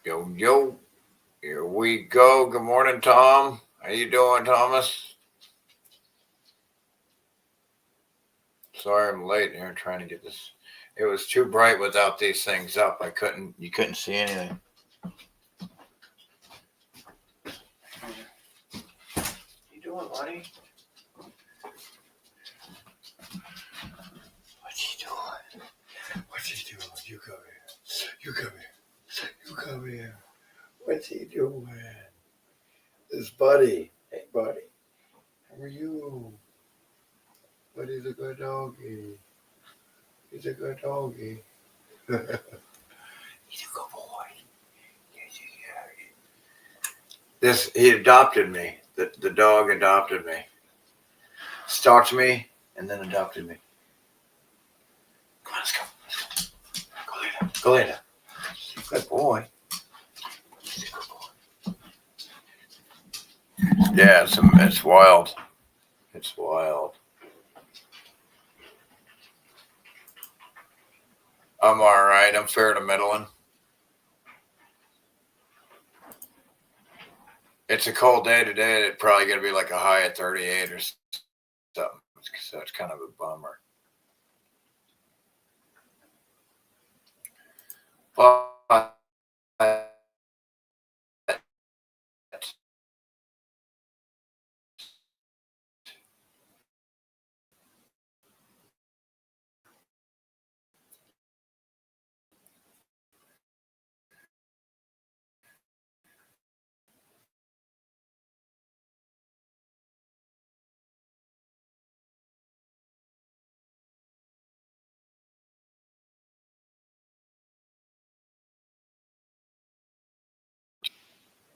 Yo, yo, here we go. Good morning, Tom. How you doing, Thomas? Sorry I'm late here trying to get this. It was too bright without these things up. You couldn't see anything. You doing, buddy? What's he doing? What's he doing? You come here. You come here. You come here. What's he doing? This buddy. Hey, buddy. How are you? Buddy's a good doggy. He's a good doggy. He's a good boy. He adopted me. The dog adopted me. Stalked me and then adopted me. Come on, let's go. Go lay down. Go lay down. Good boy. He's a good boy. Yeah, it's wild. It's wild. I'm all right. I'm fair to middling. It's a cold day today. It's probably going to be like a high at 38 or something. So it's kind of a bummer. But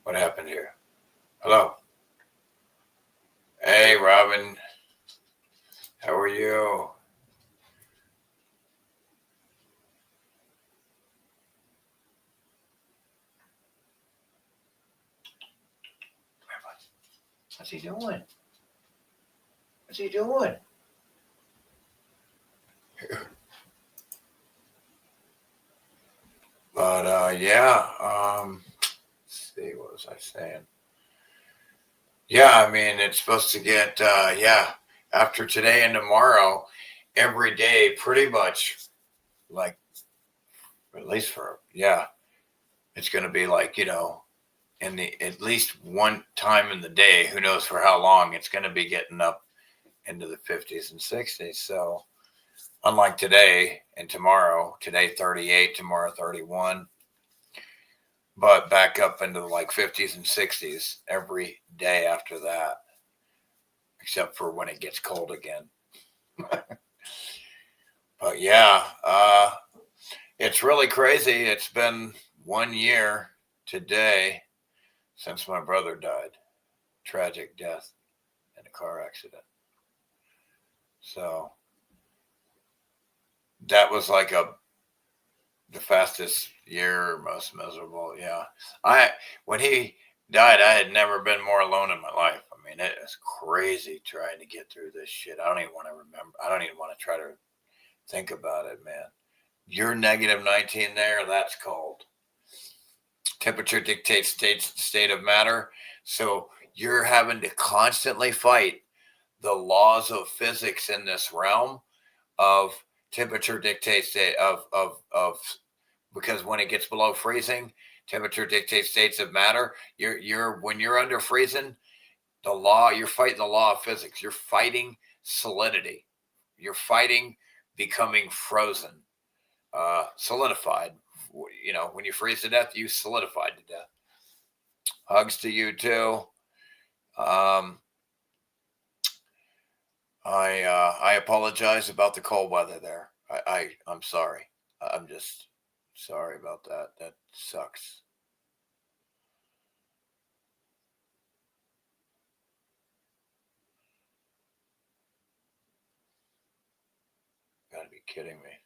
what happened here? Hello. Hey, Robin. How are you? What's he doing? What's he doing? But yeah. Let's see, what was I saying? Yeah, I mean, it's supposed to get after today and tomorrow, every day, pretty much, like, at least it's going to be like, at least one time in the day, who knows for how long, it's going to be getting up into the 50s and 60s. So unlike today and tomorrow, today 38, tomorrow 31, but back up into the like 50s and 60s every day after that, except for when it gets cold again. But yeah, it's really crazy. It's been 1 year today since my brother died. Tragic death in a car accident. So that was like the fastest year, most miserable. Yeah. When he died, I had never been more alone in my life. I mean, it was crazy trying to get through this shit. I don't even want to remember. I don't even want to try to think about it, man. You're -19 there. That's cold. Temperature dictates state of matter. So you're having to constantly fight the laws of physics in this realm of temperature dictates state of because when it gets below freezing, temperature dictates states of matter. When you're under freezing, you're fighting the law of physics. You're fighting solidity. You're fighting becoming frozen, solidified. When you freeze to death, you solidified to death. Hugs to you too. I apologize about the cold weather there. I'm sorry. I'm just sorry about that. That sucks. Gotta be kidding me.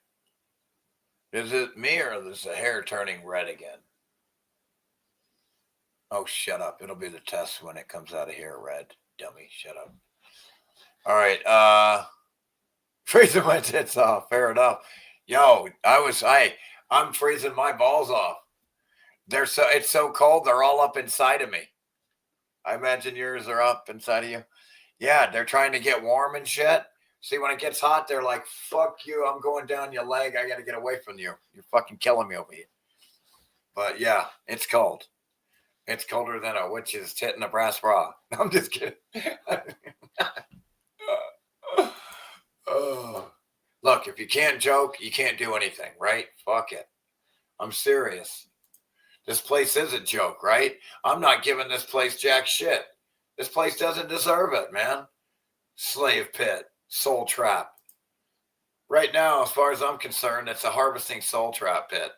Is it me or is the hair turning red again? Oh, shut up. It'll be the test when it comes out of here red. Dummy, shut up. All right. Freezing my tits off. Fair enough. Yo, I'm freezing my balls off. It's so cold, they're all up inside of me. I imagine yours are up inside of you. Yeah, they're trying to get warm and shit. See, when it gets hot, they're like, fuck you, I'm going down your leg. I got to get away from you. You're fucking killing me over here. But yeah, it's cold. It's colder than a witch's tit in a brass bra. I'm just kidding. Oh. Look, if you can't joke, you can't do anything, right? Fuck it. I'm serious. This place is a joke, right? I'm not giving this place jack shit. This place doesn't deserve it, man. Slave pit, soul trap. Right now, as far as I'm concerned, it's a harvesting soul trap pit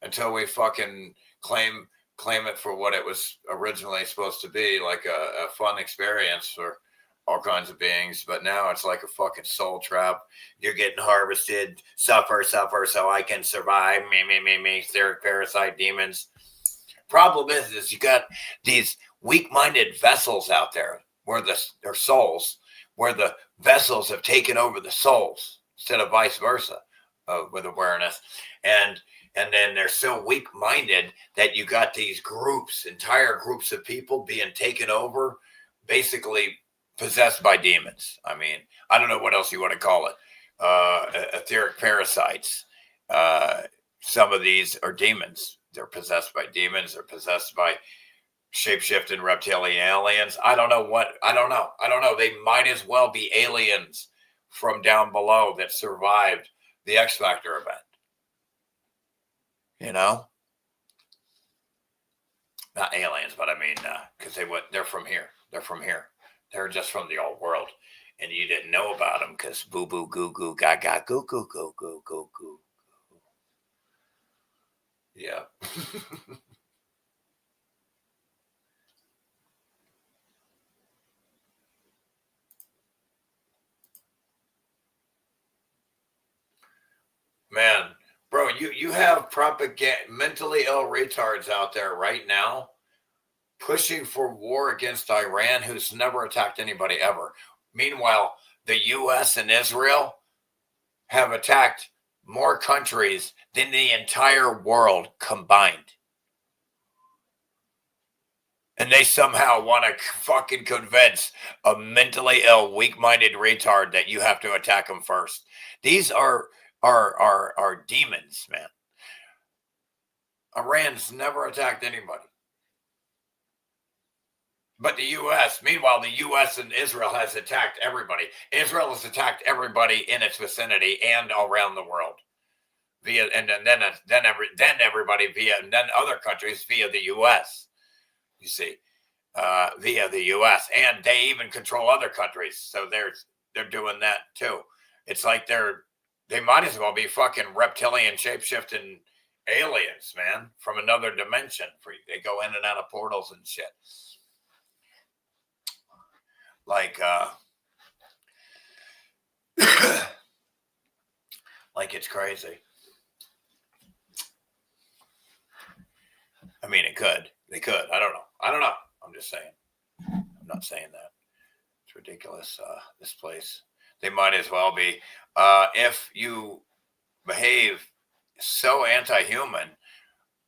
until we fucking claim it for what it was originally supposed to be, like a fun experience for all kinds of beings. But now it's like a fucking soul trap. You're getting harvested, suffer, so I can survive. Me, etheric parasite demons. Problem is you got these weak-minded vessels out there where they're souls, where the vessels have taken over the souls instead of vice versa with awareness. And then they're so weak-minded that you got these groups, entire groups of people being taken over, basically possessed by demons. I mean, I don't know what else you want to call it. Etheric parasites. Some of these are demons. They're possessed by demons. They're possessed by shape-shifting reptilian aliens. I don't know. They might as well be aliens from down below that survived the X Factor event. You know? Not aliens, but I mean, because they're from here. They're from here. They're just from the old world. And you didn't know about them because boo-boo, goo-goo, gaga, goo-goo, goo-goo, goo-goo. Yeah. Man, bro, you have mentally ill retards out there right now pushing for war against Iran, who's never attacked anybody ever. Meanwhile, the U.S. and Israel have attacked more countries than the entire world combined. And they somehow want to fucking convince a mentally ill, weak-minded retard that you have to attack them first. These are demons, man. Iran's never attacked anybody. But the U.S., meanwhile, the U.S. and Israel has attacked everybody. Israel has attacked everybody in its vicinity and around the world. And then everybody and then other countries via the U.S. You see, via the U.S. And they even control other countries. So they're doing that too. It's like they might as well be fucking reptilian shape-shifting aliens, man, from another dimension. They go in and out of portals and shit. Like like it's crazy. I mean, they could. I don't know. I'm just saying. I'm not saying that. It's ridiculous. This place. They might as well be. If you behave so anti-human,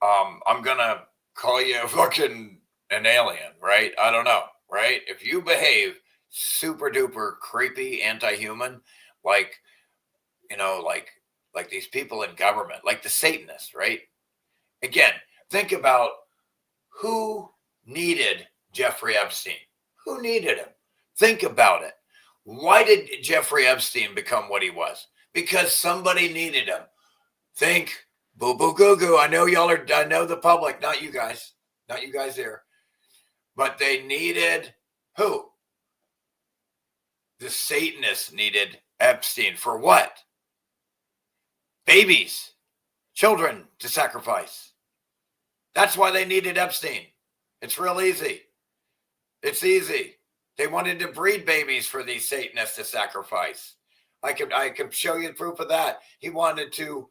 I'm gonna call you fucking an alien, right? I don't know, right? If you behave super duper creepy anti-human, like these people in government, like the Satanists, right? Again, think about who needed Jeffrey Epstein. Who needed him? Think about it. Why did Jeffrey Epstein become what he was? Because somebody needed him. Think, boo boo goo goo. I know the public, not you guys here. But they needed who? The Satanists needed Epstein for what? Babies, children to sacrifice. That's why they needed Epstein. It's real easy. It's easy. They wanted to breed babies for these Satanists to sacrifice. I could show you proof of that. He wanted to,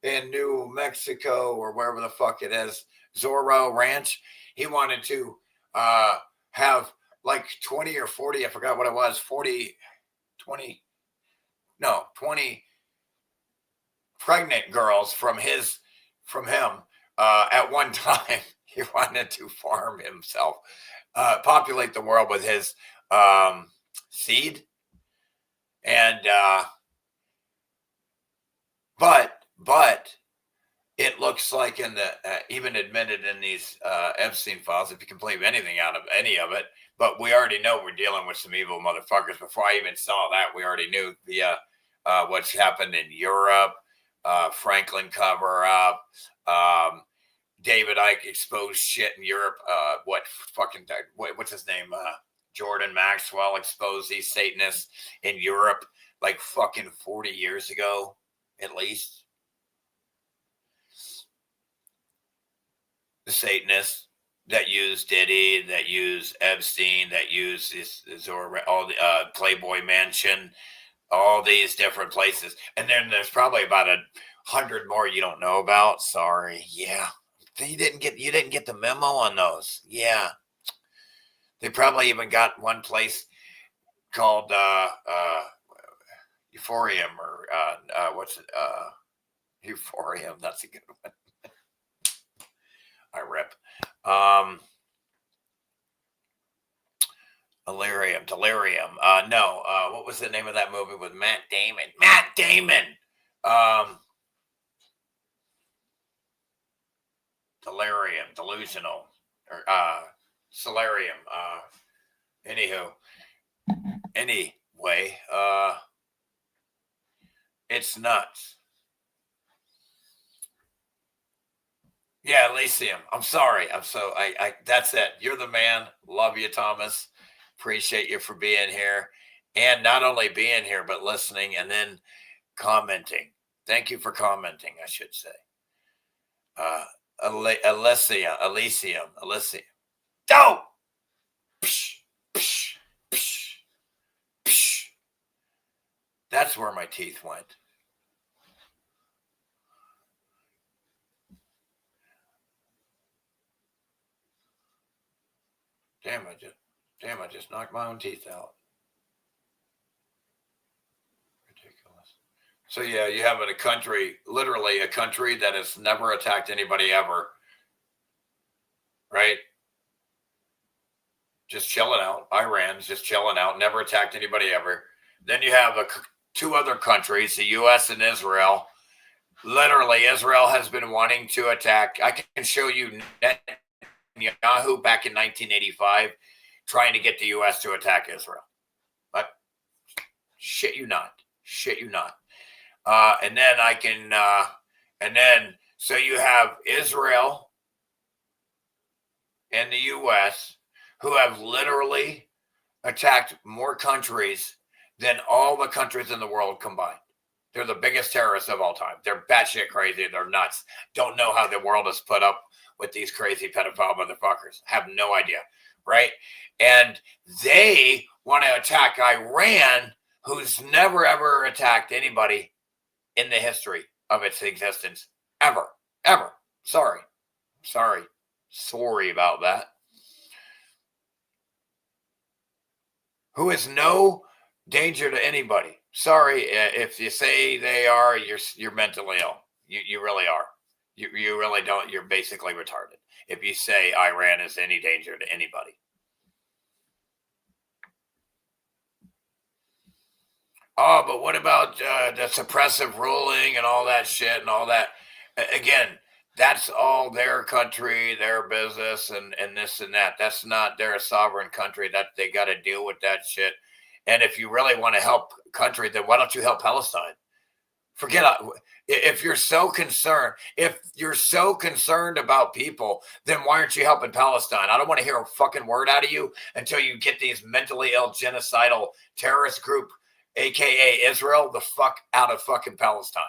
in New Mexico or wherever the fuck it is, Zorro Ranch, he wanted to have like 20 or 40, I forgot what it was, 20 pregnant girls from him At one time, he wanted to farm himself, populate the world with his seed, and but it looks like in the even admitted in these Epstein files, if you can believe anything out of any of it, but we already know we're dealing with some evil motherfuckers. Before I even saw that, we already knew the what's happened in Europe, Franklin cover up, David Icke exposed shit in Europe. What's his name? Jordan Maxwell exposed these Satanists in Europe like fucking 40 years ago, at least. The Satanists that use Diddy, that use Epstein, that use all the Playboy Mansion, all these different places, and then there's probably about 100 more you don't know about. Sorry, yeah, you didn't get the memo on those. Yeah, they probably even got one place called Euphorium or what's it? Euphorium. That's a good one. I rip. Delirium. No. What was the name of that movie with Matt Damon? Delirium, delusional, or Solarium. Anyway, it's nuts. Yeah, Elysium. I'm sorry. That's it. You're the man. Love you, Thomas. Appreciate you for being here. And not only being here, but listening and then commenting. Thank you for commenting, I should say. Elysium. Don't! Psh, psh, psh, psh. That's where my teeth went. Damn, I just knocked my own teeth out. Ridiculous. So yeah, you have literally a country that has never attacked anybody ever, right? Just chilling out. Iran's just chilling out, never attacked anybody ever. Then you have two other countries, the U.S. and Israel. Literally, Israel has been wanting to attack. I can show you Netanyahu back in 1985 trying to get the U.S. to attack Israel. But shit you not. And then I can, so you have Israel and the U.S. who have literally attacked more countries than all the countries in the world combined. They're the biggest terrorists of all time. They're batshit crazy. They're nuts. Don't know how the world has put up with these crazy pedophile motherfuckers. Have no idea, right? And they want to attack Iran, who's never, ever attacked anybody in the history of its existence. Ever. Sorry about that. Who is no danger to anybody. Sorry, if you say they are, you're mentally ill. You really are. You really don't. You're basically retarded if you say Iran is any danger to anybody. Oh, but what about the suppressive ruling and all that shit and all that? Again, that's all their country, their business, and this and that. That's not their sovereign country. That they got to deal with that shit. And if you really want to help country, then why don't you help Palestine? Forget if you're so concerned. If you're so concerned about people, then why aren't you helping Palestine? I don't want to hear a fucking word out of you until you get these mentally ill genocidal terrorist group, aka Israel, the fuck out of fucking Palestine.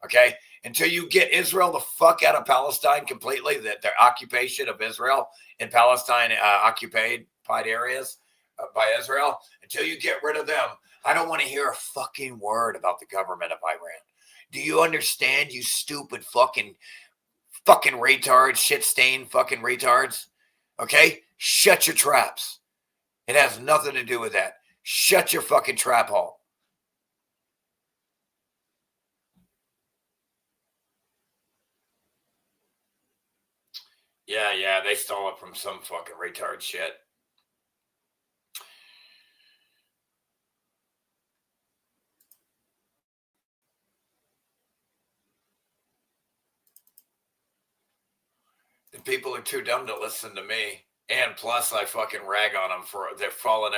Okay, until you get Israel the fuck out of Palestine completely, that their occupation of Israel in Palestine, occupied areas by Israel, until you get rid of them, I don't want to hear a fucking word about the government of Iran. Do you understand, you stupid fucking retards, shit-stained fucking retards? Okay? Shut your traps. It has nothing to do with that. Shut your fucking trap hole. Yeah, they stole it from some fucking retard shit. The people are too dumb to listen to me. And plus, I fucking rag on them for they fall for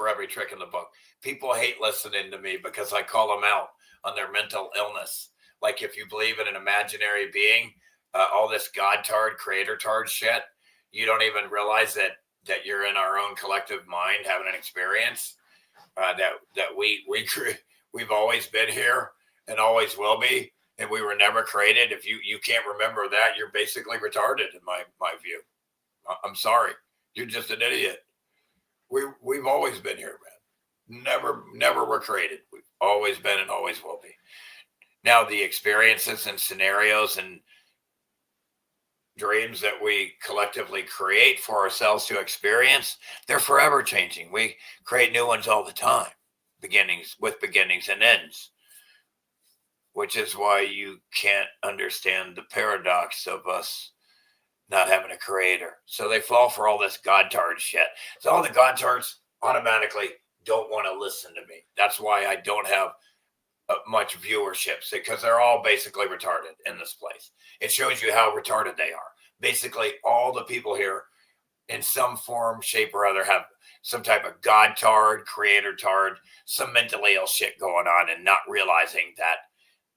every trick in the book. People hate listening to me because I call them out on their mental illness. Like if you believe in an imaginary being, all this God-tard, creator-tard shit, you don't even realize that you're in our own collective mind having an experience. That we've always been here and always will be, and we were never created. If you can't remember that, you're basically retarded in my view. I'm sorry, you're just an idiot. We've always been here, man. Never were created. We've always been and always will be. Now the experiences and scenarios and dreams that we collectively create for ourselves to experience, they're forever changing. We create new ones all the time, beginnings and ends, which is why you can't understand the paradox of us not having a creator. So they fall for all this God-tard shit. So all the God-tards automatically don't want to listen to me. That's why I don't have much viewership, because they're all basically retarded in this place. It shows you how retarded they are. Basically, all the people here in some form, shape, or other have some type of God-tard, creator-tard, some mentally ill shit going on and not realizing that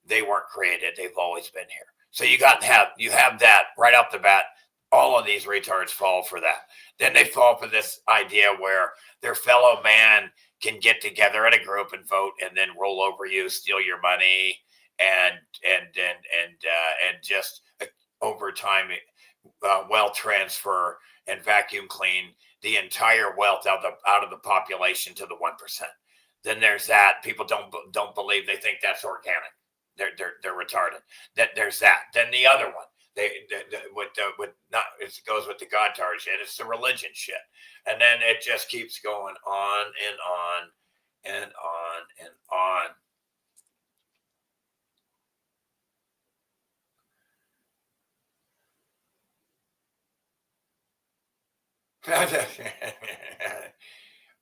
they weren't created. They've always been here. So you have that right off the bat. All of these retards fall for that. Then they fall for this idea where their fellow man can get together in a group and vote and then roll over you, steal your money, and just over time wealth transfer and vacuum clean the entire wealth out of the population to the 1%. Then there's that. People don't believe. They think that's organic. They're retarded. There's that. Then the other one. It goes with the God-tard shit. It's the religion shit, and then it just keeps going on and on and on and on.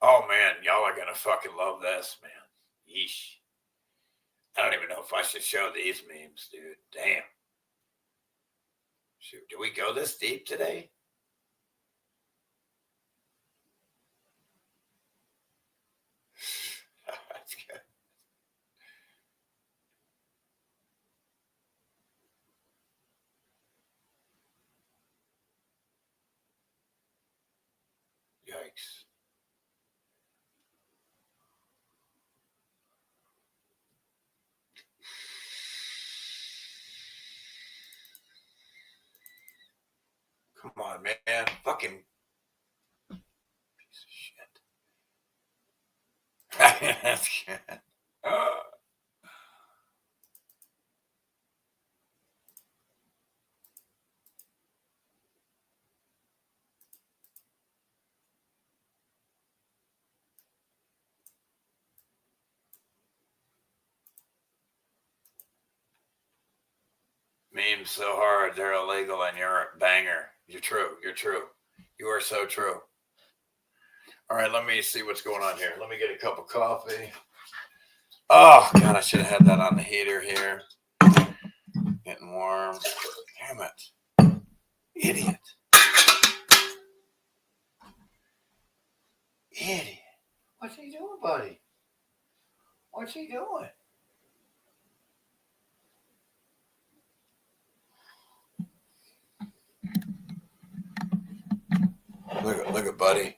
Oh man, y'all are gonna fucking love this, man. Yeesh. I don't even know if I should show these memes, dude. Damn. Shoot, do we go this deep today? That's good. Yikes. Come on, man. Fucking piece of shit. That's good. Memes so hard, they're illegal and you're a banger. You're true. You are so true. All right, let me see what's going on here. Let me get a cup of coffee. Oh, God, I should have had that on the heater here. Getting warm. Damn it. Idiot. What's he doing, buddy? What's he doing? Look at Buddy.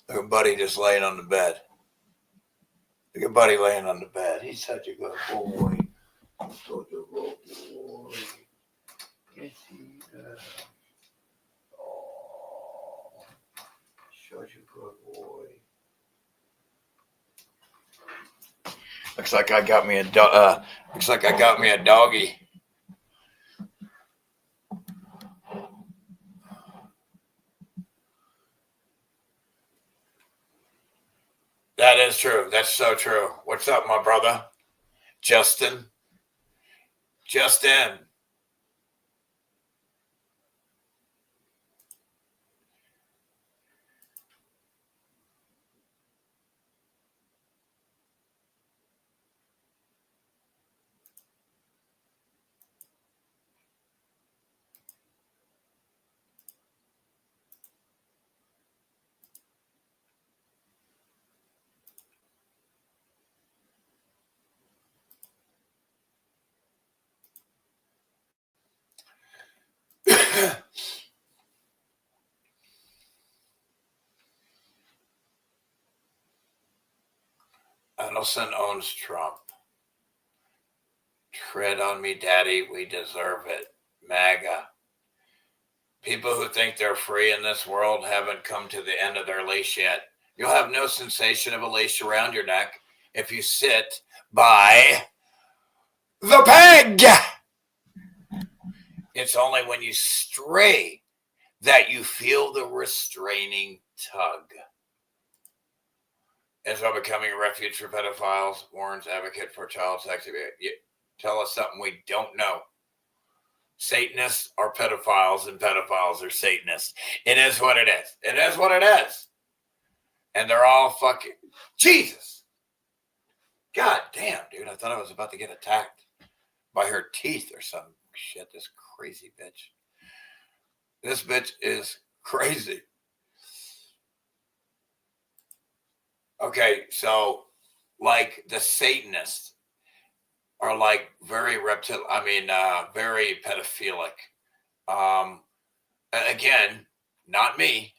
Look at Buddy just laying on the bed. Look at Buddy laying on the bed. He's such a good boy. Such a good boy. Yes, he does. Oh, such a good boy. Looks like I got me a doggy. That is true. That's so true. What's up, my brother? Justin. Adelson owns Trump. Tread on me, Daddy. We deserve it. MAGA. People who think they're free in this world haven't come to the end of their leash yet. You'll have no sensation of a leash around your neck if you sit by the peg. It's only when you stray that you feel the restraining tug. Israel becoming a refuge for pedophiles. Warren's advocate for child sex abuse. Tell us something we don't know. Satanists are pedophiles and pedophiles are Satanists. It is what it is. It is what it is. And they're all fucking Jesus. God damn, dude. I thought I was about to get attacked by her teeth or some shit. This crazy bitch. This bitch is crazy. Okay, so like the Satanists are like very very pedophilic. Again, not me.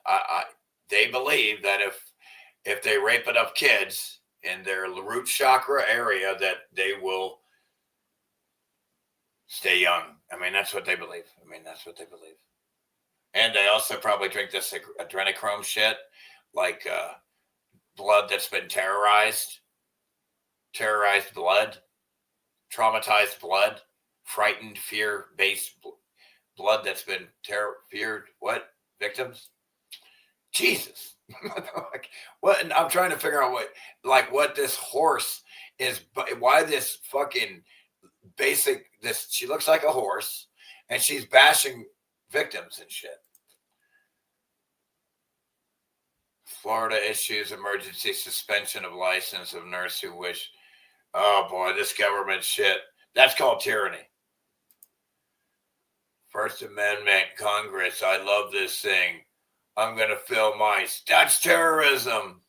They believe that if they rape enough kids in their root chakra area, that they will stay young. I mean, that's what they believe. And they also probably drink this adrenochrome shit, like blood that's been terrorized blood, traumatized blood, frightened, fear-based blood that's been feared. What? Victims? Jesus. What? And I'm trying to figure out what this horse is, why this fucking she looks like a horse and she's bashing victims and shit. Florida issues emergency suspension of license of nurse who wish. Oh boy, this government shit. That's called tyranny. First Amendment, Congress. I love this thing. I'm going to fill my. That's terrorism.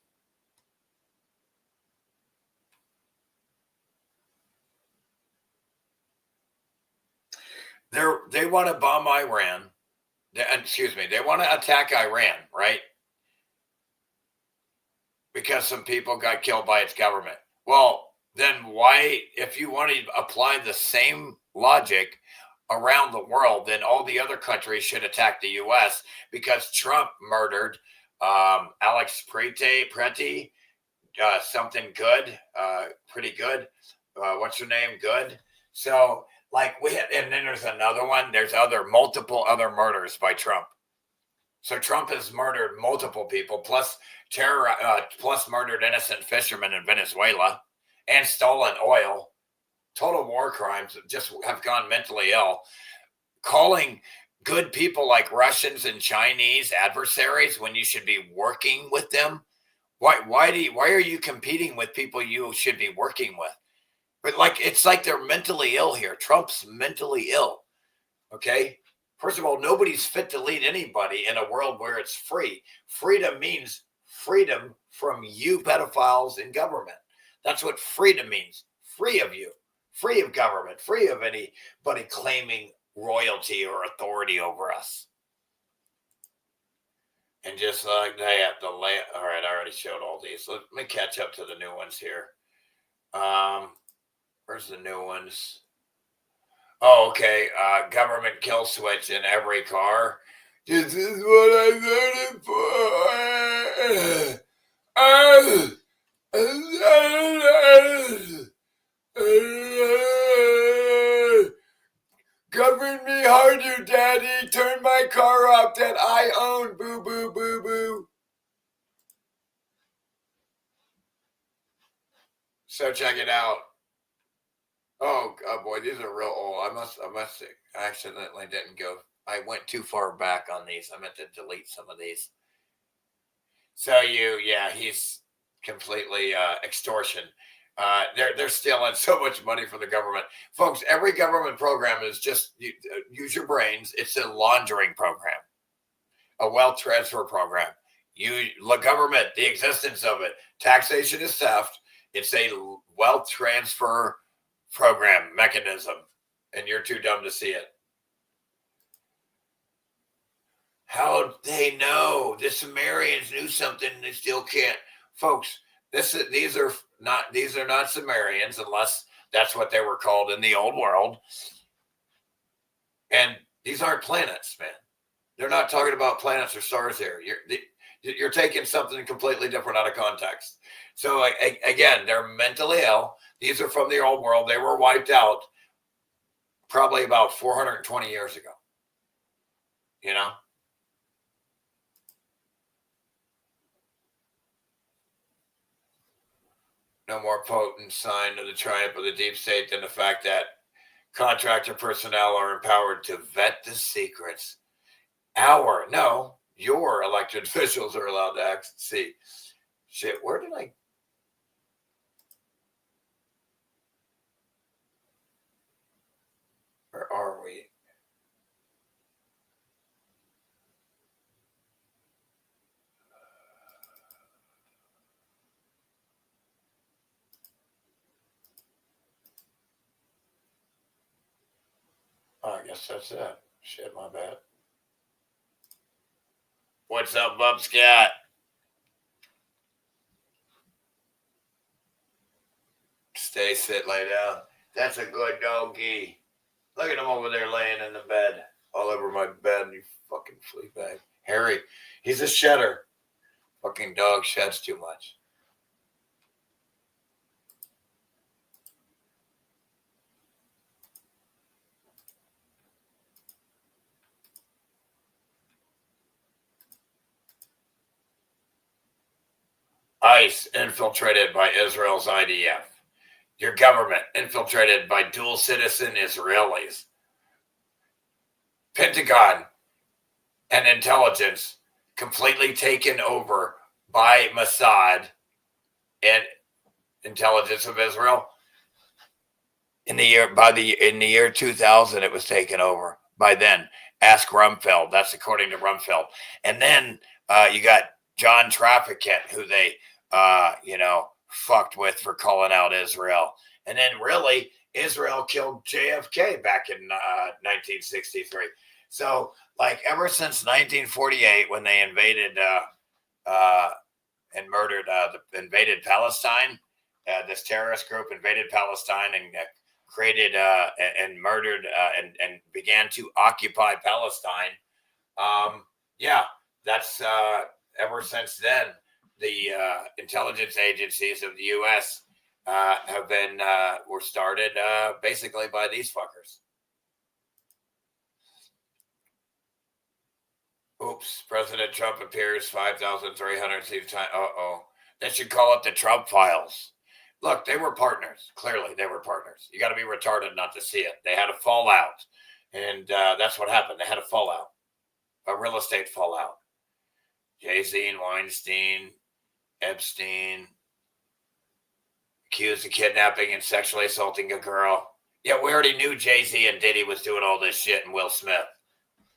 They want to bomb Iran. They want to attack Iran, right? Because some people got killed by its government. Well, then why, if you want to apply the same logic around the world, then all the other countries should attack the U.S. because Trump murdered Alex Preti, something good, pretty good. What's her name? Good. So, and then there's another one. There's multiple other murders by Trump. So Trump has murdered multiple people, plus murdered innocent fishermen in Venezuela, and stolen oil. Total war crimes. Just have gone mentally ill. Calling good people like Russians and Chinese adversaries when you should be working with them. Why are you competing with people you should be working with? But it's like they're mentally ill here. Trump's mentally ill. Okay. First of all, nobody's fit to lead anybody in a world where it's free. Freedom means freedom from you pedophiles in government. That's what freedom means. Free of you, free of government, free of anybody claiming royalty or authority over us. And just like that, all right, I already showed all these. Let me catch up to the new ones here. Where's the new ones? Oh, okay. Government kill switch in every car. This is what I voted for. Govern me harder, Daddy. Turn my car off that I own. Boo, boo, boo, boo. So check it out. Oh boy, these are real old. I accidentally didn't go. I went too far back on these. I meant to delete some of these. So he's completely extortion. They're stealing so much money from the government, folks. Every government program is just use your brains. It's a laundering program, a wealth transfer program. Government, the existence of it, taxation is theft. It's a wealth transfer program mechanism, and you're too dumb to see it. How they know? The Sumerians knew something they still can't. Folks, these are not Sumerians unless that's what they were called in the old world. And these aren't planets, man. They're not talking about planets or stars here. You're taking something completely different out of context. So again, they're mentally ill. These are from the old world. They were wiped out probably about 420 years ago. You know? No more potent sign of the triumph of the deep state than the fact that contractor personnel are empowered to vet the secrets. Your elected officials are allowed to see. Shit, where did I? Where are we? Oh, I guess that's it. Shit, my bad. What's up, Bub Scat? Stay, sit, lay down. That's a good doggy. Look at him over there laying in the bed. All over my bed, you fucking flea bag. Harry, he's a shedder. Fucking dog sheds too much. ICE infiltrated by Israel's IDF. Your government infiltrated by dual citizen Israelis. Pentagon and intelligence completely taken over by Mossad and intelligence of Israel. In the year 2000, it was taken over by then. Ask Rumfeld. That's according to Rumfeld. And then you got John Traficant, who they fucked with for calling out Israel. And then really, Israel killed JFK back in 1963. So, like, ever since 1948, when they invaded and murdered, invaded Palestine, this terrorist group invaded Palestine and created and murdered and began to occupy Palestine. That's ever since then, the intelligence agencies of the U.S. Were started basically by these fuckers. Oops, President Trump appears 5,300 times. They should call it the Trump files. Look, they were partners. Clearly, they were partners. You got to be retarded not to see it. They had a fallout, and that's what happened. They had a fallout, a real estate fallout. Jay-Z and Weinstein, Epstein, accused of kidnapping and sexually assaulting a girl. Yeah, we already knew Jay-Z and Diddy was doing all this shit, and Will Smith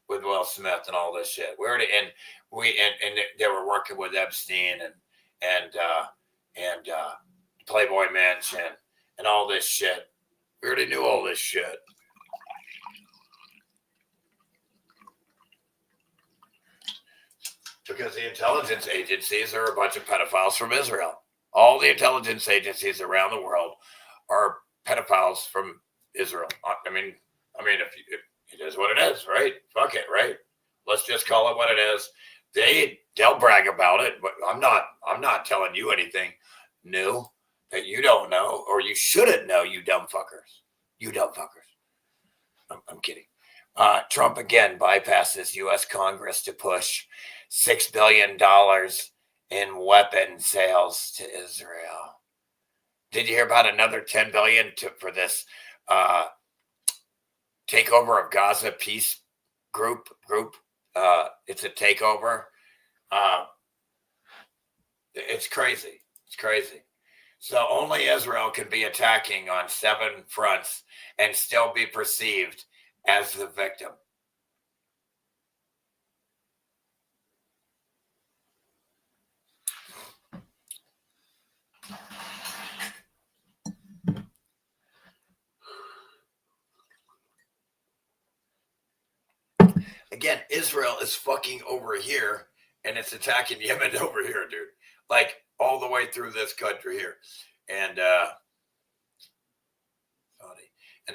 and all this shit. We already and they were working with Epstein and Playboy Mansion and all this shit. We already knew all this shit. Because the intelligence agencies are a bunch of pedophiles from Israel. All the intelligence agencies around the world are pedophiles from Israel. I mean, if it is what it is, right? Fuck it, right? Let's just call it what it is. They'll brag about it, but I'm not telling you anything new that you don't know or you shouldn't know, you dumb fuckers. You dumb fuckers. I'm kidding. Trump again bypasses U.S. Congress to push $6 billion in weapon sales to Israel. Did you hear about another $10 billion for this takeover of Gaza peace group? It's a takeover. It's crazy. It's crazy. So only Israel can be attacking on 7 fronts and still be perceived as the victim. again, Israel is fucking over here and it's attacking Yemen over here, dude. Like all the way through this country here. And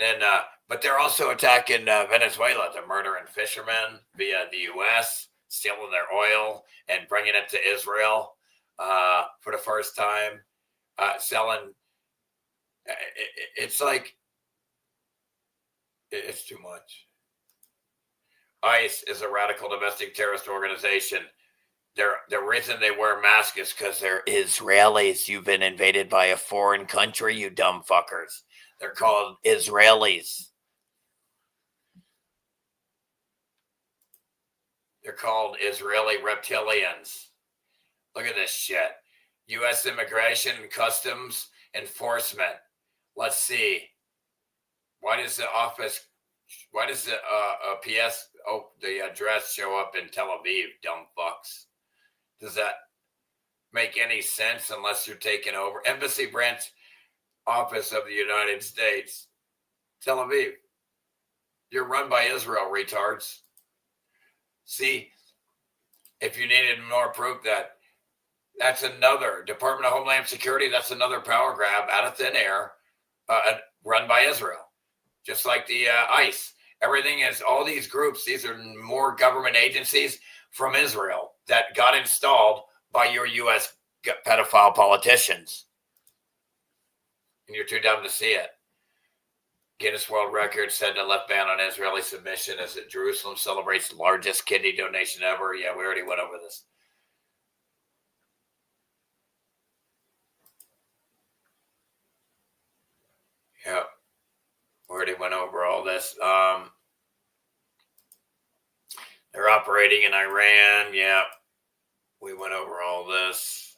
then but they're also attacking Venezuela. They're murdering fishermen via the U.S., stealing their oil and bringing it to Israel for the first time, selling. It's like, it's too much. ICE is a radical domestic terrorist organization. The reason they wear masks is because they're Israelis. You've been invaded by a foreign country, you dumb fuckers. They're called Israelis. They're called Israeli reptilians. Look at this shit. U.S. Immigration and Customs Enforcement. Let's see. Why does the the address show up in Tel Aviv, dumb fucks? Does that make any sense unless you're taking over? Embassy Branch Office of the United States, Tel Aviv. You're run by Israel, retards. See, if you needed more proof that's another Department of Homeland Security, that's another power grab out of thin air, run by Israel. Just like the ICE. Everything is, all these groups, these are more government agencies from Israel that got installed by your U.S. pedophile politicians. And you're too dumb to see it. Guinness World Records said to left ban on Israeli submission as Jerusalem celebrates the largest kidney donation ever. Yeah, we already went over this. Yeah, we already went over all this. They're operating in Iran. Yeah, we went over all this.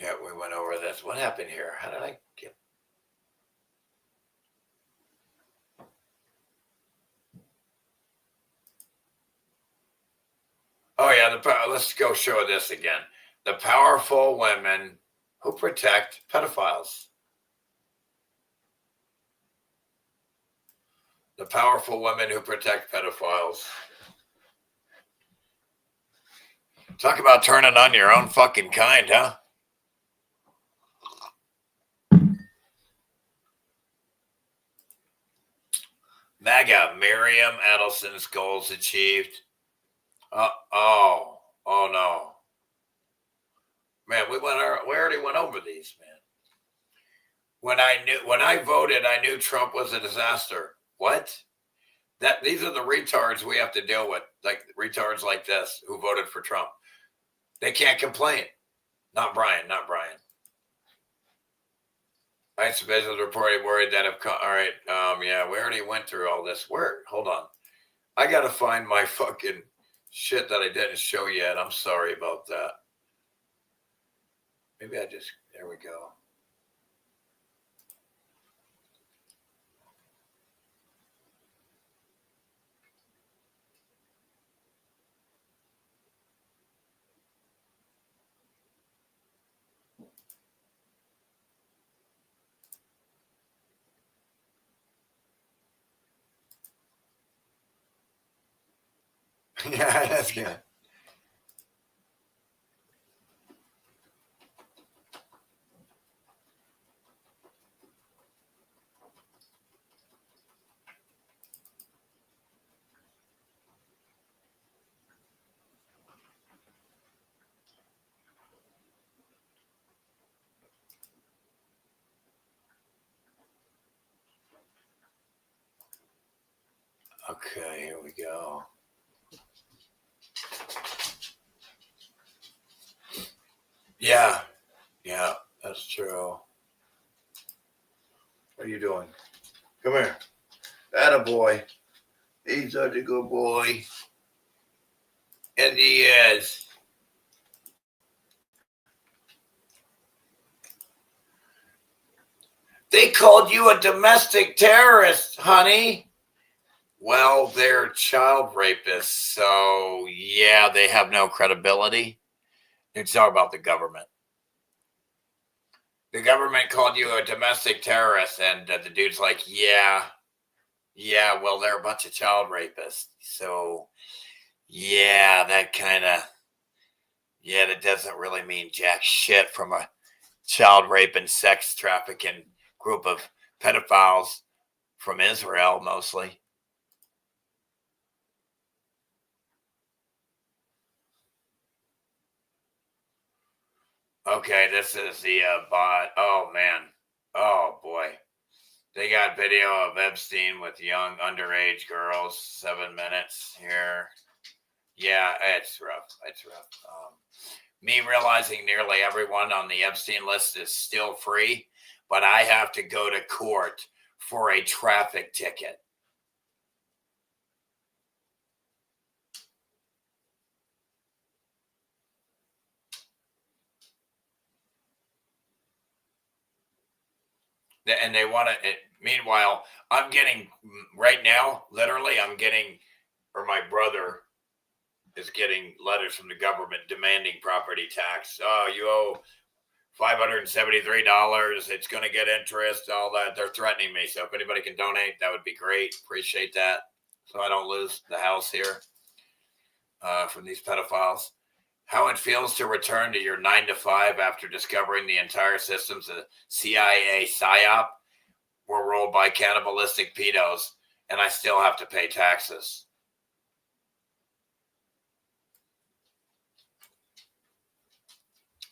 Yeah, we went over this. What happened here? How did I get? Oh, yeah. Let's go show this again. The powerful women who protect pedophiles. The powerful women who protect pedophiles. Talk about turning on your own fucking kind, huh? MAGA, Miriam Adelson's goals achieved. Oh no. Man, we already went over these, man. When I voted, I knew Trump was a disaster. What? These are the retards we have to deal with, like retards like this who voted for Trump. They can't complain. Not Brian. ICE officials reported worried that all right, yeah, we already went through all this. Hold on. I got to find my fucking shit that I didn't show yet. I'm sorry about that. Maybe there we go. Yeah, that's good. Okay, here we go. Yeah, that's true. What are you doing? Come here. Attaboy. He's such a good boy. And he is. They called you a domestic terrorist, honey. Well, they're child rapists, so yeah, they have no credibility. It's all about the government. The government called you a domestic terrorist, and the dude's like, yeah, Yeah, well, they're a bunch of child rapists. So, yeah, that doesn't really mean jack shit from a child rape and sex trafficking group of pedophiles from Israel, mostly. Okay, this is the bot. Oh, man. Oh, boy. They got video of Epstein with young underage girls, 7 minutes here. Yeah, it's rough. It's rough. Me realizing nearly everyone on the Epstein list is still free, but I have to go to court for a traffic ticket. And they want to, meanwhile, I'm getting, right now, literally, or my brother is getting letters from the government demanding property tax. Oh, you owe $573. It's going to get interest, all that. They're threatening me. So if anybody can donate, that would be great. Appreciate that. So I don't lose the house here from these pedophiles. How it feels to return to your 9 to 5 after discovering the entire systems of CIA PSYOP were rolled by cannibalistic pedos, and I still have to pay taxes.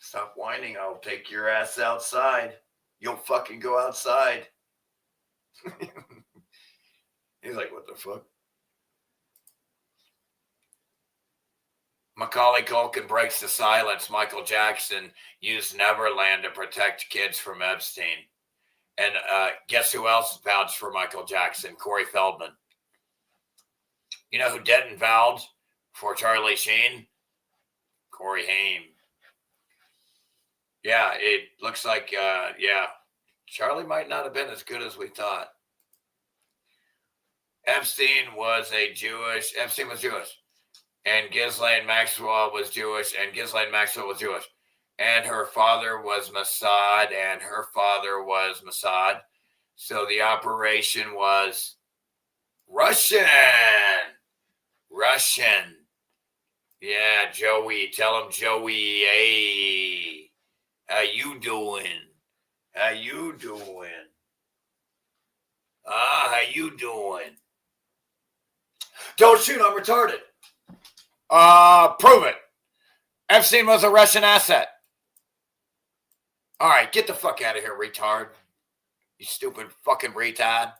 Stop whining. I'll take your ass outside. You'll fucking go outside. He's like, what the fuck? Macaulay Culkin breaks the silence. Michael Jackson used Neverland to protect kids from Epstein. And guess who else vouched for Michael Jackson? Corey Feldman. You know who didn't vouch for Charlie Sheen? Corey Haim. Yeah, it looks like, Charlie might not have been as good as we thought. Epstein was Jewish, and Ghislaine Maxwell was Jewish, and her father was Mossad, So the operation was Russian. Yeah, Joey. Tell him, Joey, hey, how you doing? How you doing? Don't shoot, I'm retarded. Prove it. Epstein was a Russian asset. All right, get the fuck out of here, retard. You stupid fucking retard.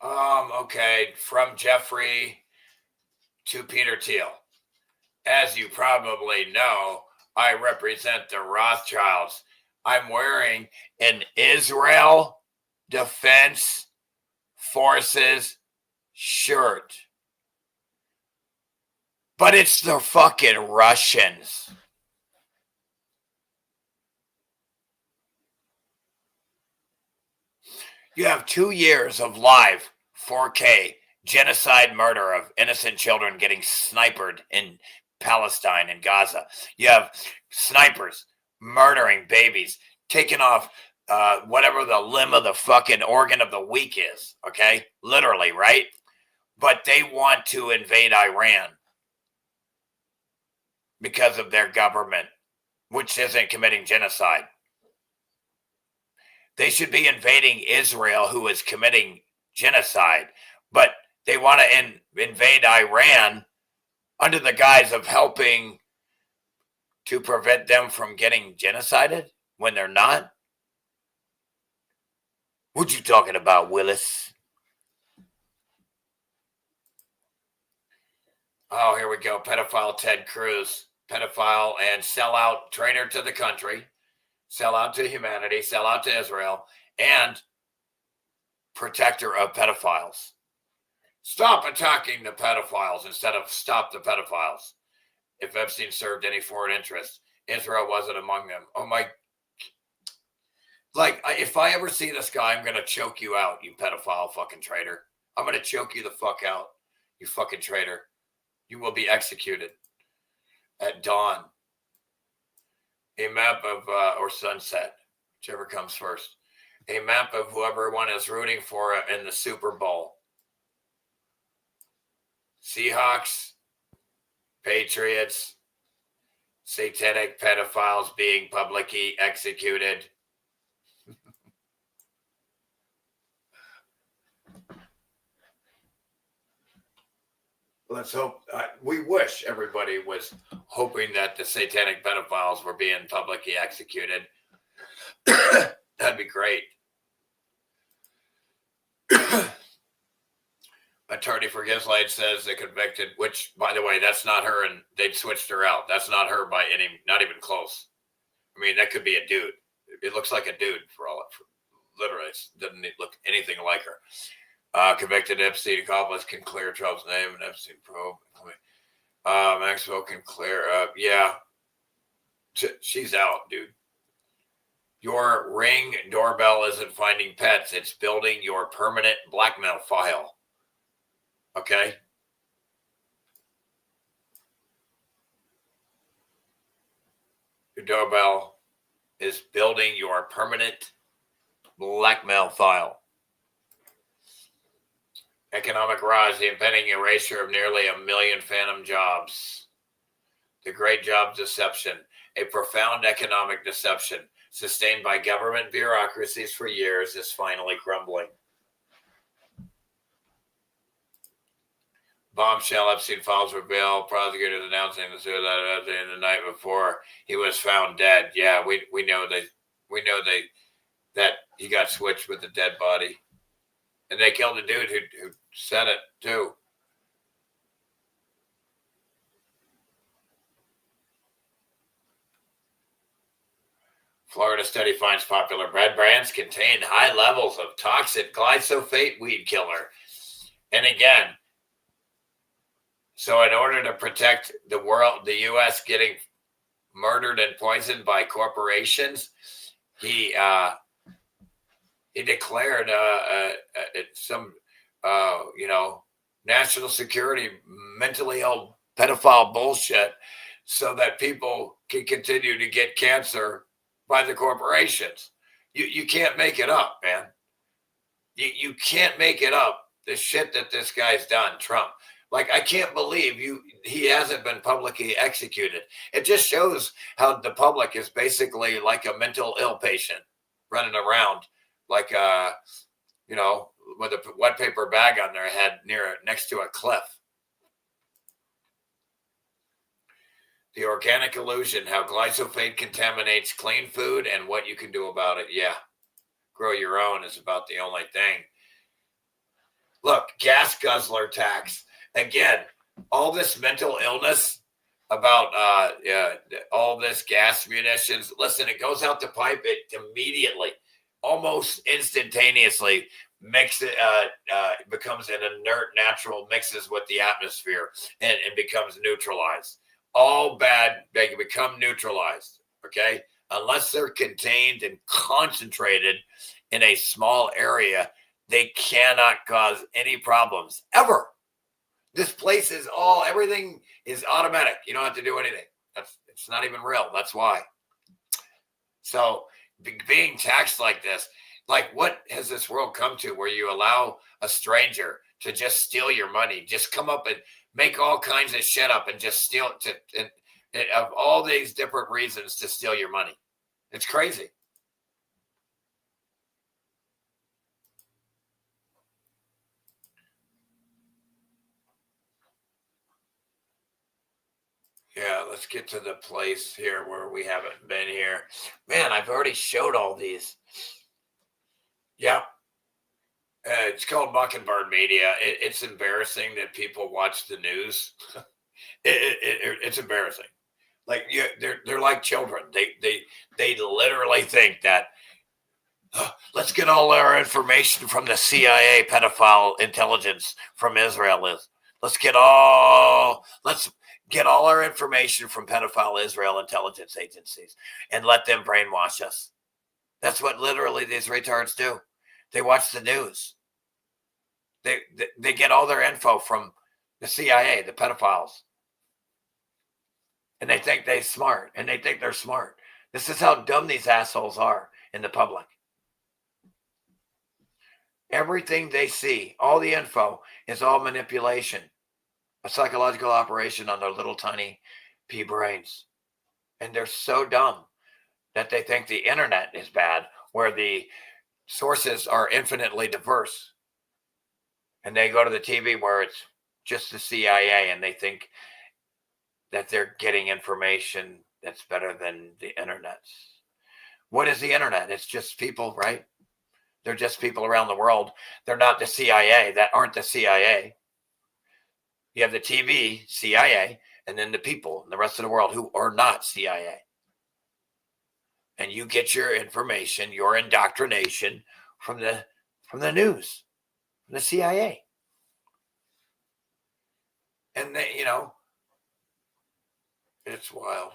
Okay, from Jeffrey to Peter Thiel. As you probably know, I represent the Rothschilds. I'm wearing an Israel Defense Forces shirt. But it's the fucking Russians. You have 2 years of live 4K genocide murder of innocent children getting sniped in Palestine and Gaza. You have snipers murdering babies, taking off whatever the limb of the fucking organ of the week is, okay? Literally, right? But they want to invade Iran because of their government, which isn't committing genocide. They should be invading Israel, who is committing genocide, but they want to invade Iran under the guise of helping to prevent them from getting genocided when they're not. What you talking about, Willis? Oh, here we go. Pedophile Ted Cruz. Pedophile and sellout traitor to the country. Sell out to humanity, sell out to Israel, and protector of pedophiles. Stop attacking the pedophiles instead of stop the pedophiles. If Epstein served any foreign interest, Israel wasn't among them. Oh my. Like, if I ever see this guy, I'm going to choke you out, you pedophile fucking traitor. I'm going to choke you the fuck out, you fucking traitor. You will be executed at dawn. A map of, or sunset, whichever comes first. a map of whoever one is rooting for in the Super Bowl. Seahawks, Patriots, satanic pedophiles being publicly executed. Let's hope. We wish everybody was hoping that the satanic pedophiles were being publicly executed. That'd be great. Attorney for Gislade says the convicted, which, by the way, that's not her, and they'd switched her out. That's not her by any, not even close. I mean, that could be a dude. It looks like a dude for all it. Literally, it doesn't look anything like her. Convicted Epstein accomplice can clear Trump's name and Epstein probe. Maxwell can clear up. Yeah, she's out, dude. Your Ring doorbell isn't finding pets. It's building your permanent blackmail file. Okay? Your doorbell is building your permanent blackmail file. Economic rise, the impending erasure of nearly 1 million phantom jobs. The great job deception, a profound economic deception sustained by government bureaucracies for years, is finally crumbling. Bombshell Epstein files reveal prosecutors announcing the suicide of Epstein the night before he was found dead. Yeah, we know that he got switched with the dead body, and they killed the dude who said it too. Florida study finds popular bread brands contain high levels of toxic glyphosate weed killer. And again, so in order to protect the world, the U.S. getting murdered and poisoned by corporations, he declared some national security, mentally ill pedophile bullshit, so that people can continue to get cancer by the corporations. You can't make it up, man. You can't make it up. The shit that this guy's done, Trump. Like, I can't believe he hasn't been publicly executed. It just shows how the public is basically like a mental ill patient running around like with a wet paper bag on their head next to a cliff. The organic illusion, how glyphosate contaminates clean food and what you can do about it. Yeah. Grow your own is about the only thing. Look, gas guzzler tax. Again, all this mental illness about all this gas munitions. Listen, it goes out the pipe. It immediately, almost instantaneously, becomes an inert natural, mixes with the atmosphere and becomes neutralized. All bad, they can become neutralized, okay? Unless they're contained and concentrated in a small area, they cannot cause any problems, ever. This place is everything is automatic. You don't have to do anything. It's not even real. That's why. So being taxed like this, like what has this world come to where you allow a stranger to just steal your money, just come up and make all kinds of shit up and just steal of all these different reasons to steal your money. It's crazy. Yeah, let's get to the place here where we haven't been here. Man, I've already showed all these. Yeah. It's called Mockingbird Media. It's embarrassing that people watch the news. It's embarrassing. Like they're like children. They literally think that let's get all our information from the CIA pedophile intelligence from Israel. Let's get all our information from pedophile Israel intelligence agencies and let them brainwash us. That's what literally these retards do. They watch the news. They get all their info from the CIA, the pedophiles. And they think they're smart. And they think they're smart. This is how dumb these assholes are in the public. Everything they see, all the info, is all manipulation, a psychological operation on their little tiny pea brains. And they're so dumb that they think the internet is bad, where the sources are infinitely diverse. And they go to the TV where it's just the CIA, and they think that they're getting information that's better than the internet. What is the internet? It's just people, right? They're just people around the world. They're not the CIA. That aren't the CIA. You have the TV, CIA, and then the people in the rest of the world who are not CIA. And you get your information, your indoctrination from the news, from the CIA. And they, it's wild.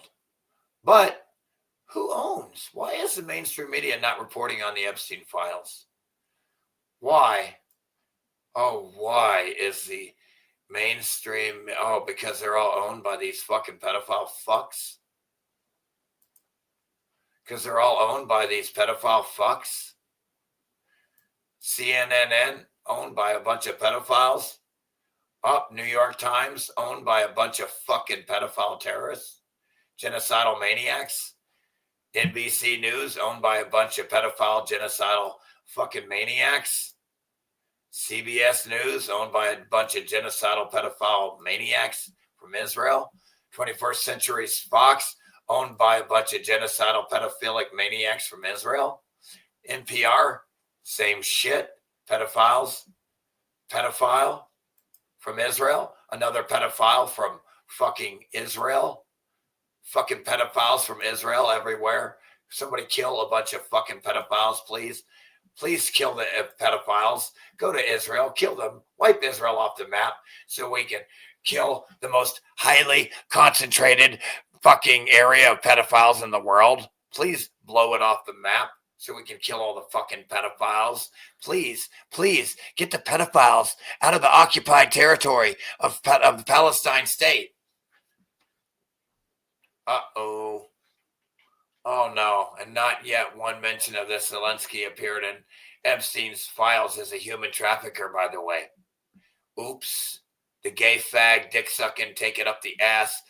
But who owns? Why is the mainstream media not reporting on the Epstein files? Why? Oh, why is the mainstream? Oh, because they're all owned by these fucking pedophile fucks? Because they're all owned by these pedophile fucks? CNN owned by a bunch of pedophiles? New York Times owned by a bunch of fucking pedophile terrorists? Genocidal maniacs? NBC News owned by a bunch of pedophile genocidal fucking maniacs? CBS News owned by a bunch of genocidal pedophile maniacs from Israel? 21st Century Fox owned by a bunch of genocidal pedophilic maniacs from Israel? NPR, same shit. Pedophile from Israel, another pedophile from fucking Israel. Fucking pedophiles from Israel everywhere. Somebody kill a bunch of fucking pedophiles, please. Please kill the pedophiles. Go to Israel, kill them, wipe Israel off the map so we can kill the most highly concentrated fucking area of pedophiles in the world. Please blow it off the map so we can kill all the fucking pedophiles. Please get the pedophiles out of the occupied territory of the Palestine state. Uh-oh. Oh, no. And not yet one mention of this. Zelensky appeared in Epstein's files as a human trafficker, by the way. Oops. The gay fag, dick-sucking, take it up the ass,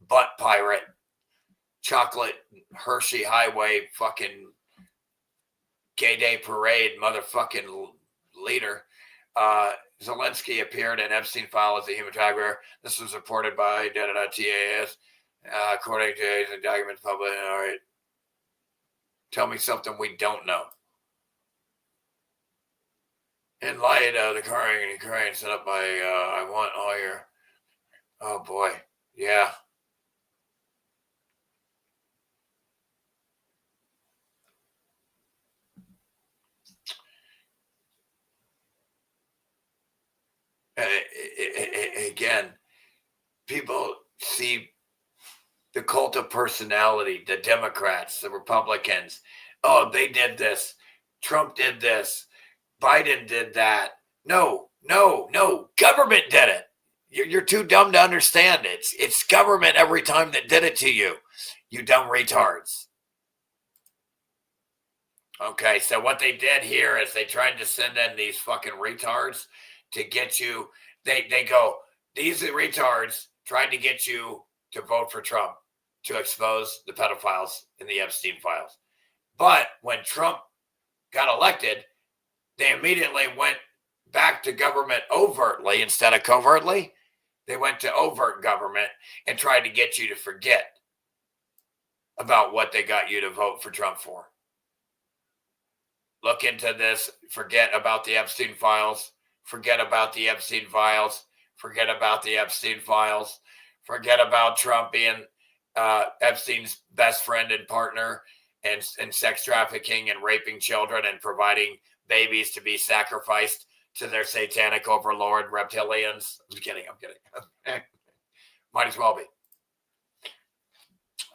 butt pirate, chocolate Hershey Highway fucking gay day parade motherfucking leader. Zelensky appeared in Epstein file as a human trafficker. This was reported by TAS. According to documents published. All right. Tell me something we don't know. In light of the current Ukraine set up by, I want all your, oh boy. Yeah. Again, people see the cult of personality, the Democrats, the Republicans. Oh, they did this. Trump did this. Biden did that. No. Government did it. You're too dumb to understand it. It's government every time that did it to you. You dumb retards. Okay, so what they did here is they tried to send in these fucking retards to get you. They go, these retards tried to get you to vote for Trump, to expose the pedophiles in the Epstein files. But when Trump got elected, they immediately went back to government overtly instead of covertly. They went to overt government and tried to get you to forget about what they got you to vote for Trump for. Look into this. Forget about the Epstein files. Forget about the Epstein files. Forget about the Epstein files. Forget about Trump being Epstein's best friend and partner and sex trafficking and raping children and providing babies to be sacrificed to their satanic overlord reptilians. I'm kidding. Might as well be.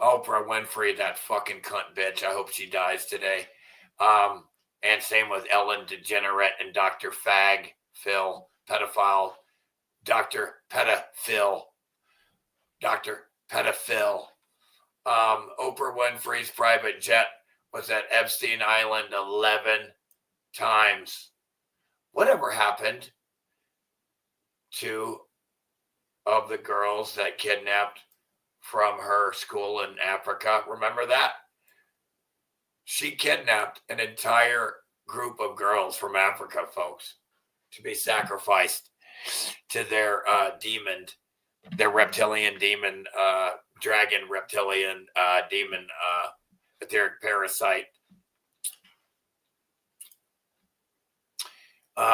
Oprah Winfrey, that fucking cunt bitch. I hope she dies today. And same with Ellen DeGenerate and Dr. Fag, Phil, pedophile, Dr. Pedophile. Oprah Winfrey's private jet was at Epstein Island 11 times. Whatever happened to of the girls that kidnapped from her school in Africa? Remember that? She kidnapped an entire group of girls from Africa, folks, to be sacrificed to their their reptilian demon, dragon reptilian demon, etheric parasite.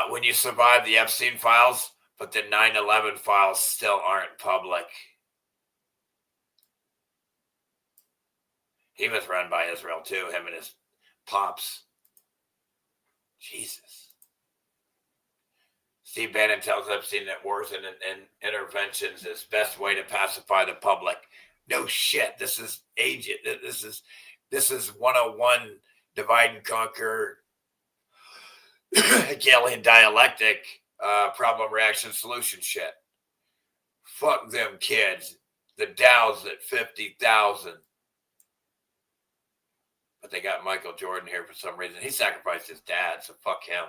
When you survive the Epstein files, but the 9/11 files still aren't public. He was run by Israel too, him and his pops. Jesus. Steve Bannon tells Epstein that wars and interventions is best way to pacify the public. No shit. This is agent. This is 101 divide and conquer Hegelian dialectic problem reaction solution shit. Fuck them kids. The Dow's at 50,000. But they got Michael Jordan here for some reason. He sacrificed his dad, so fuck him.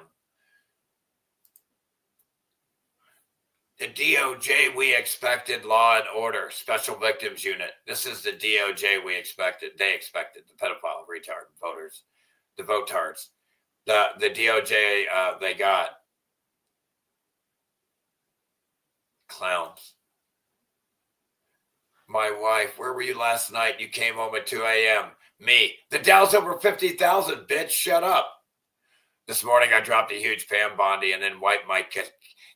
The DOJ we expected, Law and Order, Special Victims Unit. This is the DOJ we expected. They expected the pedophile retard voters, the votards. The DOJ they got. Clowns. My wife, where were you last night? You came home at 2 a.m. Me. The Dow's over 50,000, bitch. Shut up. This morning I dropped a huge Pam Bondi and then wiped my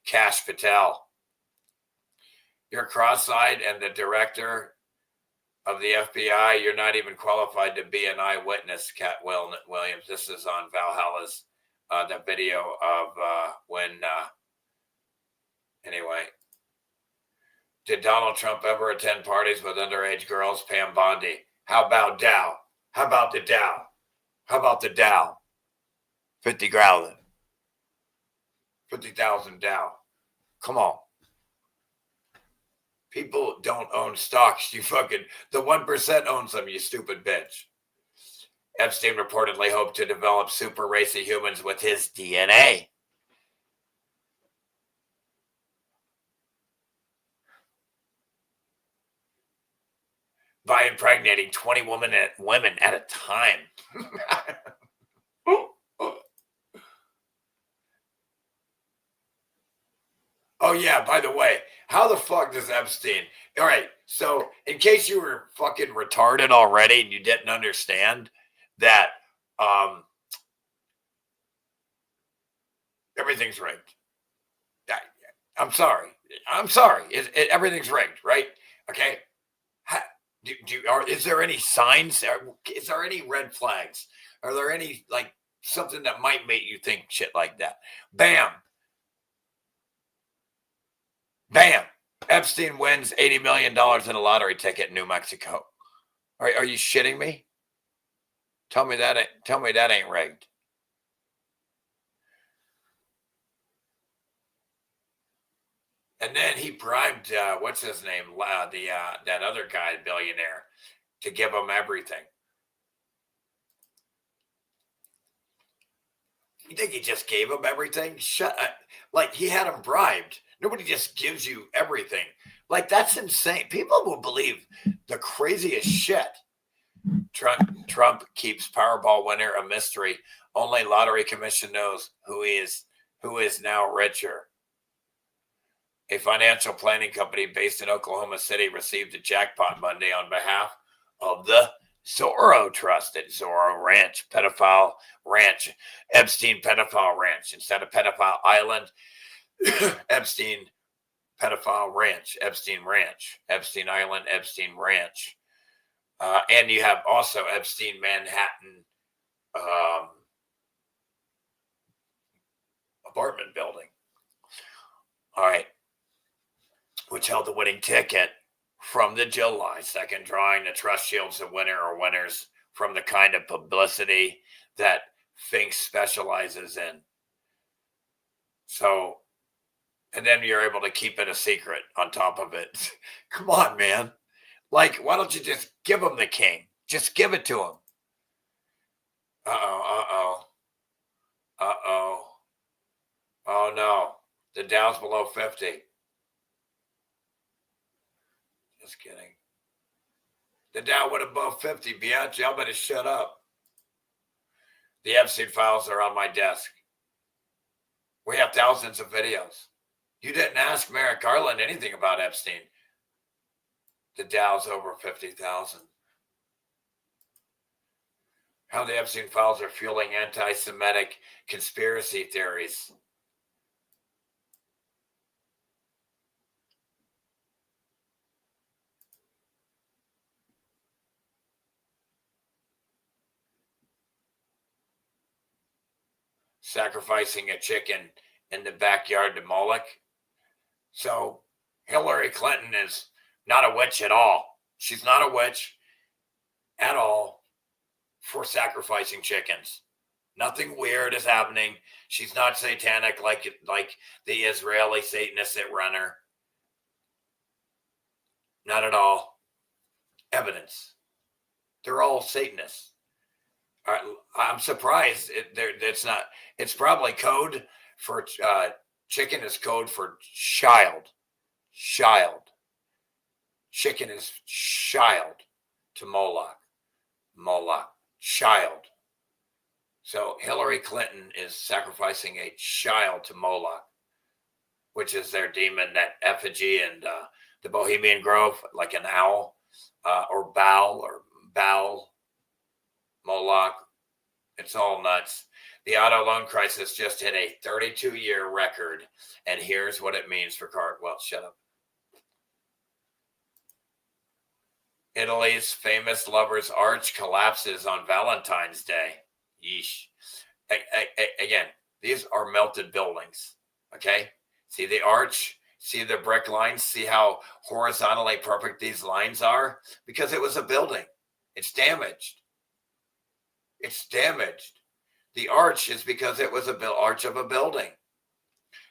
Cash Patel. You're cross-eyed and the director of the FBI. You're not even qualified to be an eyewitness, Cat Williams. This is on Valhalla's, the video of when, anyway. Did Donald Trump ever attend parties with underage girls? Pam Bondi. How about Dow? How about the Dow? How about the Dow? 50 growling. 50,000 Dow. Come on. People don't own stocks. You fucking, the 1% owns them, you stupid bitch. Epstein reportedly hoped to develop super racy humans with his DNA. By impregnating 20 women at a time. Oh, yeah, by the way, how the fuck does Epstein... All right, so in case you were fucking retarded already and you didn't understand that everything's rigged. I'm sorry. Everything's rigged, right? Okay? Is there any signs? Is there any red flags? Are there any, like, something that might make you think shit like that? Bam. Bam. Epstein wins $80 million in a lottery ticket in New Mexico. Are you shitting me? Tell me that ain't rigged. And then he bribed, what's his name? That other guy, billionaire, to give him everything. You think he just gave him everything? Shut up. Like, he had him bribed. Nobody just gives you everything. Like, that's insane. People will believe the craziest shit. Trump keeps Powerball winner a mystery. Only Lottery Commission knows who is now richer. A financial planning company based in Oklahoma City received a jackpot Monday on behalf of the Zorro Trust at Zorro Ranch, Pedophile Ranch, Epstein Pedophile Ranch. Instead of Pedophile Island, Epstein Pedophile Ranch, Epstein Ranch, Epstein Island, Epstein Ranch. And you have also Epstein Manhattan apartment building. All right. Which held the winning ticket from the July 2nd drawing. The trust shields the winner or winners from the kind of publicity that Fink specializes in. So, and then you're able to keep it a secret on top of it. Come on, man. Like, why don't you just give him the king? Just give it to him. Uh-oh. The Dow's below 50. Just kidding. The Dow went above 50. Biatch, y'all better shut up. The Epstein files are on my desk. We have thousands of videos. You didn't ask Merrick Garland anything about Epstein. The Dow's over 50,000. How the Epstein files are fueling anti-Semitic conspiracy theories. Sacrificing a chicken in the backyard to Moloch. So Hillary Clinton is not a witch at all. She's not a witch at all for sacrificing chickens. Nothing weird is happening. She's not satanic like the Israeli Satanists that run her. Not at all. Evidence. They're all Satanists. I'm surprised it's not. It's probably code for chicken is code for child. Child. Chicken is child to Moloch. Moloch. Child. So Hillary Clinton is sacrificing a child to Moloch, which is their demon, that effigy in the Bohemian Grove, like an owl, or Baal, Moloch. It's all nuts. The auto loan crisis just hit a 32-year record, and here's what it means for Well, shut up. Italy's famous lover's arch collapses on Valentine's Day. Yeesh. Again, these are melted buildings, okay? See the arch? See the brick lines? See how horizontally perfect these lines are? Because it was a building. It's damaged. It's damaged. The arch is because it was a arch of a building.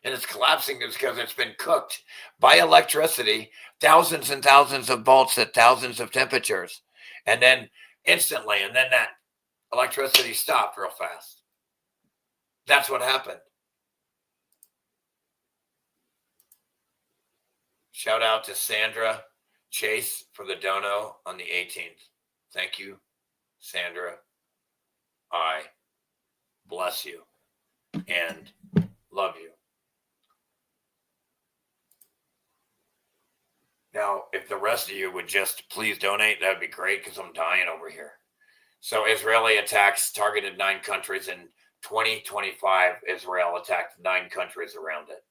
And it's collapsing because it's been cooked by electricity, thousands and thousands of volts at thousands of temperatures. And then instantly, and then that electricity stopped real fast. That's what happened. Shout out to Sandra Chase for the dono on the 18th. Thank you, Sandra. I bless you and love you. Now, if the rest of you would just please donate, that would be great because I'm dying over here. So Israeli attacks targeted 9 countries. In 2025, Israel attacked 9 countries around it.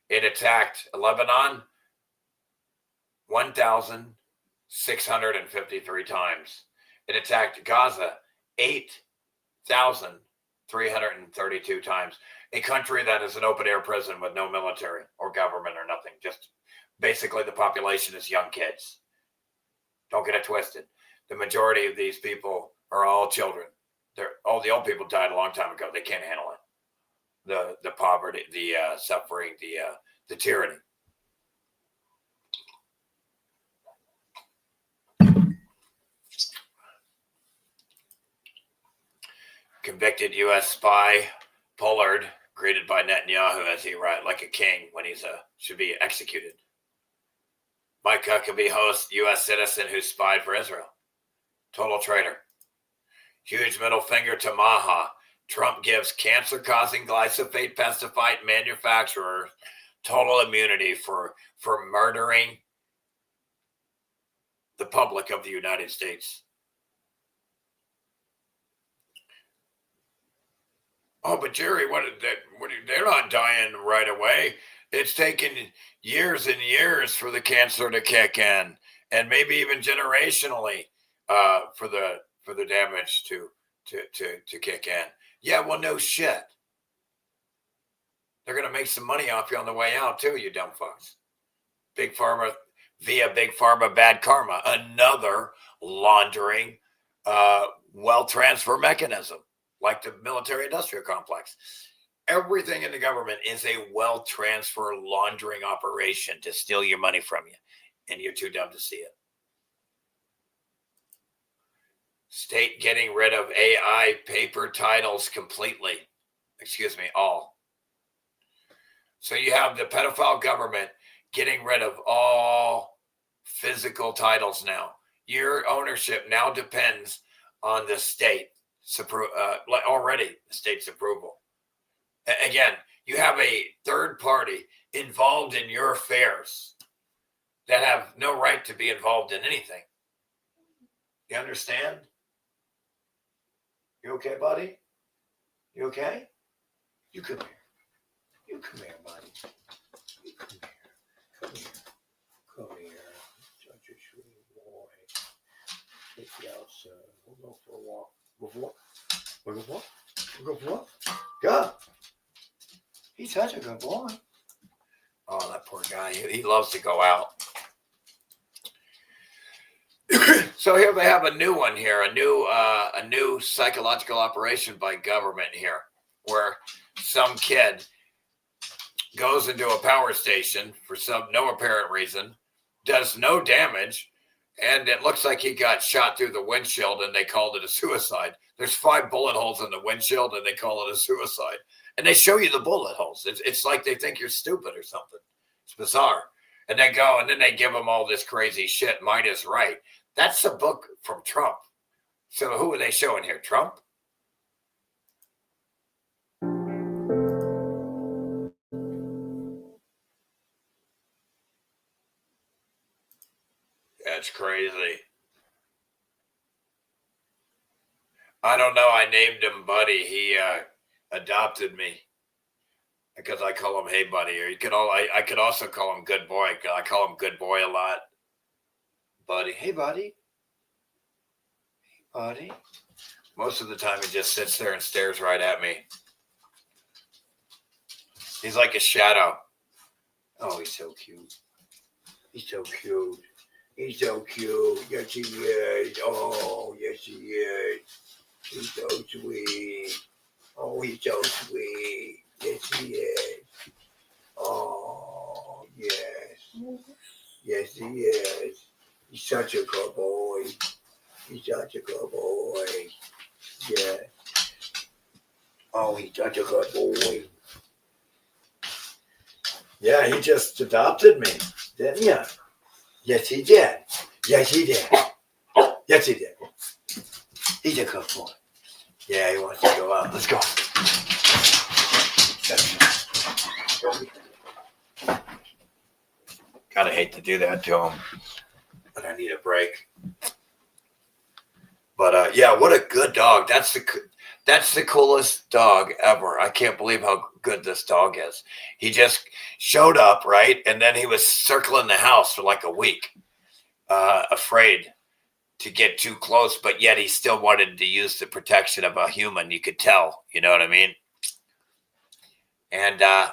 It attacked Lebanon 1,653 times. It attacked Gaza 8,332 times. A country that is an open-air prison with no military or government or nothing. Just basically the population is young kids. Don't get it twisted. The majority of these people are all children. All the old people died a long time ago. They can't handle it. The poverty, the suffering, the tyranny. Convicted U.S. spy Pollard greeted by Netanyahu as he arrived like a king when he's should be executed. Mike Huckabee hosts U.S. citizen who spied for Israel. Total traitor. Huge middle finger to Maha. Trump gives cancer-causing glyphosate pesticide manufacturer total immunity for murdering the public of the United States. Oh, but Jerry, they're not dying right away. It's taken years and years for the cancer to kick in, and maybe even generationally for the damage to kick in. Yeah, well, no shit. They're gonna make some money off you on the way out too, you dumb fucks. Big Pharma via Big Pharma bad karma, another laundering wealth transfer mechanism, like the military-industrial complex. Everything in the government is a wealth transfer laundering operation to steal your money from you, and you're too dumb to see it. State getting rid of AI paper titles completely. Excuse me, all. So you have the pedophile government getting rid of all physical titles now. Your ownership now depends on the state, already the state's approval. Again, you have a third party involved in your affairs that have no right to be involved in anything. You understand? You okay, buddy? You okay? You come here. You come here, buddy. You come here. Come here. Come here. Such a sweet boy. Take you outside. We'll go for a walk. Go for a walk. We'll go for a walk. We'll go for a walk. Go. He's such a good boy. Oh, that poor guy. He loves to go out. So here they have a new one here, a new psychological operation by government here, where some kid goes into a power station for no apparent reason, does no damage, and it looks like he got shot through the windshield and they called it a suicide. There's 5 bullet holes in the windshield and they call it a suicide. And they show you the bullet holes. It's like they think you're stupid or something. It's bizarre. And they go and then they give them all this crazy shit. Might is right. That's a book from Trump. So who are they showing here? Trump? That's crazy. I don't know. I named him Buddy. He adopted me because I call him Hey Buddy. Or I could also call him Good Boy. I call him Good Boy a lot. Buddy. Hey, buddy. Hey, buddy. Most of the time, he just sits there and stares right at me. He's like a shadow. Oh, he's so cute. He's so cute. He's so cute. Yes, he is. Oh, yes, he is. He's so sweet. Oh, he's so sweet. Yes, he is. Oh, yes. Yes, he is. He's such a good boy. He's such a good boy. Yeah. Oh, he's such a good boy. Yeah, he just adopted me, didn't you? Yes, he did. Yes, he did. Yes, he did. He's a good boy. Yeah, he wants to go out. Let's go. Gotta hate to do that to him. But I need a break. But yeah, what a good dog. That's the coolest dog ever. I can't believe how good this dog is. He just showed up, right? And then he was circling the house for like a week, afraid to get too close, but yet he still wanted to use the protection of a human. You could tell, you know what I mean? And I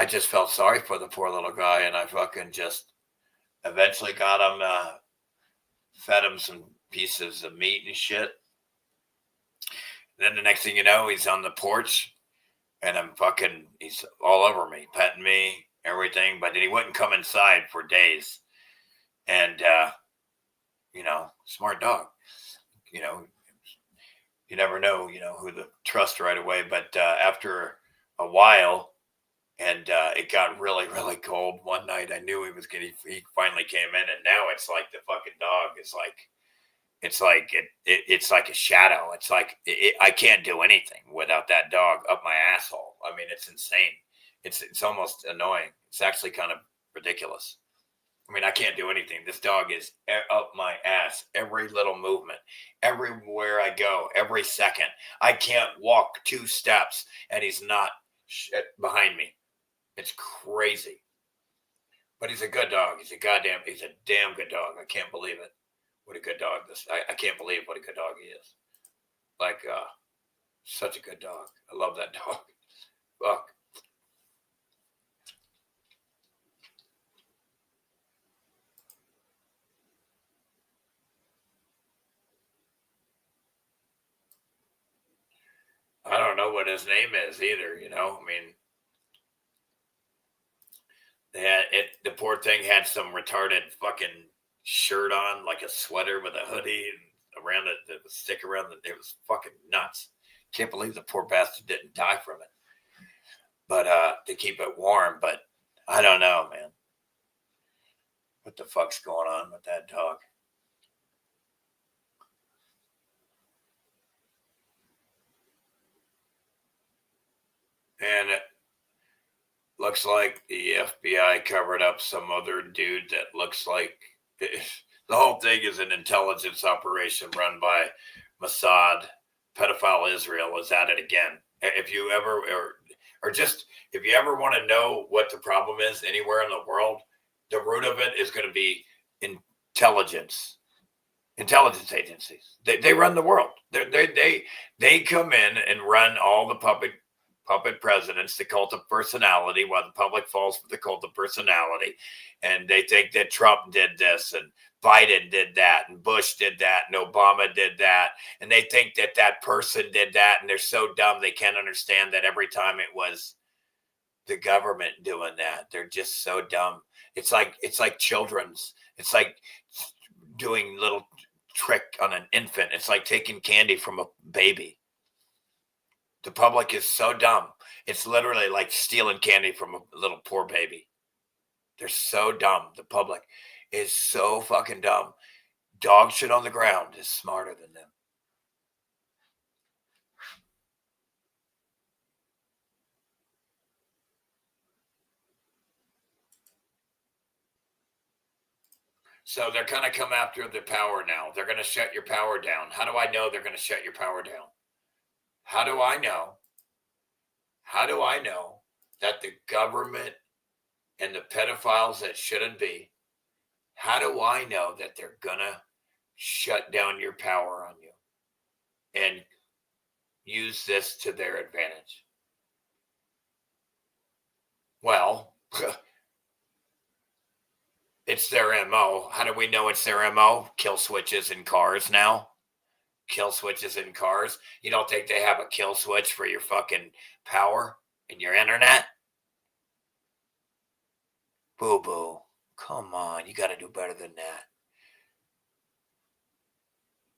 just felt sorry for the poor little guy, and I fucking just eventually got him, fed him some pieces of meat and shit. And then the next thing you know, he's on the porch, and he's all over me, petting me, everything. But then he wouldn't come inside for days. And, smart dog. You never know, who to trust right away. But after a while, and it got really, really cold one night, I knew he finally came in, and now it's like the fucking dog is like, it's like a shadow. It's like I can't do anything without that dog up my asshole. I mean, it's insane. It's almost annoying. It's actually kind of ridiculous. I mean, I can't do anything. This dog is up my ass. Every little movement, everywhere I go, every second. I can't walk 2 steps and he's not behind me. It's crazy. But he's a good dog. He's a damn good dog. I can't believe it. What a good dog I can't believe what a good dog he is. Like, such a good dog. I love that dog. Fuck. I don't know what his name is either, I mean, the poor thing had some retarded fucking shirt on, like a sweater with a hoodie and around it, the stick around it was fucking nuts. Can't believe the poor bastard didn't die from it. But to keep it warm. But I don't know, man. What the fuck's going on with that dog? And it looks like the FBI covered up some other dude that looks like the whole thing is an intelligence operation run by Mossad. Pedophile Israel is at it again. If you ever, or just if you ever want to know what the problem is anywhere in the world, the root of it is going to be intelligence agencies. They run the world. They come in and run all the puppet presidents, the cult of personality, while the public falls for the cult of personality. And they think that Trump did this and Biden did that and Bush did that and Obama did that. And they think that that person did that. And they're so dumb they can't understand that every time it was the government doing that. They're just so dumb. It's like children's. It's like doing little trick on an infant. It's like taking candy from a baby. The public is so dumb. It's literally like stealing candy from a little poor baby. They're so dumb. The public is so fucking dumb. Dog shit on the ground is smarter than them. So they're going to come after the power now. They're going to shut your power down. How do I know they're going to shut your power down? How do I know? How do I know that the government and the pedophiles that shouldn't be, how do I know that they're going to shut down your power on you and use this to their advantage? Well, it's their MO. How do we know it's their MO? Kill switches in cars now. Kill switches in cars. You don't think they have a kill switch for your fucking power and your internet? Boo-boo. Come on. You got to do better than that.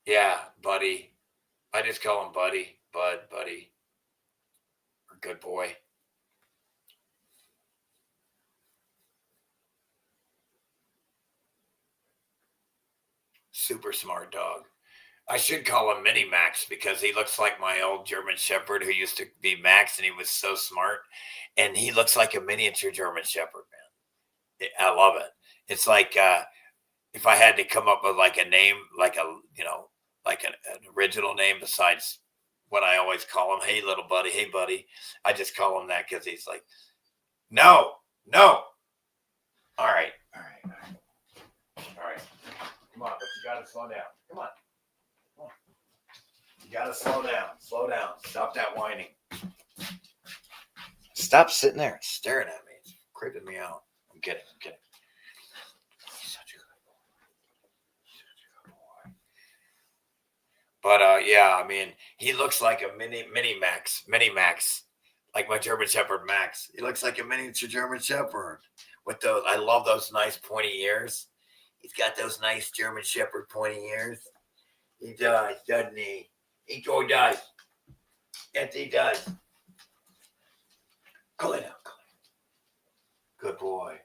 Yeah, buddy. I just call him buddy. Buddy. Or good boy. Super smart dog. I should call him Mini Max because he looks like my old German Shepherd who used to be Max, and he was so smart. And he looks like a miniature German Shepherd, man. I love it. It's like if I had to come up with like a name, like an original name besides what I always call him. Hey, little buddy. Hey, buddy. I just call him that because he's like, no. All right. Come on, but you got to slow down. Come on. You got to slow down. Stop that whining. Stop sitting there and staring at me. It's creeping me out. I'm kidding. Such a good boy. But yeah, I mean, he looks like a mini Max, like my German Shepherd Max. He looks like a miniature German Shepherd with those. I love those nice pointy ears. He's got those nice German Shepherd pointy ears. He does, doesn't he? He sure does. Yes, he does. Go lay down. Good boy.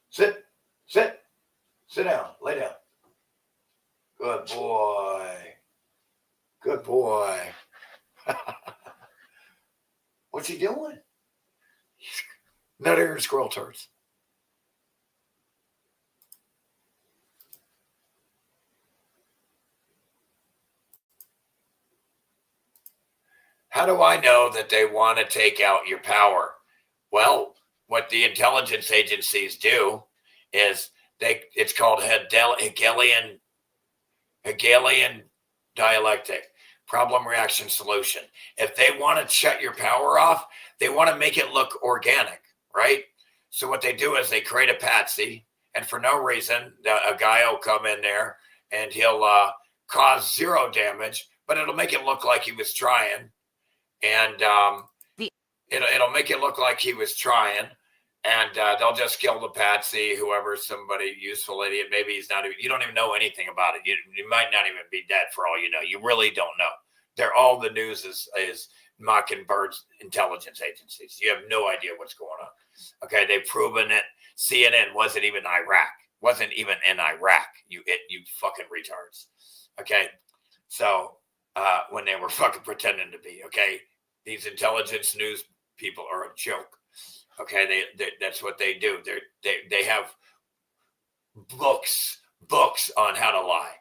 Sit down. Lay down. Good boy. What's he doing? Nut ear and squirrel turds. How do I know that they want to take out your power? Well, what the intelligence agencies do is it's called Hegelian dialectic, problem, reaction, solution. If they want to shut your power off, they want to make it look organic, right? So what they do is they create a patsy, and for no reason, a guy will come in there and he'll cause zero damage, but it'll make it look like he was trying. And it'll make it look like he was trying. And they'll just kill the patsy, whoever, somebody useful idiot. Maybe he's not even, you don't even know anything about it. You might not even be dead for all you know. You really don't know. They're all the news is Mockingbird's intelligence agencies. You have no idea what's going on. Okay, they've proven it. CNN wasn't even in Iraq. You fucking retards. Okay, so when they were fucking pretending to be, okay, these intelligence news people are a joke. Okay, that's what they do. They have books on how to lie.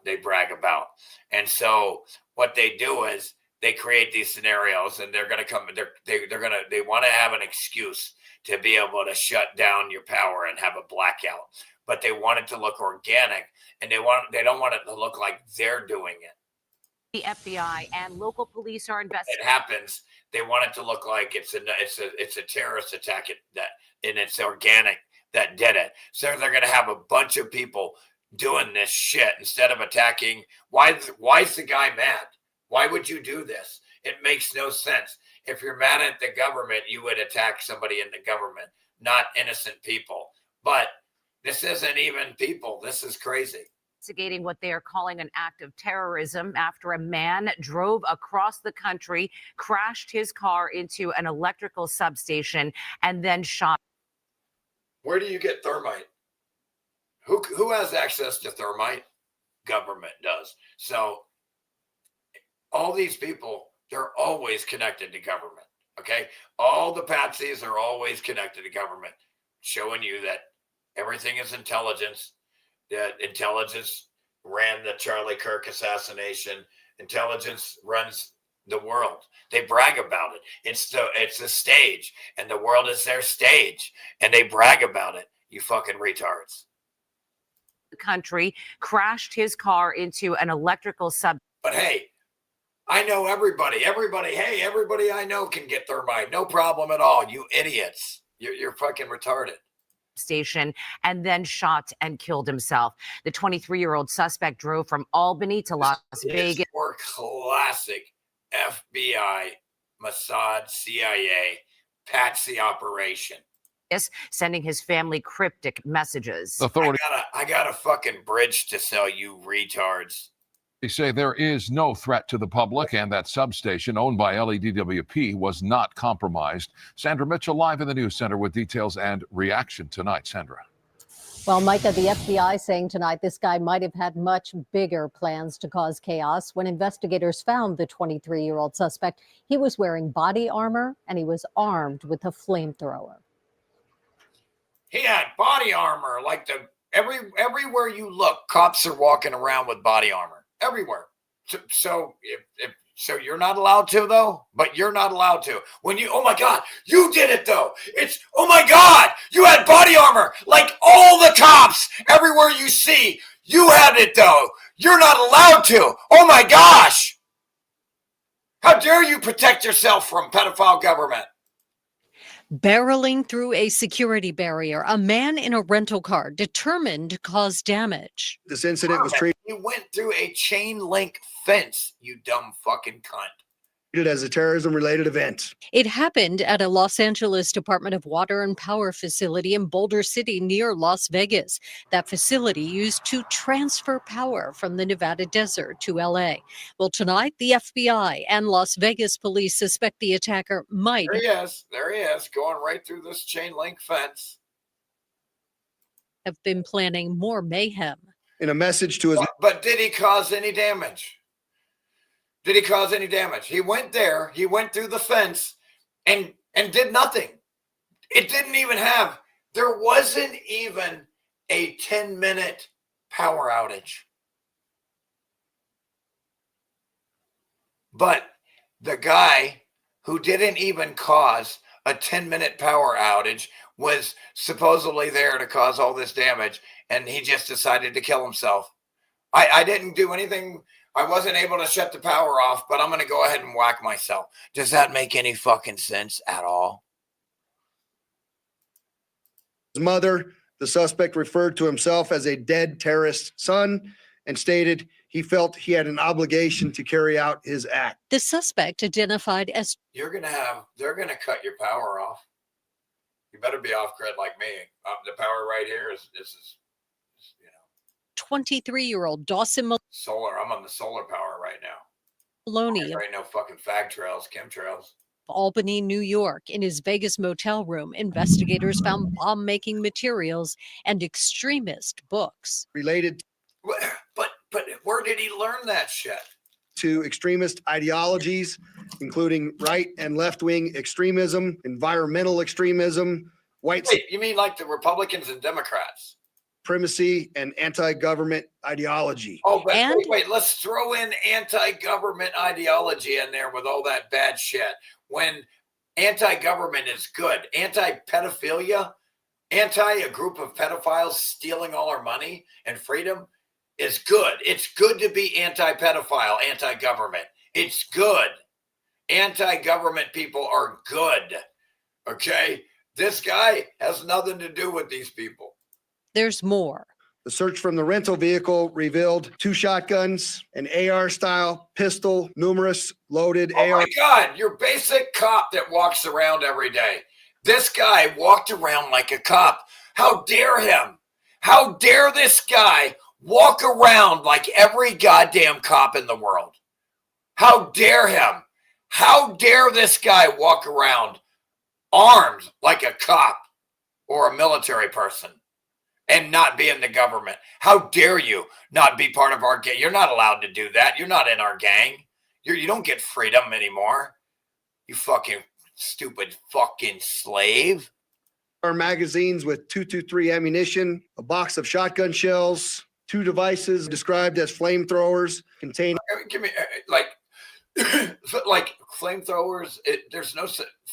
They brag about, and so what they do is they create these scenarios, and they're going to come. They want to have an excuse to be able to shut down your power and have a blackout, but they want it to look organic, and they don't want it to look like they're doing it. The FBI and local police are investigating. It happens. They want it to look like it's a terrorist attack and it's organic that did it. So they're going to have a bunch of people doing this shit instead of attacking. Why is the guy mad? Why would you do this? It makes no sense. If you're mad at the government, you would attack somebody in the government, not innocent people. But this isn't even people. This is crazy. Investigating what they are calling an act of terrorism after a man drove across the country, crashed his car into an electrical substation, and then shot. Where do you get thermite? Who has access to thermite? Government does. So all these people, they're always connected to government. Okay, all the patsies are always connected to government, showing you that everything is intelligence. That intelligence ran the Charlie Kirk assassination. Intelligence runs the world. They brag about it. It's the stage, and the world is their stage, and they brag about it. You fucking retards. The country crashed his car into an electrical sub. But hey, I know everybody. Hey, everybody I know can get thermite. No problem at all. You idiots. You're fucking retarded. Station and then shot and killed himself. The 23-year-old suspect drove from Albany to Las Vegas. For classic FBI, Mossad, CIA, patsy operation. Yes, sending his family cryptic messages. I got a fucking bridge to sell, you retards. They say there is no threat to the public and that substation owned by LEDWP was not compromised. Sandra Mitchell live in the news center with details and reaction tonight. Sandra. Well, Micah, the FBI saying tonight this guy might have had much bigger plans to cause chaos. When investigators found the 23-year-old suspect, he was wearing body armor and he was armed with a flamethrower. He had body armor like everywhere you look, cops are walking around with body armor. Everywhere. So you're not allowed to, though, but you're not allowed to. When oh my God, you did it, though. Oh my God, you had body armor like all the cops everywhere you see. You had it, though. You're not allowed to. Oh my gosh. How dare you protect yourself from pedophile government? Barreling through a security barrier, a man in a rental car determined to cause damage. This incident was treated. He went through a chain link fence, you dumb fucking cunt. As a terrorism-related event. It happened at a Los Angeles Department of Water and Power facility in Boulder City near Las Vegas. That facility used to transfer power from the Nevada desert to LA. Well, tonight, the FBI and Las Vegas police suspect the attacker might. There he is, going right through this chain link fence. Have been planning more mayhem. In a message to his. But did he cause any damage? Did he cause any damage? He went there, he went through the fence and did nothing. There wasn't even a 10-minute power outage. But the guy who didn't even cause a 10-minute power outage was supposedly there to cause all this damage, and he just decided to kill himself. I didn't do anything. I wasn't able to shut the power off, but I'm going to go ahead and whack myself. Does that make any fucking sense at all? His mother, the suspect referred to himself as a dead terrorist son and stated he felt he had an obligation to carry out his act. The suspect identified as. They're going to cut your power off. You better be off grid like me. The power right here is 23-year-old Dawson solar. I'm on the solar power right now. Maloney There ain't no fucking fag trails, chemtrails. Albany, New York. In his Vegas motel room, investigators found bomb-making materials and extremist books. Related But where did he learn that shit? to extremist ideologies, including right and left-wing extremism, environmental extremism, white Wait, you mean like the Republicans and Democrats? supremacy, and anti-government ideology. Oh, but And- wait, let's throw in anti-government ideology in there with all that bad shit. When anti-government is good, anti-pedophilia, a group of pedophiles stealing all our money and freedom is good. It's good to be anti-pedophile, anti-government. It's good. Anti-government people are good. Okay? This guy has nothing to do with these people. There's more. The search from the rental vehicle revealed 2 shotguns, an AR-style pistol, numerous loaded Oh AR. my God, your basic cop that walks around every day. This guy walked around like a cop. How dare him? How dare this guy walk around like every goddamn cop in the world? How dare him? How dare this guy walk around armed like a cop or a military person and not be in the government? How dare you not be part of our gang? You're not allowed to do that. You're not in our gang. You don't get freedom anymore. You fucking stupid fucking slave. magazines with .223 ammunition, a box of shotgun shells, 2 devices described as flamethrowers containing Give me like flamethrowers. There's no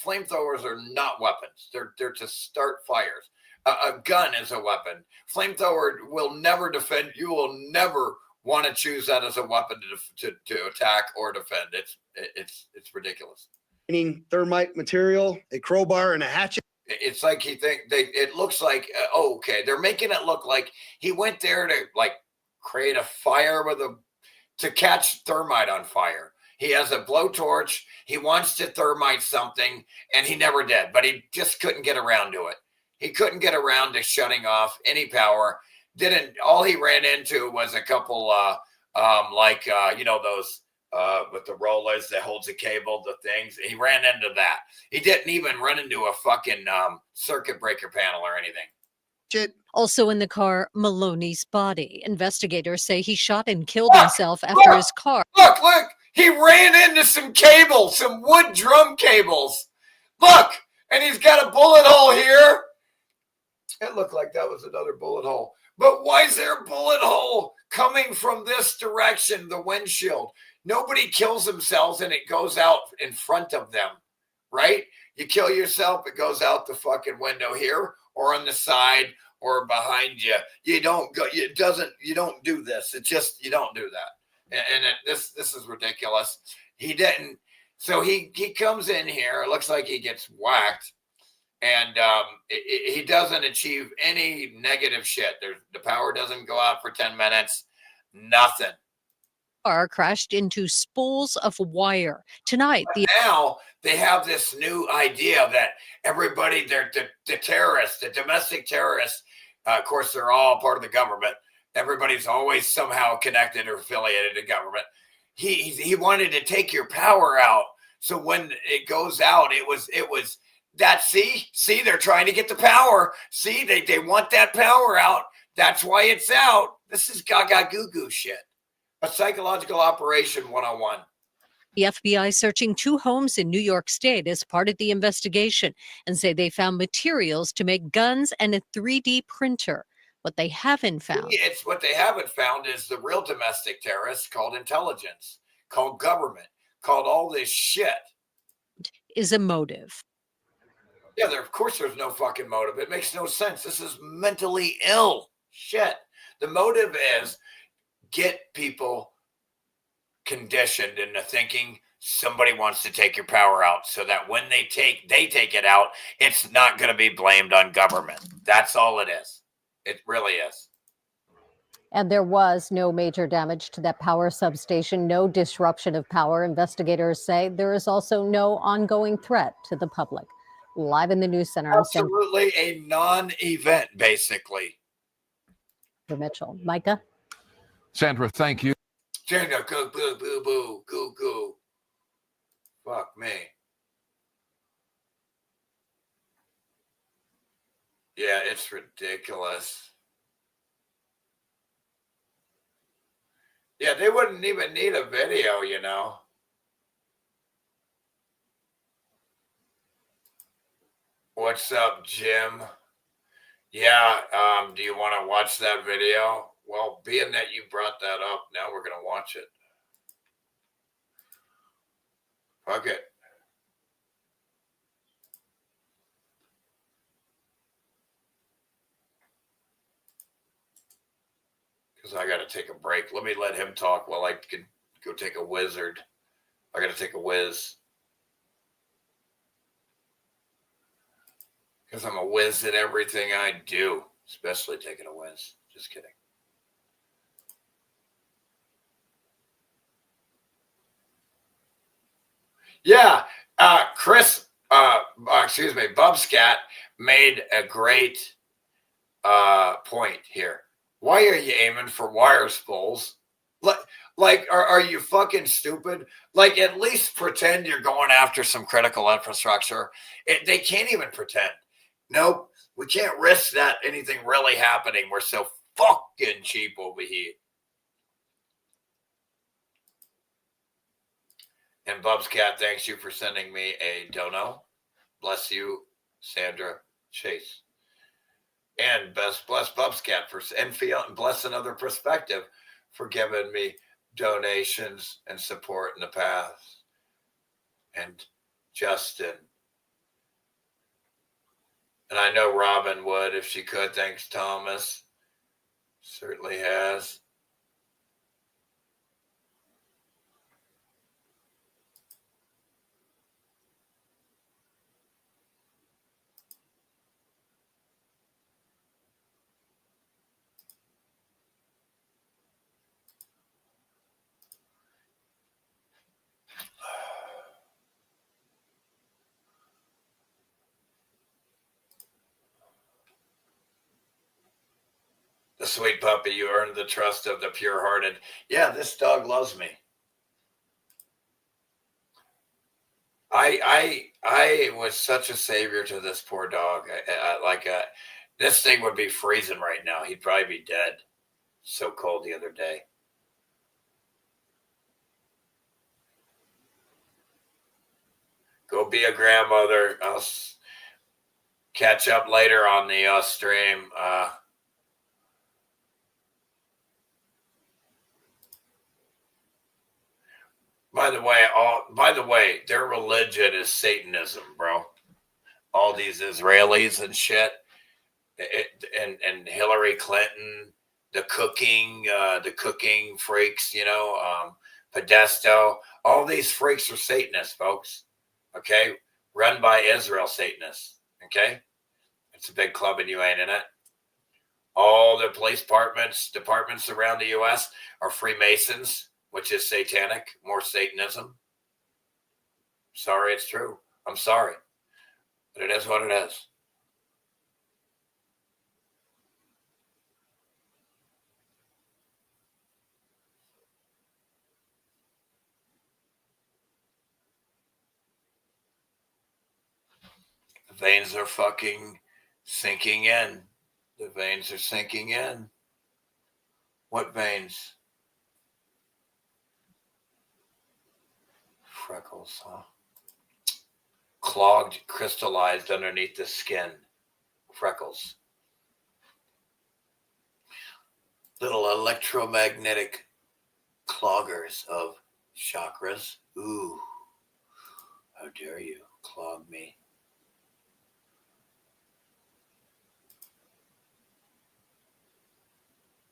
flamethrowers are not weapons. They're to start fires. A gun is a weapon. Flamethrower will never defend. You will never want to choose that as a weapon to attack or defend. It's ridiculous. thermite material, a crowbar, and a hatchet. It's like it looks like okay, they're making it look like he went there to like create a fire to catch thermite on fire. He has a blowtorch. He wants to thermite something, and he never did, but he just couldn't get around to it. He couldn't get around to shutting off any power. All he ran into was a couple those with the rollers that holds the cable, the things. He ran into that. He didn't even run into a fucking circuit breaker panel or anything. Shit. Also in the car, Maloney's body. Investigators say he shot and killed himself after his car. Look, he ran into some cables, some wood drum cables. Look, and he's got a bullet hole here. It looked like that was another bullet hole. But why is there a bullet hole coming from this direction, the windshield? Nobody kills themselves and it goes out in front of them, right? You kill yourself, it goes out the fucking window here or on the side or behind you. You don't do this. It's just, you don't do that. And this is ridiculous. He didn't. So he comes in here. It looks like he gets whacked. And he doesn't achieve any negative shit. The power doesn't go out for 10 minutes. Nothing. Car crashed into spools of wire. Tonight, Now they have this new idea that everybody, they're the terrorists, the domestic terrorists. Of course, they're all part of the government. Everybody's always somehow connected or affiliated to government. He wanted to take your power out. So when it goes out, it was that. See, they're trying to get the power. See, they want that power out. That's why it's out. This is gaga goo goo shit. A psychological operation 101. the FBI searching 2 homes in New York State as part of the investigation and say they found materials to make guns and a 3D printer. What they haven't found. It's what they haven't found is the real domestic terrorists called intelligence, called government, called all this shit. Is a motive. Yeah, of course there's no fucking motive. It makes no sense. This is mentally ill shit. The motive is get people conditioned into thinking somebody wants to take your power out so that when they take it out, it's not going to be blamed on government. That's all it is. It really is. And there was no major damage to that power substation, no disruption of power. Investigators say there is also no ongoing threat to the public. live in the news center. Absolutely a non-event, basically. For Mitchell. Micah? Sandra, thank you. Sandra, go, boo, boo, boo, goo, goo. Fuck me. Yeah, it's ridiculous. Yeah, they wouldn't even need a video, you know. What's up, Jim? Yeah, do you want to watch that video? Well, being that you brought that up, now we're going to watch it. Fuck it. Because I got to take a break. Let me let him talk while I can go take a wizard. I got to take a whiz. Because I'm a whiz at everything I do, especially taking a whiz. Just kidding. Yeah, Chris, Bubscat made a great point here. Why are you aiming for wire spools? Like, are you fucking stupid? Like, at least pretend you're going after some critical infrastructure. They can't even pretend. Nope, we can't risk that anything really happening. We're so fucking cheap over here. And Bubscat, thanks you for sending me a dono. Bless you, Sandra Chase. And bless Bubscat bless Another Perspective for giving me donations and support in the past. And Justin. And I know Robin would if she could. Thanks, Thomas. Certainly has. The sweet puppy, you earned the trust of the pure-hearted. Yeah, this dog loves me. I was such a savior to this poor dog. This thing would be freezing right now. He'd probably be dead. So cold the other day. Go be a grandmother. I'll catch up later on the stream. By the way, their religion is Satanism, bro. All these Israelis and shit, and Hillary Clinton, the cooking freaks, you know, Podesto. All these freaks are Satanists, folks. Okay, run by Israel Satanists. Okay, it's a big club and you ain't in it. All the police departments around the U.S. are Freemasons, which is satanic, more Satanism. Sorry, it's true. I'm sorry. But it is what it is. The veins are fucking sinking in. The veins are sinking in. What veins? Freckles, huh? Clogged, crystallized underneath the skin. Freckles. Little electromagnetic cloggers of chakras. Ooh. How dare you clog me?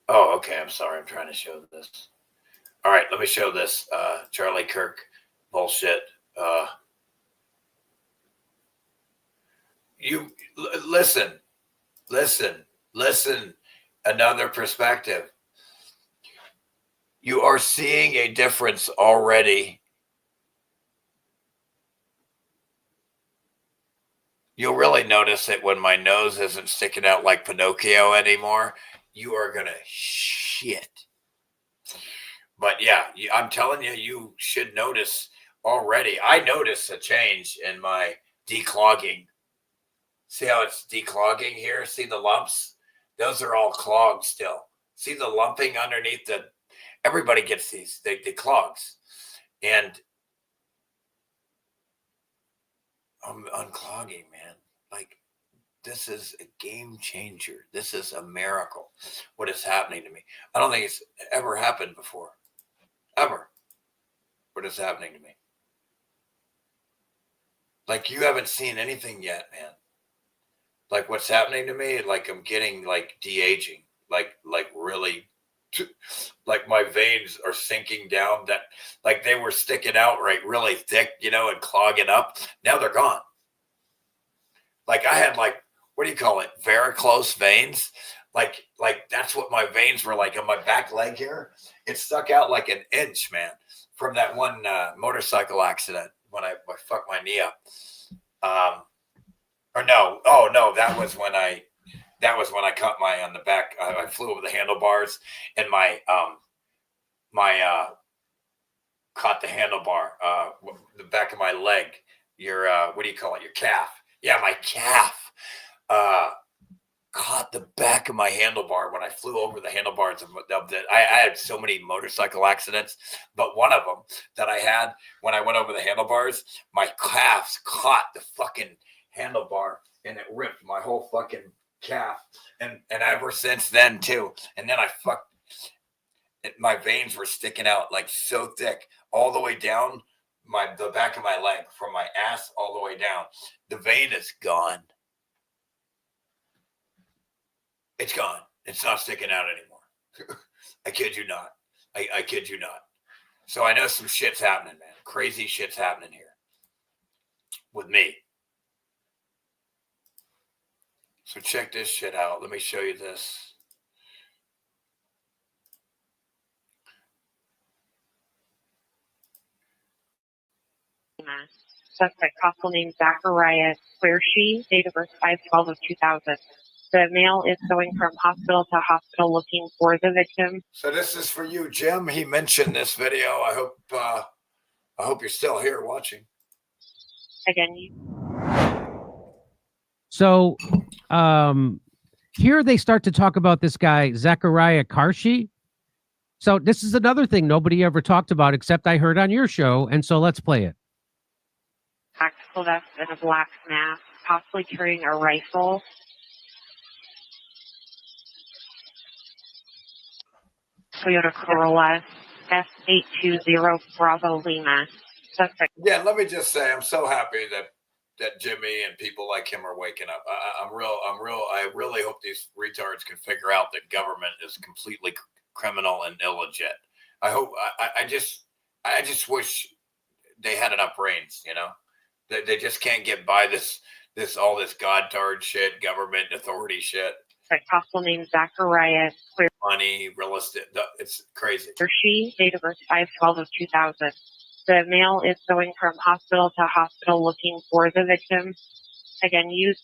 Oh, okay. I'm sorry. I'm trying to show this. All right. Let me show this. Charlie Kirk bullshit. You listen. Another perspective. You are seeing a difference already You'll really notice it when my nose isn't sticking out like Pinocchio anymore. You are going to shit. But yeah, I'm telling you, you should notice already. I noticed a change in my declogging. See how it's declogging here? See the lumps? Those are all clogged still. See the lumping underneath the, everybody gets these, they clogs. And I'm unclogging, man. Like, this is a game changer. This is a miracle. What is happening to me? I don't think it's ever happened before. Ever. What is happening to me? Like, you haven't seen anything yet, man. Like, what's happening to me? Like, I'm getting like de-aging. Like really, like my veins are sinking down. That, like, they were sticking out right really thick, you know, and clogging up. Now they're gone. Like, I had like, what do you call it? Varicose veins. Like that's what my veins were like on my back leg here. It stuck out like an inch, man, from that one motorcycle accident when I fucked my knee up. Or no, oh no, that was when I cut my on the back. I flew over the handlebars and my caught the handlebar, the back of my leg. Your what do you call it? Your calf. Yeah, my calf caught the back of my handlebar when I flew over the handlebars of the. I had so many motorcycle accidents, but one of them that I had when I went over the handlebars, my calves caught the fucking handlebar and it ripped my whole fucking calf, and ever since then too. And then I fucked. My veins were sticking out like so thick all the way down the back of my leg, from my ass all the way down. The vein is gone. It's gone. It's not sticking out anymore. I kid you not. I kid you not. So I know some shit's happening, man. Crazy shit's happening here with me. So check this shit out. Let me show you this. Suspect possible name Zachariah Quershy, date of birth 5/12 of 2000. The male is going from hospital to hospital looking for the victim. So this is for you, Jim. He mentioned this video. I hope you're still here watching. Again, So here they start to talk about this guy, Zachariah Quershy. So this is another thing nobody ever talked about except I heard on your show. And so let's play it. tactical vest and a black mask, possibly carrying a rifle. Toyota Corolla S820 Bravo Lima. Suspect. Yeah, let me just say, I'm so happy that Jimmy and people like him are waking up. I really hope these retards can figure out that government is completely criminal and illegit. I just wish they had enough brains, you know. They just can't get by all this godtard shit, government authority shit. Possible name Zachariah Money, real estate. It's crazy. Quershy, date of birth 5/12 of 2000. The male is going from hospital to hospital looking for the victim. Again, used.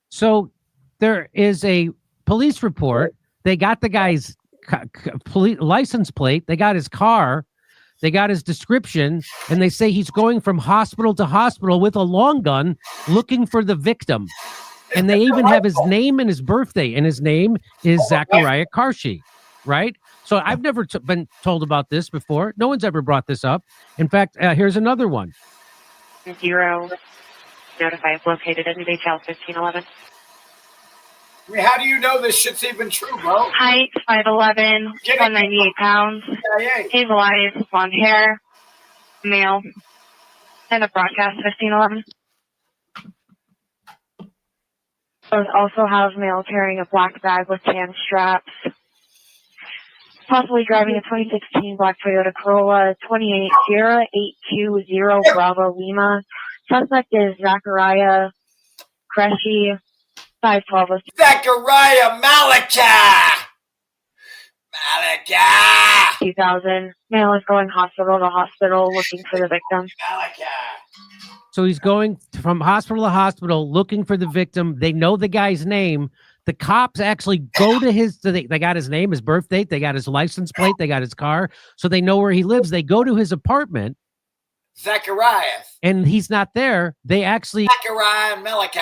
So there is a police report. They got the guy's license plate. They got his car. They got his description, and they say he's going from hospital to hospital with a long gun looking for the victim. And they even have his name and his birthday, and his name is Zachariah Quershy, right? So I've never been told about this before. No one's ever brought this up. In fact, here's another one. 0 notify if located in detail 1511. I mean, how do you know this shit's even true, bro? Height 5'11", 198 pounds. Hazel eyes, blonde hair, male. And a broadcast 1511. Also have male carrying a black bag with tan straps. Possibly driving a 2016 black Toyota Corolla 28 Sierra 820 Bravo Lima. Suspect is Zachariah Quershy, 512. Zachariah Malika! 2000. Male is going hospital to hospital looking for the victim. Malika! So he's going from hospital to hospital looking for the victim. They know the guy's name. The cops actually go to his, they got his name, his birth date, they got his license plate, they got his car, so they know where he lives. They go to his apartment. Zacharias. And he's not there. They actually, Zachariah and Malachi.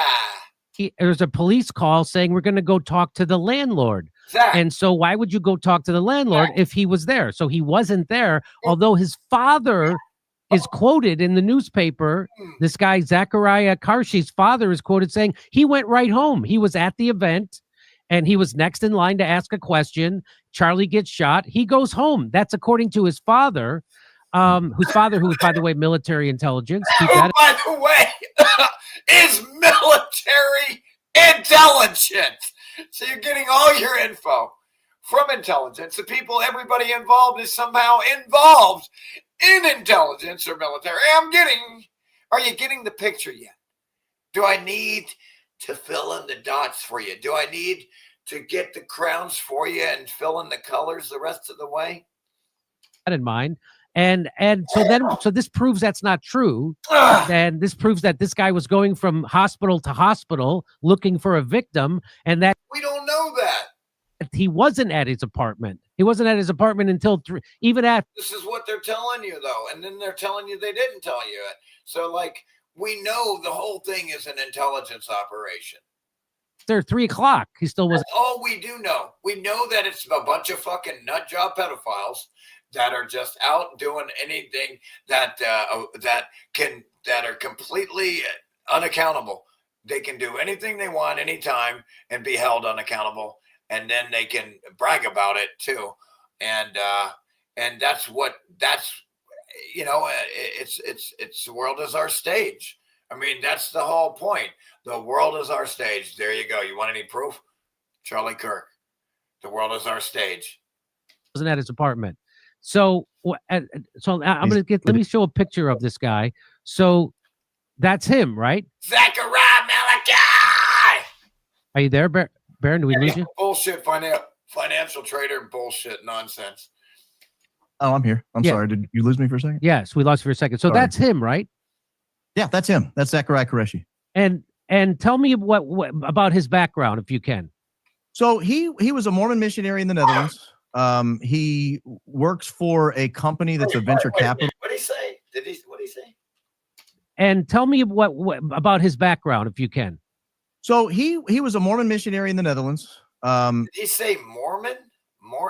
There's a police call saying we're going to go talk to the landlord. Zach. And so why would you go talk to the landlord if he was there? So he wasn't there, although his father is quoted in the newspaper. This guy, Zachariah Karshi's father, is quoted saying he went right home. He was at the event and he was next in line to ask a question. Charlie gets shot. He goes home. That's according to his father, whose father, who was, by the way, military intelligence. Keep that. By the way, is military intelligence. So you're getting all your info from intelligence. The people, everybody involved is somehow involved in intelligence or military. Are you getting the picture yet? Do I need to fill in the dots for you? Do I need to get the crowns for you and fill in the colors the rest of the way? That in mind. And so this proves that's not true. And this proves that this guy was going from hospital to hospital looking for a victim, and that we don't know that. He wasn't at his apartment. He wasn't at his apartment until even after. This is what they're telling you, though. And then they're telling you they didn't tell you it. So, like, we know the whole thing is an intelligence operation. There, 3 o'clock. He still was. That's all we do know. We know that it's a bunch of fucking nut job pedophiles that are just out doing anything that are completely unaccountable. They can do anything they want anytime and be held unaccountable. And then they can brag about it too, and that's it's the world is our stage. I mean, that's the whole point. The world is our stage. There you go. You want any proof? Charlie Kirk. The world is our stage. Wasn't at his apartment. So I'm gonna let me show a picture of this guy. So that's him, right? Zachariah Malachi. Are you there, Baron? Do we lose you? Bullshit financial trader bullshit nonsense. Oh, I'm here. I'm sorry. Did you lose me for a second? Yes, we lost you for a second. So that's him, right? Yeah, that's him. That's Zachariah Qureshi. And tell me what about his background, if you can. So he was a Mormon missionary in the Netherlands. He works for a company that's a venture capital. What did he say? What did he say? And tell me what about his background, if you can. So he was a Mormon missionary in the Netherlands. Did he say Mormon?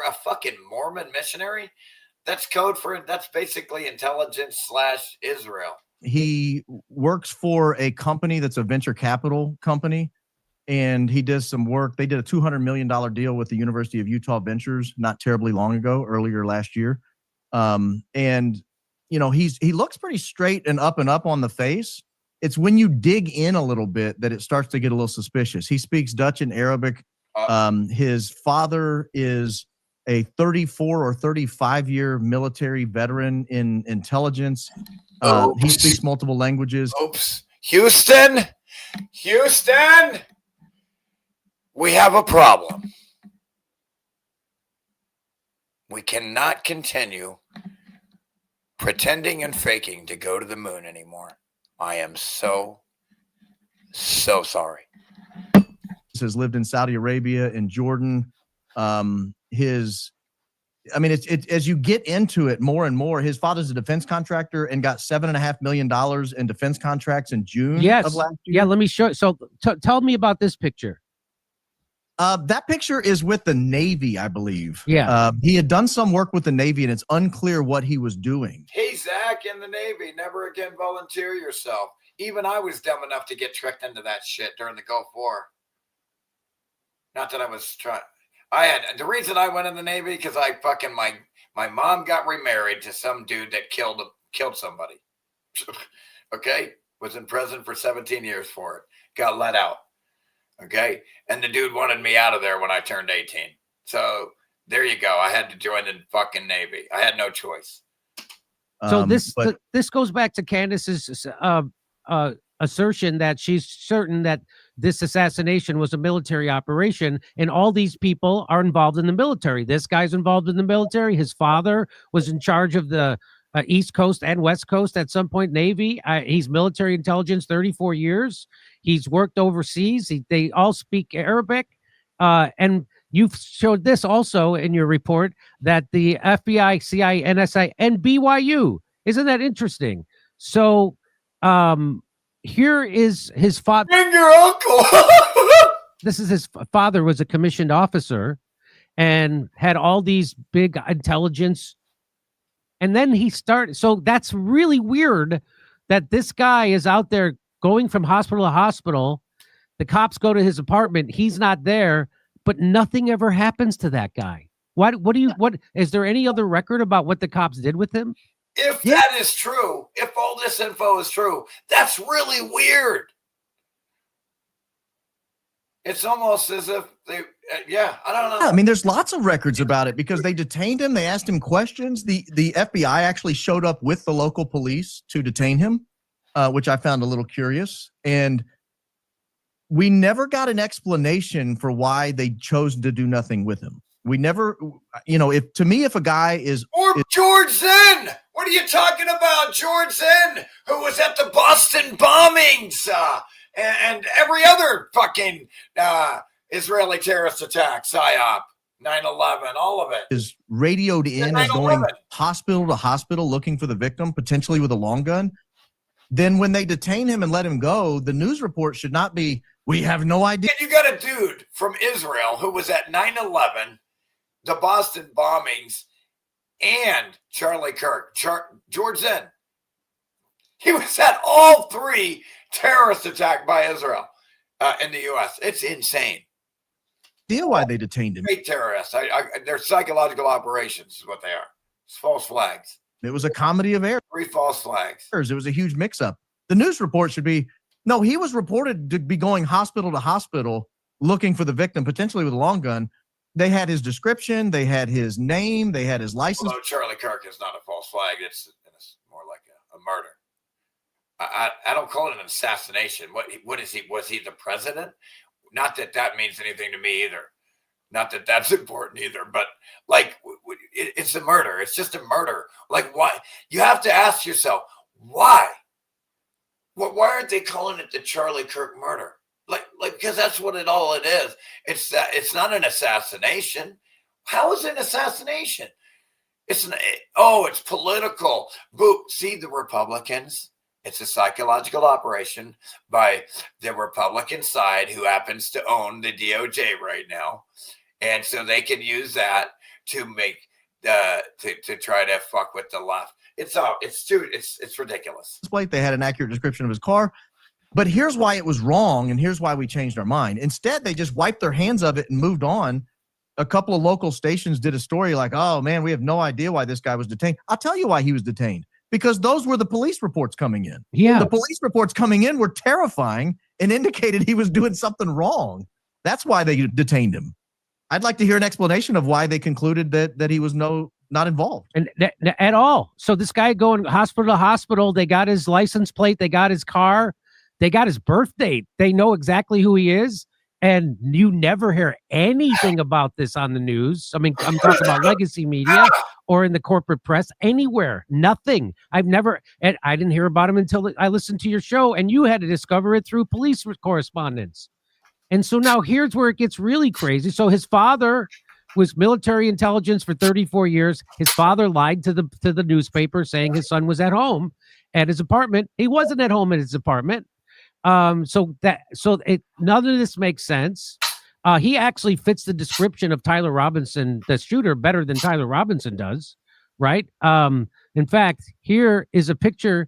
A fucking Mormon missionary? That's code for it. That's basically intelligence / Israel. He works for a company that's a venture capital company, and he does some work. They did a $200 million deal with the University of Utah Ventures not terribly long ago, earlier last year. And you know, he looks pretty straight and up on the face. It's when you dig in a little bit that it starts to get a little suspicious. He speaks Dutch and Arabic. His father is a 34 or 35-year military veteran in intelligence. He speaks multiple languages. Oops. Houston, we have a problem. We cannot continue pretending and faking to go to the moon anymore. I am so sorry. Has lived in Saudi Arabia and Jordan. It's as you get into it more and more, his father's a defense contractor and got $7.5 million in defense contracts in June of last year. Yeah, let me show. So tell me about this picture. That picture is with the Navy, I believe. Yeah. He had done some work with the Navy, and it's unclear what he was doing. Hey, Zach, in the Navy, never again volunteer yourself. Even I was dumb enough to get tricked into that shit during the Gulf War. Not that I was trying. The reason I went in the Navy because my mom got remarried to some dude that killed somebody. Okay, was in prison for 17 years for it. Got let out. Okay, and the dude wanted me out of there when I turned 18. So there you go. I had to join the fucking Navy. I had no choice. So this goes back to Candace's assertion that she's certain that this assassination was a military operation, and all these people are involved in the military. This guy's involved in the military. His father was in charge of the East Coast and West Coast at some point, Navy. He's military intelligence, 34 years. He's worked overseas. They all speak Arabic. And you've showed this also in your report that the FBI, CIA, NSA, and BYU. Isn't that interesting? So here is his father. Bring your uncle. This is his father was a commissioned officer and had all these big intelligence. And then he started. So that's really weird that this guy is out there going from hospital to hospital. The cops go to his apartment. He's not there, but nothing ever happens to that guy. What is there any other record about what the cops did with him? If that is true, if all this info is true, that's really weird. It's almost as if they, I don't know. Yeah, I mean, there's lots of records about it because they detained him. They asked him questions. The FBI actually showed up with the local police to detain him, which I found a little curious. And we never got an explanation for why they chose to do nothing with him. We never, if a guy is... Or George Zinn! What are you talking about? George Zinn, who was at the Boston bombings, and every other fucking Israeli terrorist attack, PSYOP, 9/11, all of it. Is radioed in as going hospital to hospital looking for the victim, potentially with a long gun. Then when they detain him and let him go, the news report should not be, we have no idea. And you got a dude from Israel who was at 9/11, the Boston bombings, and Charlie Kirk, George Zinn. He was at all three terrorist attacks by Israel in the U.S. It's insane. Deal why they detained him. Fake terrorists. They're psychological operations is what they are. It's false flags. It was a comedy of errors. 3 false flags. It was a huge mix-up. The news report should be, no, he was reported to be going hospital to hospital looking for the victim, potentially with a long gun. They had his description. They had his name. They had his license. Although Charlie Kirk is not a false flag. It's more like a murder. I don't call it an assassination. What is he? Was he the president? Not that that means anything to me either. Not that that's important either. But like, it's a murder. It's just a murder. Like, why? You have to ask yourself, why? Why aren't they calling it the Charlie Kirk murder? Like because that's what it is. It's not an assassination. How is it an assassination? It's political. Boo. See the Republicans. It's a psychological operation by the Republican side who happens to own the DOJ right now. And so they can use that to make to try to fuck with the left. It's ridiculous. They had an accurate description of his car. But here's why it was wrong, and here's why we changed our mind. Instead, they just wiped their hands of it and moved on. A couple of local stations did a story like, oh, man, we have no idea why this guy was detained. I'll tell you why he was detained. Because those were the police reports coming in. Yeah. The police reports coming in were terrifying and indicated he was doing something wrong. That's why they detained him. I'd like to hear an explanation of why they concluded that he was not involved. And at all. So this guy going hospital to hospital, they got his license plate, they got his car, they got his birth date. They know exactly who he is. And you never hear anything about this on the news. I mean, I'm talking about legacy media or in the corporate press, anywhere. Nothing. I didn't hear about him until I listened to your show, and you had to discover it through police correspondence. And so now here's where it gets really crazy. So his father was military intelligence for 34 years. His father lied to the newspaper saying his son was at home at his apartment. He wasn't at home at his apartment. None of this makes sense. He actually fits the description of Tyler Robinson, the shooter, better than Tyler Robinson does, right? In fact, here is a picture.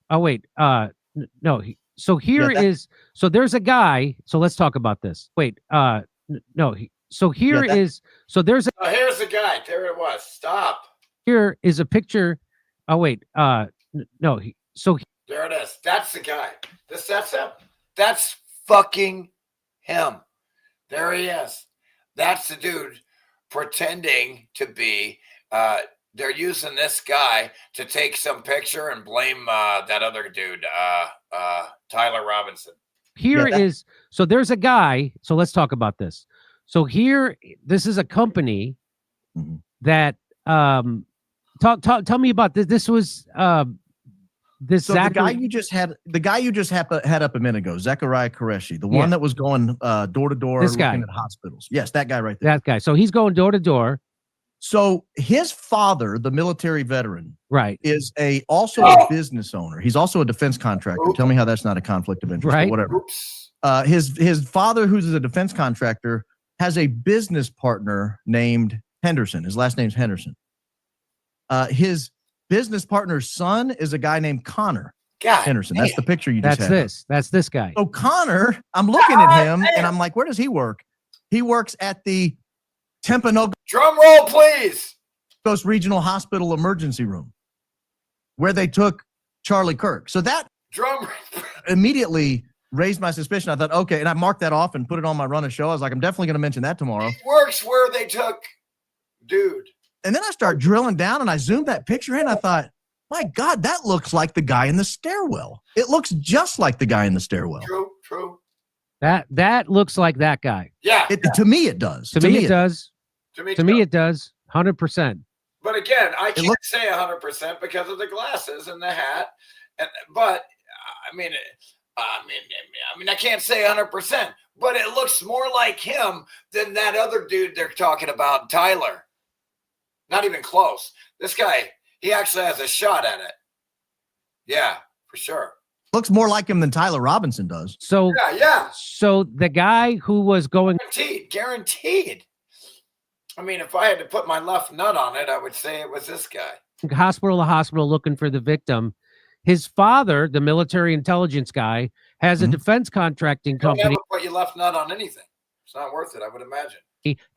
Oh wait, no. So here is. So there's a guy. So let's talk about this. Wait, no. So here is. So there's a. Oh, here's the guy. There it was. Stop. Here is a picture. Oh wait, no. So. There it is. That's the guy. That's him. That's fucking him. There he is. That's the dude pretending to be. They're using this guy to take some picture and blame that other dude, Tyler Robinson. So there's a guy. So let's talk about this. So this is a company that tell me about this. This was this So the guy you just had up a minute ago, Zachariah Qureshi, the one that was going door to door This guy. looking at hospitals. Yes, that guy right there. That guy. So he's going door to door. So his father, the military veteran, Right. is also a business owner. He's also a defense contractor. Tell me how that's not a conflict of interest, Right. but whatever. His father, who's a defense contractor, has a business partner named Henderson. His last name's Henderson. His business partner's son is a guy named Connor Henderson. That's the picture you just had. That's this guy. So Connor, I'm looking at him and I'm like, where does he work? He works at the Tempanogo Drum roll, please. Coast Regional Hospital emergency room where they took Charlie Kirk. So that immediately raised my suspicion. I thought, okay, and I marked that off and put it on my run of show. I was like, I'm definitely going to mention that tomorrow. It works where they took dude. And then I start drilling down and I zoomed that picture in. I thought, my God, that looks like the guy in the stairwell. It looks just like the guy in the stairwell. True. That looks like that guy. Yeah. To me, it does. To me, it does. To me, it does. 100%. But again, I can't say 100% because of the glasses and the hat. But I mean, I can't say 100%. But it looks more like him than that other dude they're talking about, Tyler. Not even close. This guy, he actually has a shot at it. Yeah, for sure. Looks more like him than Tyler Robinson does. So yeah. So the guy who was going guaranteed. I mean, if I had to put my left nut on it, I would say it was this guy. Hospital to hospital looking for the victim. His father, the military intelligence guy, has a defense contracting company. Never put your left nut on anything. It's not worth it, I would imagine.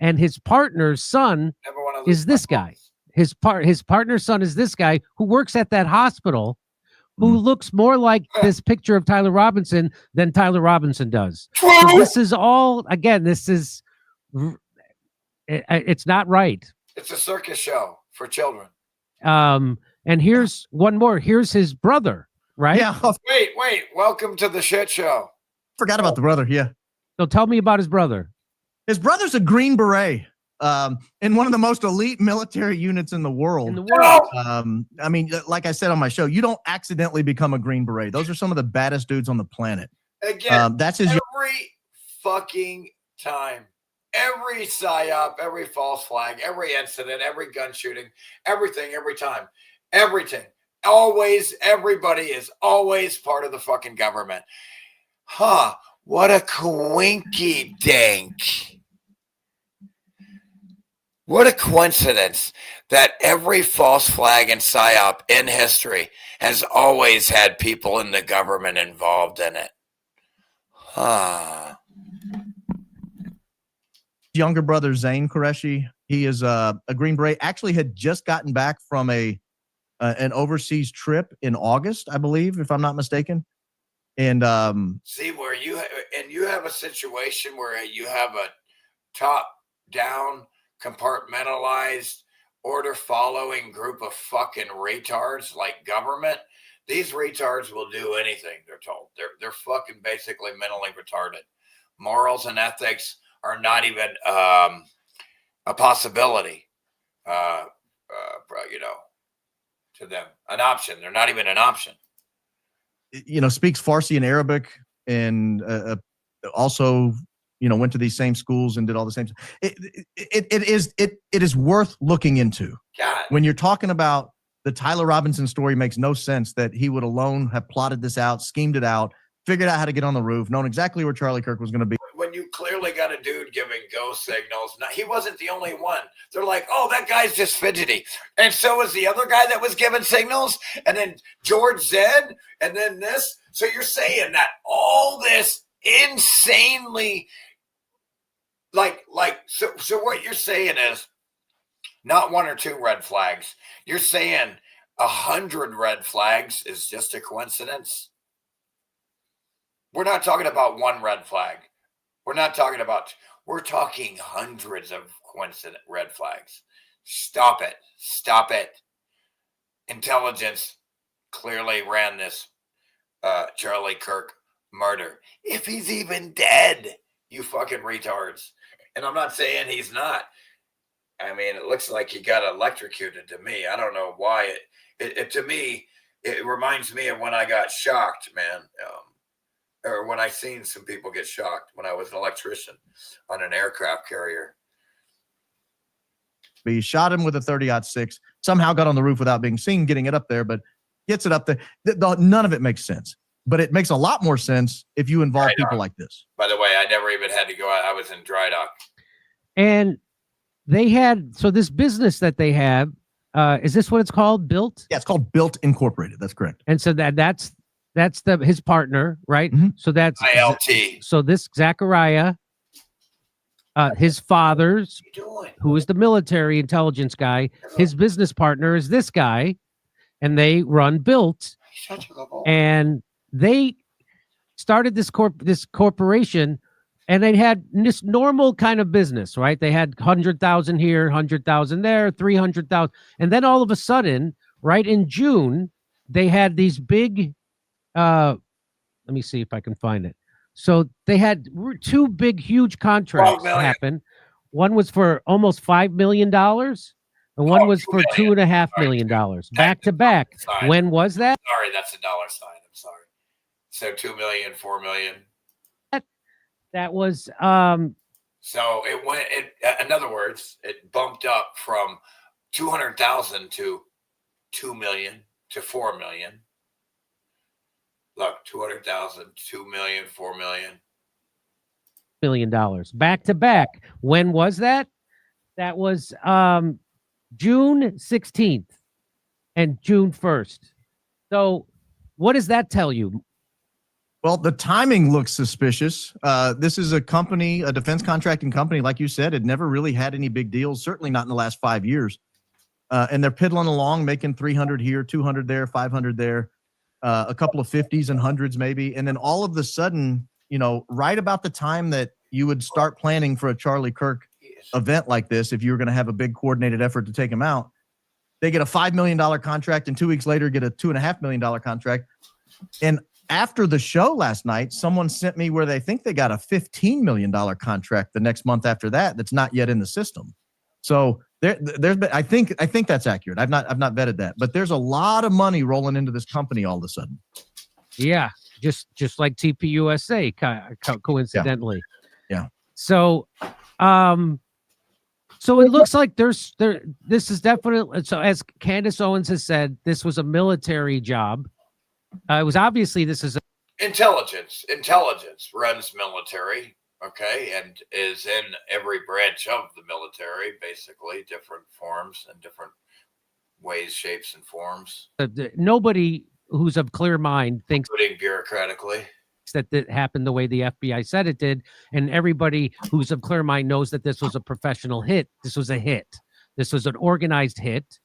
And his partner's son is this guy. His partner's son is this guy who works at that hospital, who looks more like this picture of Tyler Robinson than Tyler Robinson does. So this is all, again, it's not right. It's a circus show for children. And here's one more. Here's his brother, right? Yeah. Wait. Welcome to the shit show. Forgot about the brother. Yeah. So tell me about his brother. His brother's a Green Beret. In one of the most elite military units in the world. I mean, like I said on my show, you don't accidentally become a Green Beret. Those are some of the baddest dudes on the planet. Again, that's his every fucking time. Every psyop, every false flag, every incident, every gun shooting, everything, every time. Everything. Always, everybody is always part of the fucking government. Huh. What a coinky dink. What a coincidence that every false flag and psyop in history has always had people in the government involved in it. Huh. Younger brother, Zane Qureshi, he is a Green Beret, actually had just gotten back from an overseas trip in August, I believe, if I'm not mistaken. And see where you have a situation where you have a top-down compartmentalized order following group of fucking retards like government. These retards will do anything they're told. They're fucking basically mentally retarded. Morals and ethics are not even a possibility to them, an option. They're not even an option. Speaks Farsi and Arabic, and also went to these same schools and did all the same. It is worth looking into. God. When you're talking about the Tyler Robinson story, makes no sense that he would alone have plotted this out, schemed it out, figured out how to get on the roof, known exactly where Charlie Kirk was going to be. When you clearly got a dude giving go signals, he wasn't the only one. They're like, oh, that guy's just fidgety. And so was the other guy that was giving signals. And then George Zed. And then this. So you're saying that all this insanely so what you're saying is not one or two red flags. You're saying 100 red flags is just a coincidence. We're not talking about one red flag. We're talking hundreds of coincident red flags. Stop it. Intelligence clearly ran this Charlie Kirk murder. If he's even dead, you fucking retards. And I'm not saying he's not. I mean, it looks like he got electrocuted to me. I don't know why. To me, it reminds me of when I got shocked, man. Or when I seen some people get shocked when I was an electrician on an aircraft carrier. He shot him with a 30-06, somehow got on the roof without being seen, getting it up there, but gets it up there. None of it makes sense. But it makes a lot more sense if you involve people like this. By the way, I never even had to go out. I was in dry dock. And they had, so this business that they have, is this what it's called? Built? Yeah, it's called Built Incorporated. That's correct. And so that's his partner, right? Mm-hmm. So that's ILT. So this Zachariah, his father's, who is the military intelligence guy, his business partner is this guy, and they run Built, and they started this corporation, and they had this normal kind of business, right? They had 100,000 here, 100,000 there, 300,000, and then all of a sudden, right in June, they had these big. Let me see if I can find it. So they had two big, huge contracts happen. One was for almost $5 million, and one was for $2.5 million, back to back. When was that? Sorry, that's a dollar sign. I'm sorry. So 2 million, 4 million. That was So it went. In other words, it bumped up from 200,000 to 2 million to 4 million. Look, 200,000, 2 million, 4 million. $1 million back to back. When was that? That was June 16th and June 1st. So what does that tell you? Well, the timing looks suspicious. This is a company, a defense contracting company, like you said, it never really had any big deals, certainly not in the last 5 years. And they're piddling along, making 300 here, 200 there, 500 there. A couple of 50s and 100s maybe. And then all of a sudden, you know, right about the time that you would start planning for a Charlie Kirk event like this, if you were going to have a big coordinated effort to take him out, they get a $5 million contract, and 2 weeks later get a $2.5 million contract. And after the show last night, someone sent me where they think they got a $15 million contract the next month after that. That's not yet in the system. So there's been, I think that's accurate. I've not vetted that, but there's a lot of money rolling into this company all of a sudden. Yeah, just like TPUSA, coincidentally. Yeah. So, so it looks like this is definitely, so as Candace Owens has said, this was a military job. It was obviously this is intelligence. Intelligence runs military. Okay, and is in every branch of the military, basically, different forms and different ways, shapes, and forms. Nobody who's of clear mind thinks, including bureaucratically, that it happened the way the FBI said it did, and everybody who's of clear mind knows that this was a professional hit. This was a hit. This was an organized hit,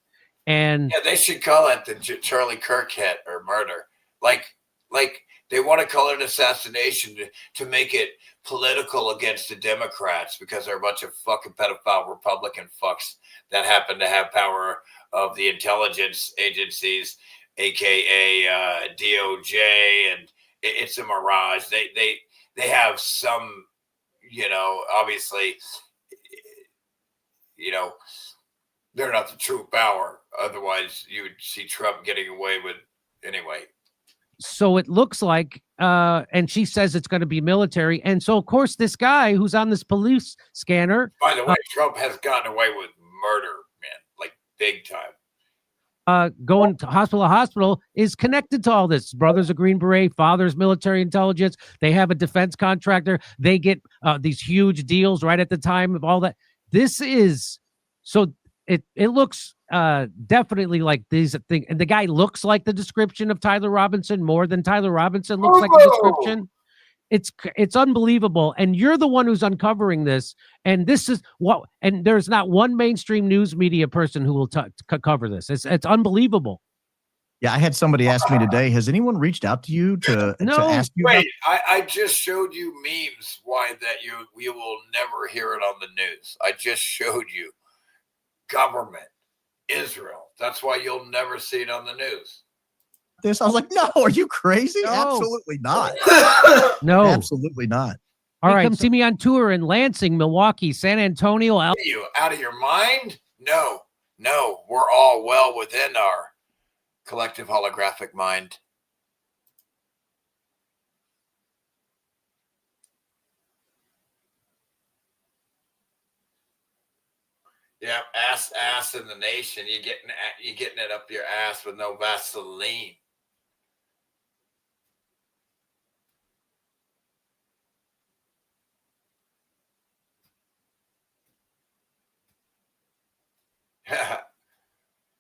and yeah, they should call it the Charlie Kirk hit or murder, like. They want to call it an assassination to make it political against the Democrats because they're a bunch of fucking pedophile Republican fucks that happen to have power of the intelligence agencies, aka DOJ, and it's a mirage. They have some, you know, obviously, you know, they're not the true power. Otherwise, you would see Trump getting away with anyway. So it looks like, and she says it's going to be military. And so, of course, this guy who's on this police scanner. By the way, Trump has gotten away with murder, man, like big time. Going to hospital is connected to all this. Brother's a Green Beret, father's military intelligence. They have a defense contractor. They get these huge deals right at the time of all that. This is so it looks definitely like these things. And the guy looks like the description of Tyler Robinson more than Tyler Robinson looks like the description. It's unbelievable. And you're the one who's uncovering this. And this is what, and there's not one mainstream news media person who will cover this. It's unbelievable. Yeah. I had somebody ask me today, has anyone reached out to you to ask you? Wait, I just showed you memes. Why that you will never hear it on the news. I just showed you government, Israel. That's why you'll never see it on the news. I was like, no, are you crazy? No. Absolutely not. No, absolutely not. All right, come see me on tour in Lansing, Milwaukee, San Antonio. Are you out of your mind? No, we're all well within our collective holographic mind. Yeah, ass in the nation. You're getting it up your ass with no Vaseline.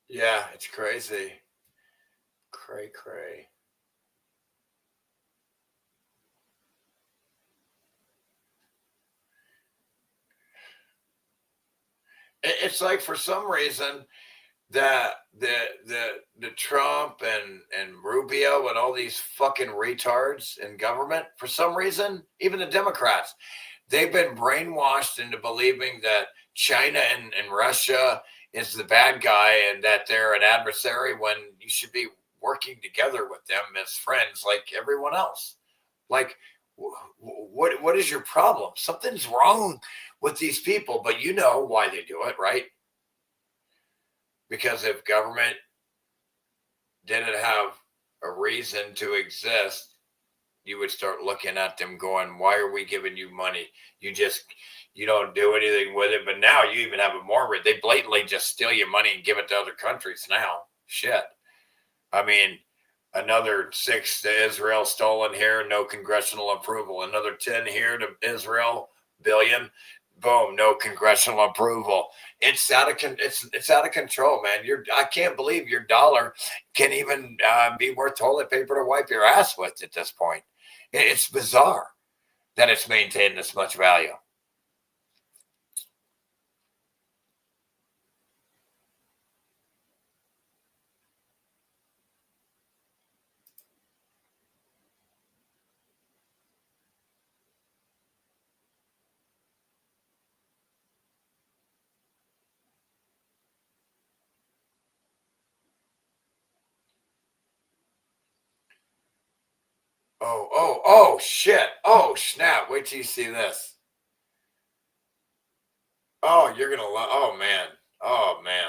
Yeah, it's crazy. Cray. It's like for some reason that the Trump and Rubio and all these fucking retards in government, for some reason, even the Democrats, they've been brainwashed into believing that China and Russia is the bad guy and that they're an adversary when you should be working together with them as friends like everyone else. Like, what is your problem? Something's wrong with these people, but you know why they do it, right? Because if government didn't have a reason to exist, you would start looking at them going, why are we giving you money? You don't do anything with it. But now you even have a more, they blatantly just steal your money and give it to other countries now. Shit. I mean, another 6 to Israel stolen here, no congressional approval. Another 10 here to Israel, billion. Boom, no congressional approval. It's out of control, man. I can't believe your dollar can even be worth toilet paper to wipe your ass with at this point. It's bizarre that it's maintained this much value. Oh, shit. Oh, snap. Wait till you see this. Oh, you're going to love. Oh, man. Oh, man.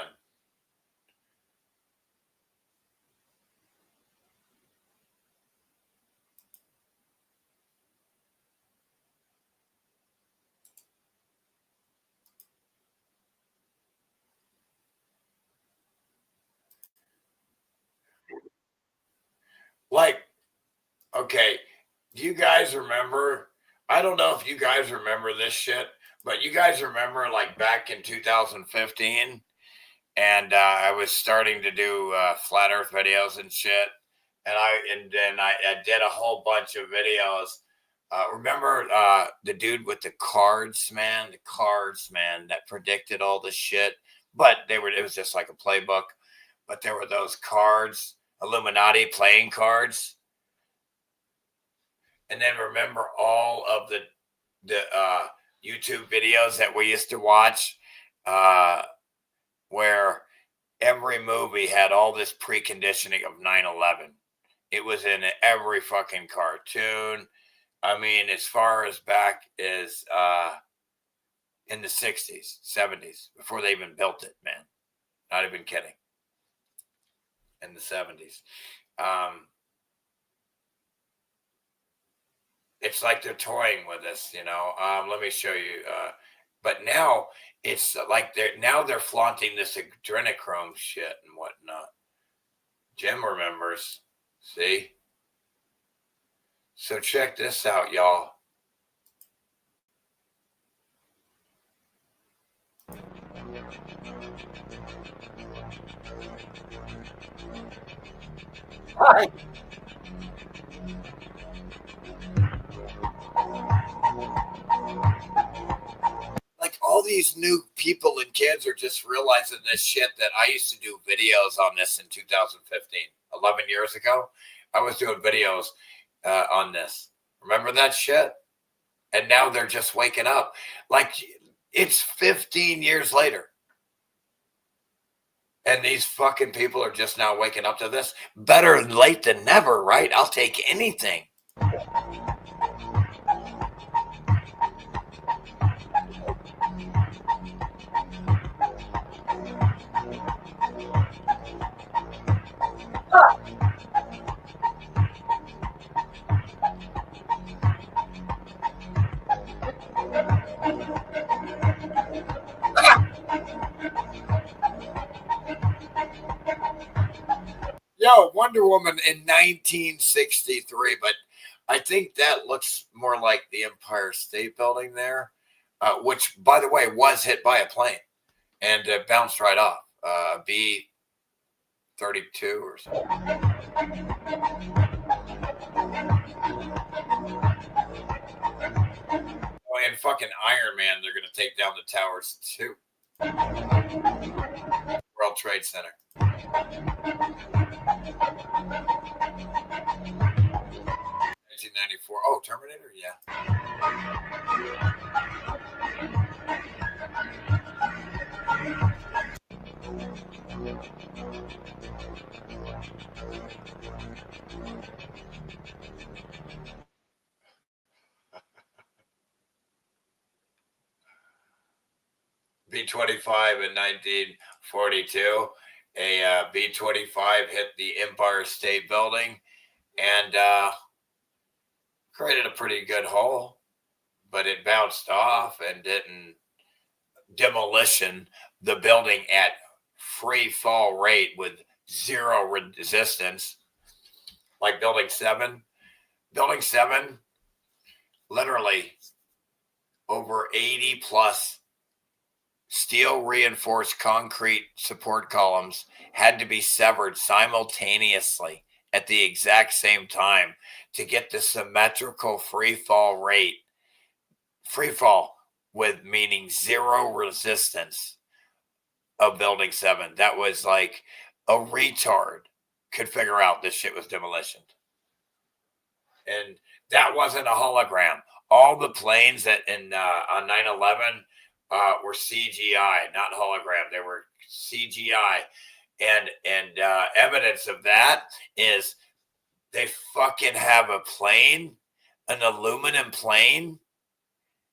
Like, okay, do you guys remember? I don't know if you guys remember this shit, but you guys remember like back in 2015, and I was starting to do flat Earth videos and shit, and then I did a whole bunch of videos. Remember the dude with the cards, man? The cards, man, that predicted all this shit, but it was just like a playbook. But there were those cards, Illuminati playing cards. And then remember all of the YouTube videos that we used to watch where every movie had all this preconditioning of 9/11. It was in every fucking cartoon. I mean, as far as back as in the 60s, 70s, before they even built it, man. Not even kidding. In the 70s. It's like they're toying with us, you know. Let me show you. But now it's like they're flaunting this adrenochrome shit and whatnot. Jim remembers. See? So check this out, y'all. Hi. Like all these new people and kids are just realizing this shit that I used to do videos on this in 2015, 11 years ago. I was doing videos on this. Remember that shit? And now they're just waking up. Like it's 15 years later. And these fucking people are just now waking up to this. Better late than never, right? I'll take anything. Yo, Wonder Woman in 1963, but I think that looks more like the Empire State Building there, which, by the way, was hit by a plane and bounced right off. B-32 or something. Oh, and fucking Iron Man, they're going to take down the towers too. World Trade Center. 1994. Oh, Terminator? Yeah. B-25 in 1942. A B-25 hit the Empire State Building and created a pretty good hole, but it bounced off and didn't demolition the building at free fall rate with zero resistance, like Building 7. Building 7, literally over 80 plus steel reinforced concrete support columns had to be severed simultaneously at the exact same time to get the symmetrical free fall rate. Free fall with meaning zero resistance of Building 7. That was like a retard could figure out this shit was demolition. And that wasn't a hologram. All the planes that on 9/11 were CGI, not hologram. They were CGI, and evidence of that is they fucking have a plane, an aluminum plane,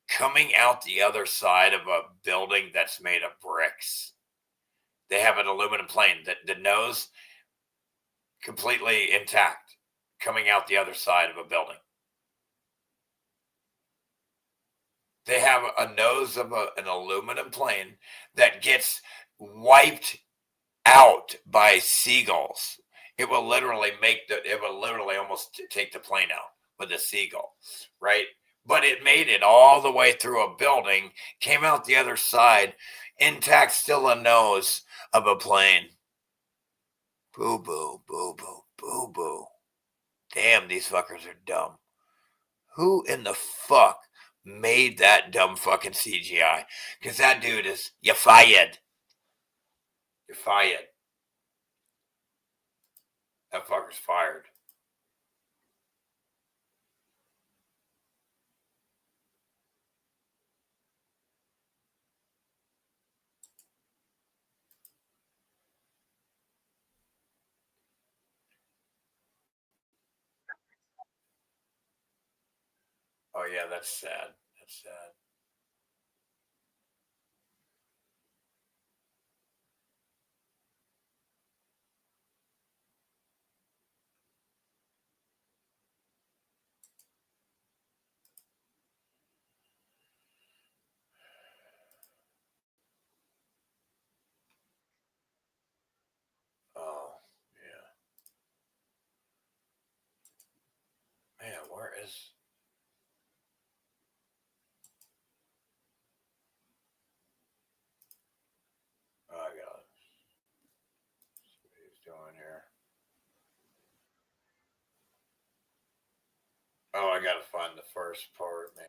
coming out the other side of a building that's made of bricks. They have an aluminum plane that the nose completely intact, coming out the other side of a building. They have a nose of an aluminum plane that gets wiped out by seagulls. It will literally almost take the plane out with a seagull, right? But it made it all the way through a building, came out the other side, intact, still a nose of a plane. Boo, boo, boo, boo, boo, boo. Damn, these fuckers are dumb. Who in the fuck made that dumb fucking CGI? Because that dude is, you're fired. You're fired. That fucker's fired. Oh yeah, that's sad. That's sad. Oh, yeah. Man, where is... Oh, I got it. See what he's doing here. Oh, I gotta find the first part, man.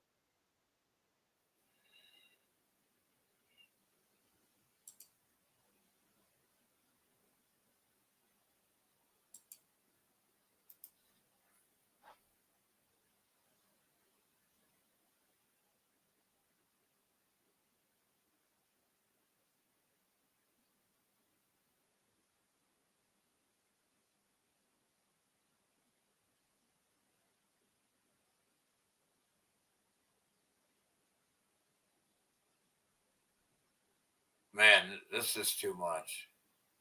Man, this is too much.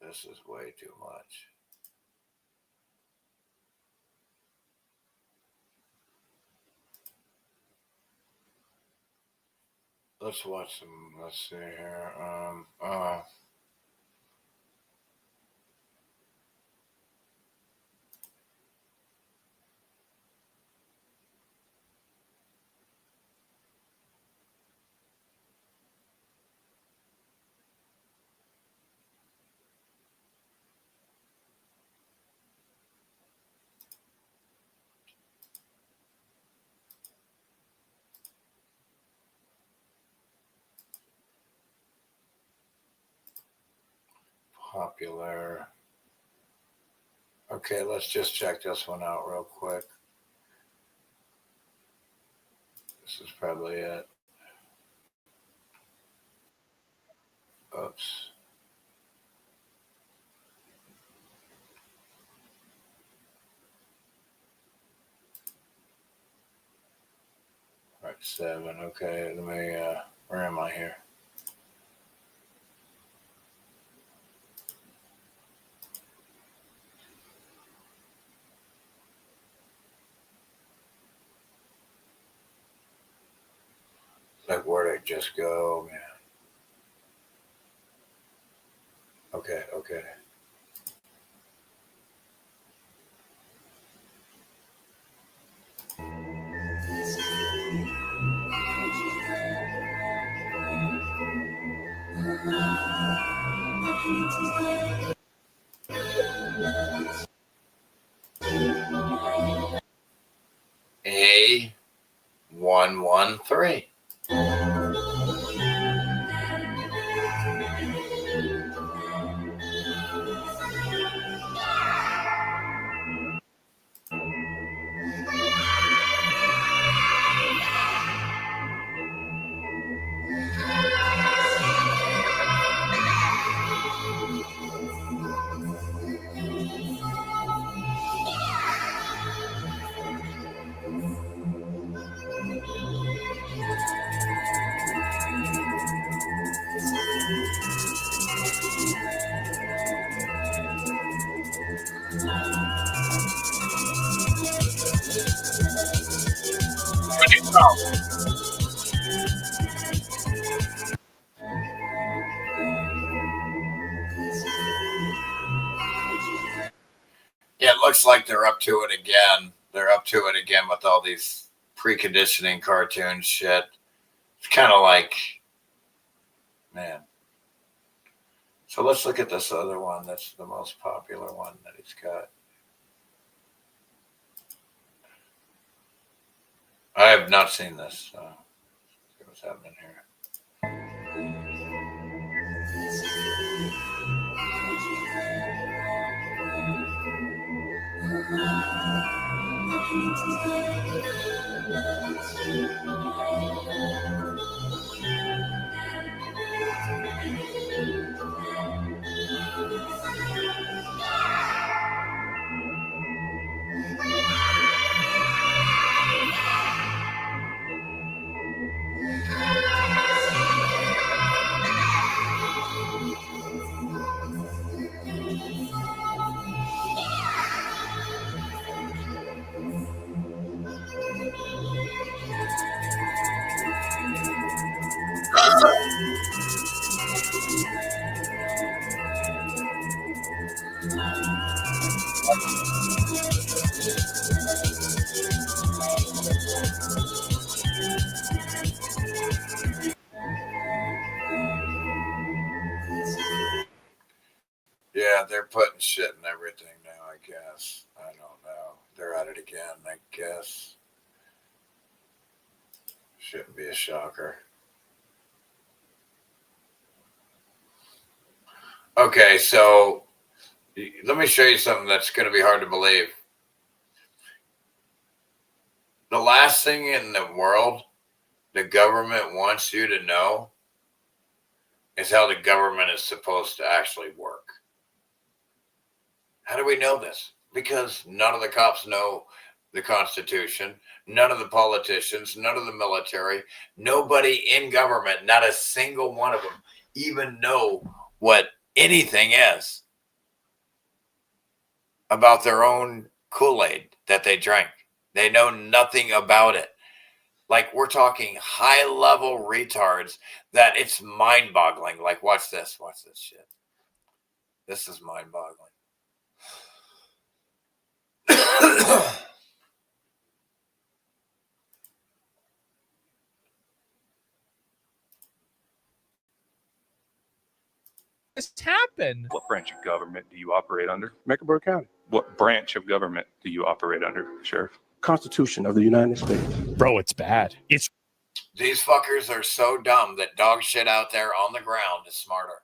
This is way too much. Let's watch some. Let's see here. Popular. Okay, let's just check this one out real quick. This is probably it. Oops. Right, 7. Okay, let me, where am I here? Like, where'd I just go, man? Okay, okay. A113. Yeah, it looks like they're up to it again. They're up to it again with all these preconditioning cartoon shit. It's kind of like, man. So let's look at this other one. That's the most popular one that he's got. I have not seen this. So let's see what's happening here. Yeah, they're putting shit in everything now, I guess. I don't know. They're at it again, I guess. Shouldn't be a shocker. Okay, so let me show you something that's going to be hard to believe. The last thing in the world the government wants you to know is how the government is supposed to actually work. How do we know this? Because none of the cops know the Constitution, none of the politicians, none of the military, nobody in government, not a single one of them even know what anything is about their own Kool-Aid that they drank. They know nothing about it. Like, we're talking high-level retards that it's mind-boggling. Like, watch this shit. This is mind-boggling. This happened. What branch of government do you operate under? Mecklenburg County. What branch of government do you operate under, Sheriff? Constitution of the United States. Bro, it's bad. It's These fuckers are so dumb that dog shit out there on the ground is smarter.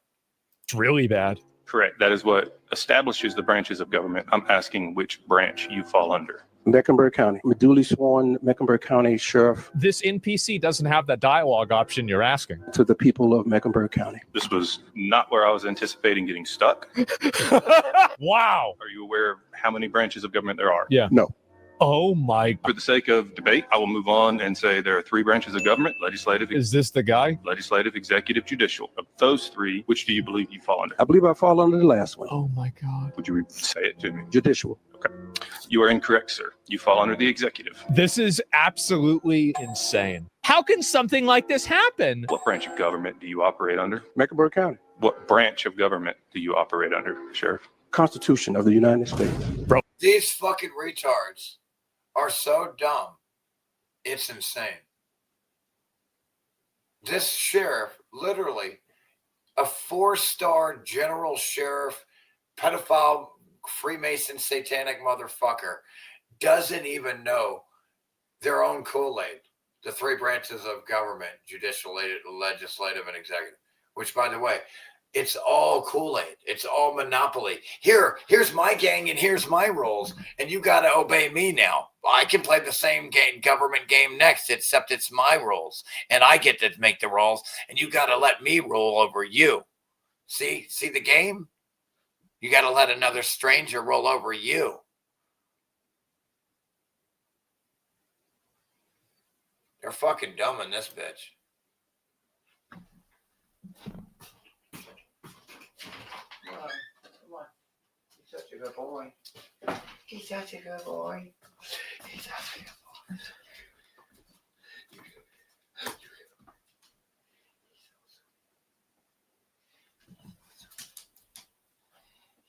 really bad. Correct. That is what establishes the branches of government. I'm asking which branch you fall under. Mecklenburg County. I'm a duly sworn Mecklenburg County Sheriff. This NPC doesn't have that dialogue option you're asking. To the people of Mecklenburg County. This was not where I was anticipating getting stuck. Wow. Are you aware of how many branches of government there are? Yeah. No. Oh my. For the sake of debate, I will move on and say there are 3 branches of government: legislative, Is this the guy? legislative, executive, judicial. Of those 3, which do you believe you fall under? I believe I fall under the last one. Oh my God. Would you say it to me? Judicial. Okay. You are incorrect, sir. You fall under the executive. This is absolutely insane. How can something like this happen? What branch of government do you operate under? Mecklenburg County. What branch of government do you operate under, Sheriff? Constitution of the United States. These fucking retards are so dumb. It's insane. This sheriff, literally a 4-star general sheriff, pedophile, Freemason, satanic motherfucker, doesn't even know their own Kool-Aid. The 3 branches of government: judicial, legislative, and executive. Which, by the way, it's all Kool-Aid. It's all monopoly. Here's my gang and here's my rules, and you got to obey me now. I can play the same government game next, except it's my rules, and I get to make the rules, and you got to let me rule over you. See the game? You got to let another stranger roll over you. They're fucking dumb in this bitch. Come on. He's such a good boy. He's such a good boy. He's such a good boy.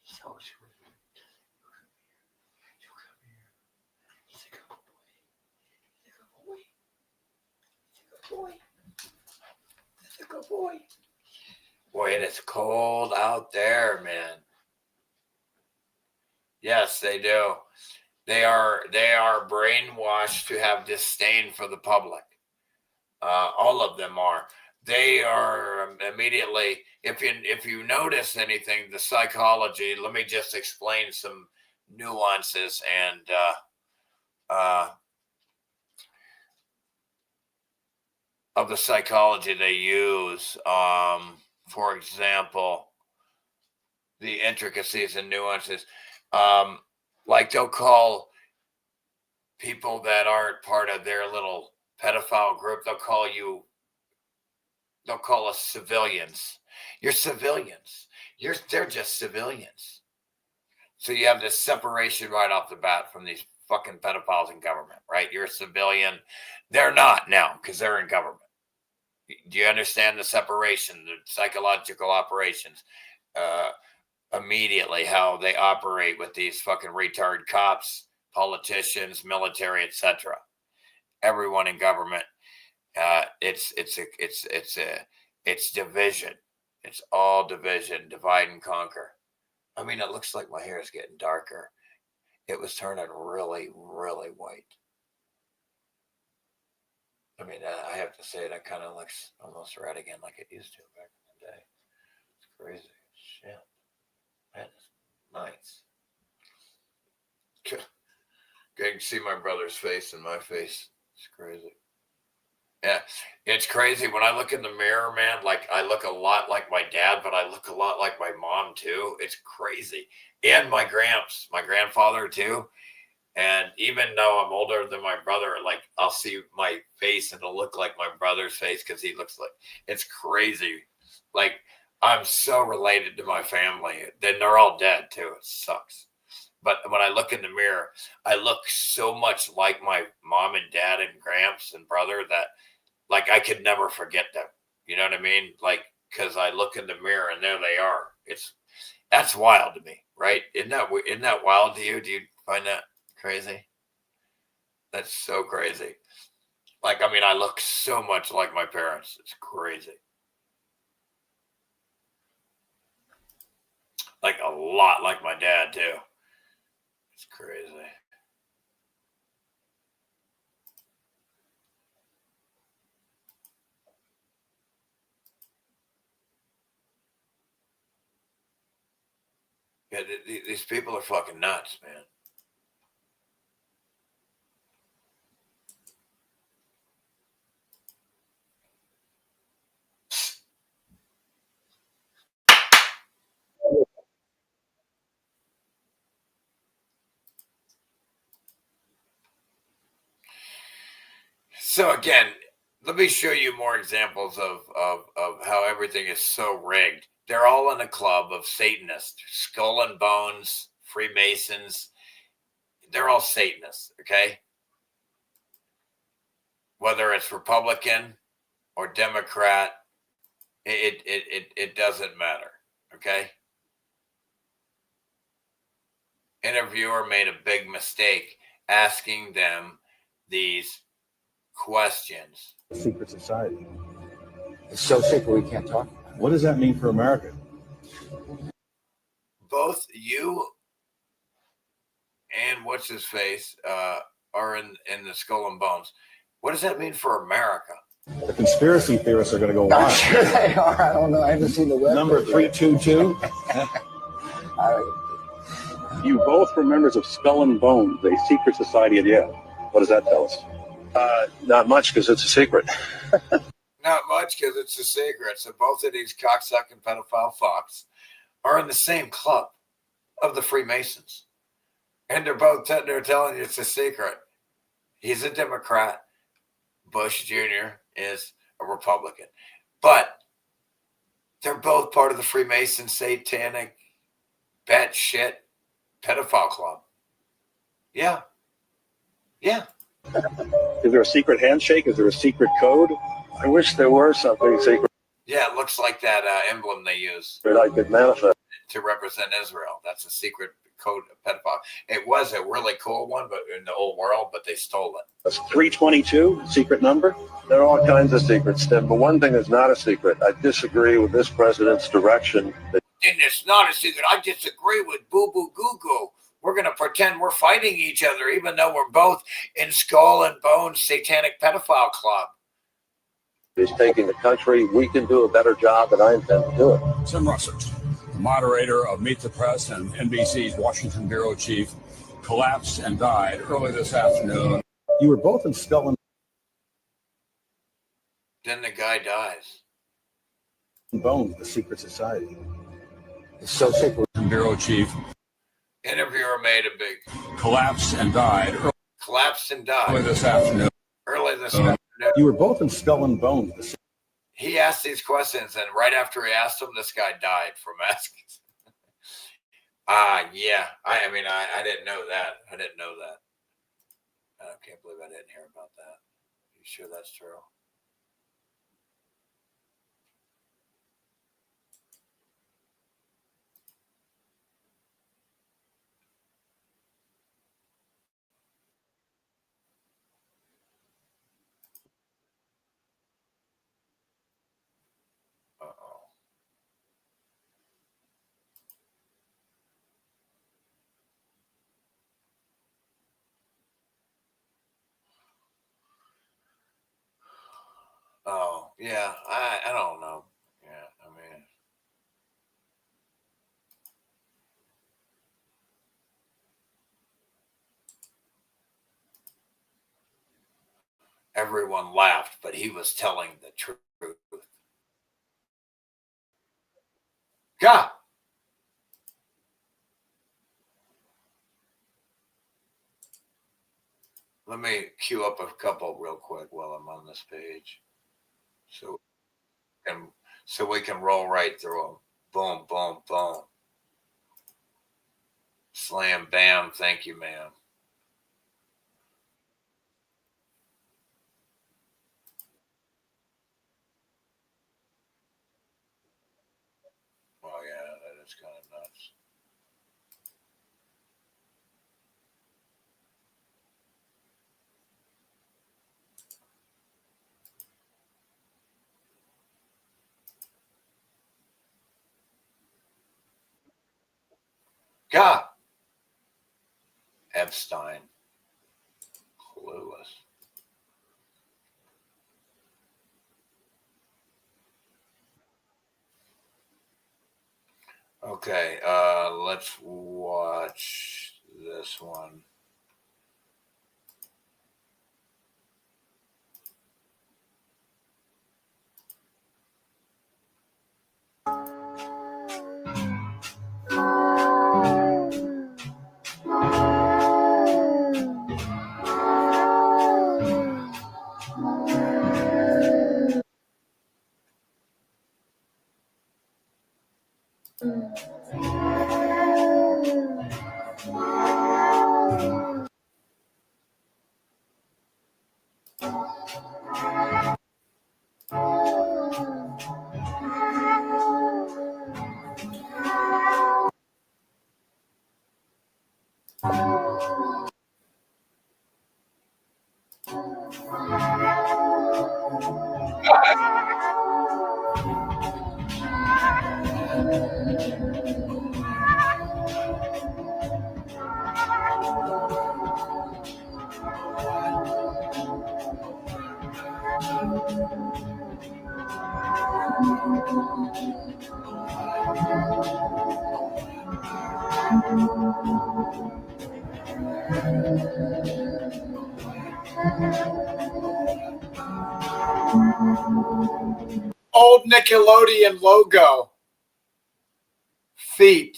So sweet. You come here. He's a good boy. He's a good boy. He's a good boy. He's a good boy. Boy, it is cold out there, man. Yes, they do. They are brainwashed to have disdain for the public. All of them are. They are immediately. If you notice anything, the psychology. Let me just explain some nuances and of the psychology they use. For example, the intricacies and nuances. Like they'll call people that aren't part of their little pedophile group, they'll call us civilians. You're civilians. They're just civilians. So you have this separation right off the bat from these fucking pedophiles in government, right? You're a civilian. They're not now because they're in government. Do you understand the separation, the psychological operations? Immediately how they operate with these fucking retard cops, politicians, military, etc. Everyone in government. It's division. It's all division, divide and conquer. I mean, it looks like my hair is getting darker. It was turning really, really white. I mean, I have to say it kind of looks almost red again like it used to back in the day. It's crazy. Shit. That is nice. Getting to see my brother's face and my face. It's crazy. Yeah, it's crazy. When I look in the mirror, man, like I look a lot like my dad, but I look a lot like my mom too. It's crazy. And my grandfather too. And even though I'm older than my brother, like I'll see my face and it'll look like my brother's face because he looks like, it's crazy. Like I'm so related to my family. Then they're all dead too. It sucks. But when I look in the mirror, I look so much like my mom and dad and gramps and brother that like I could never forget them. You know what I mean? Like, because I look in the mirror and there they are. That's wild to me, right? Isn't that wild to you? Do you find that crazy? That's so crazy. Like, I mean, I look so much like my parents. It's crazy. Like a lot like my dad too. It's crazy. Yeah, these people are fucking nuts, man. So again, let me show you more examples of how everything is so rigged. They're all in a club of Satanists, Skull and Bones, Freemasons. They're all Satanists, okay? Whether it's Republican or Democrat, it doesn't matter, okay? Interviewer made a big mistake asking them these questions. Secret society. It's so secret we can't talk about it. What does that mean for America? Both you and what's his face are in the Skull and Bones. What does that mean for America? The conspiracy theorists are going to go wild. I'm sure they are. I don't know. I haven't seen the web. Number 322. You both were members of Skull and Bones, a secret society at Yale. What does that tell us? Not much, because it's a secret. Not much, because it's a secret. So both of these cocksucking pedophile fucks are in the same club of the Freemasons. And they're telling you it's a secret. He's a Democrat. Bush Jr. is a Republican. But they're both part of the Freemason satanic batshit pedophile club. Yeah. Yeah. Is there a secret handshake? Is there a secret code? I wish there were something secret. Yeah, it looks like that emblem they use That I could manifest. to represent Israel. That's a secret code of pedophile. It was a really cool one, but in the old world, but they stole it. That's 322, secret number. There are all kinds of secrets, Tim, but one thing is not a secret. I disagree with this president's direction. And it's not a secret. I disagree with Boo Boo Goo Goo. We're going to pretend we're fighting each other, even though we're both in Skull and Bones satanic pedophile club. Is taking the country. We can do a better job, and I intend to do it. Tim Russert, the moderator of Meet the Press and NBC's Washington bureau chief, collapsed and died early this afternoon. You were both in Skull and Then the guy dies. Bones, the secret society. It's so secret. Bureau chief Interviewer made a big collapsed and died collapsed and early died this afternoon. early this afternoon. You were both in Skull and Bones. He asked these questions, and right after he asked them, this guy died from asking. Yeah. I mean, I didn't know that. I didn't know that. I can't believe I didn't hear about that. You sure that's true? Uh-oh. Oh, yeah. I don't know. Yeah, I mean, everyone laughed, but he was telling the truth. God. Let me queue up a couple real quick while I'm on this page. So we can roll right through them. Boom, boom, boom. Slam, bam. Thank you, ma'am. Oh, yeah, that is kind of nuts. God. Epstein. Clueless. Okay, let's watch this one. Old Nickelodeon logo. Feet.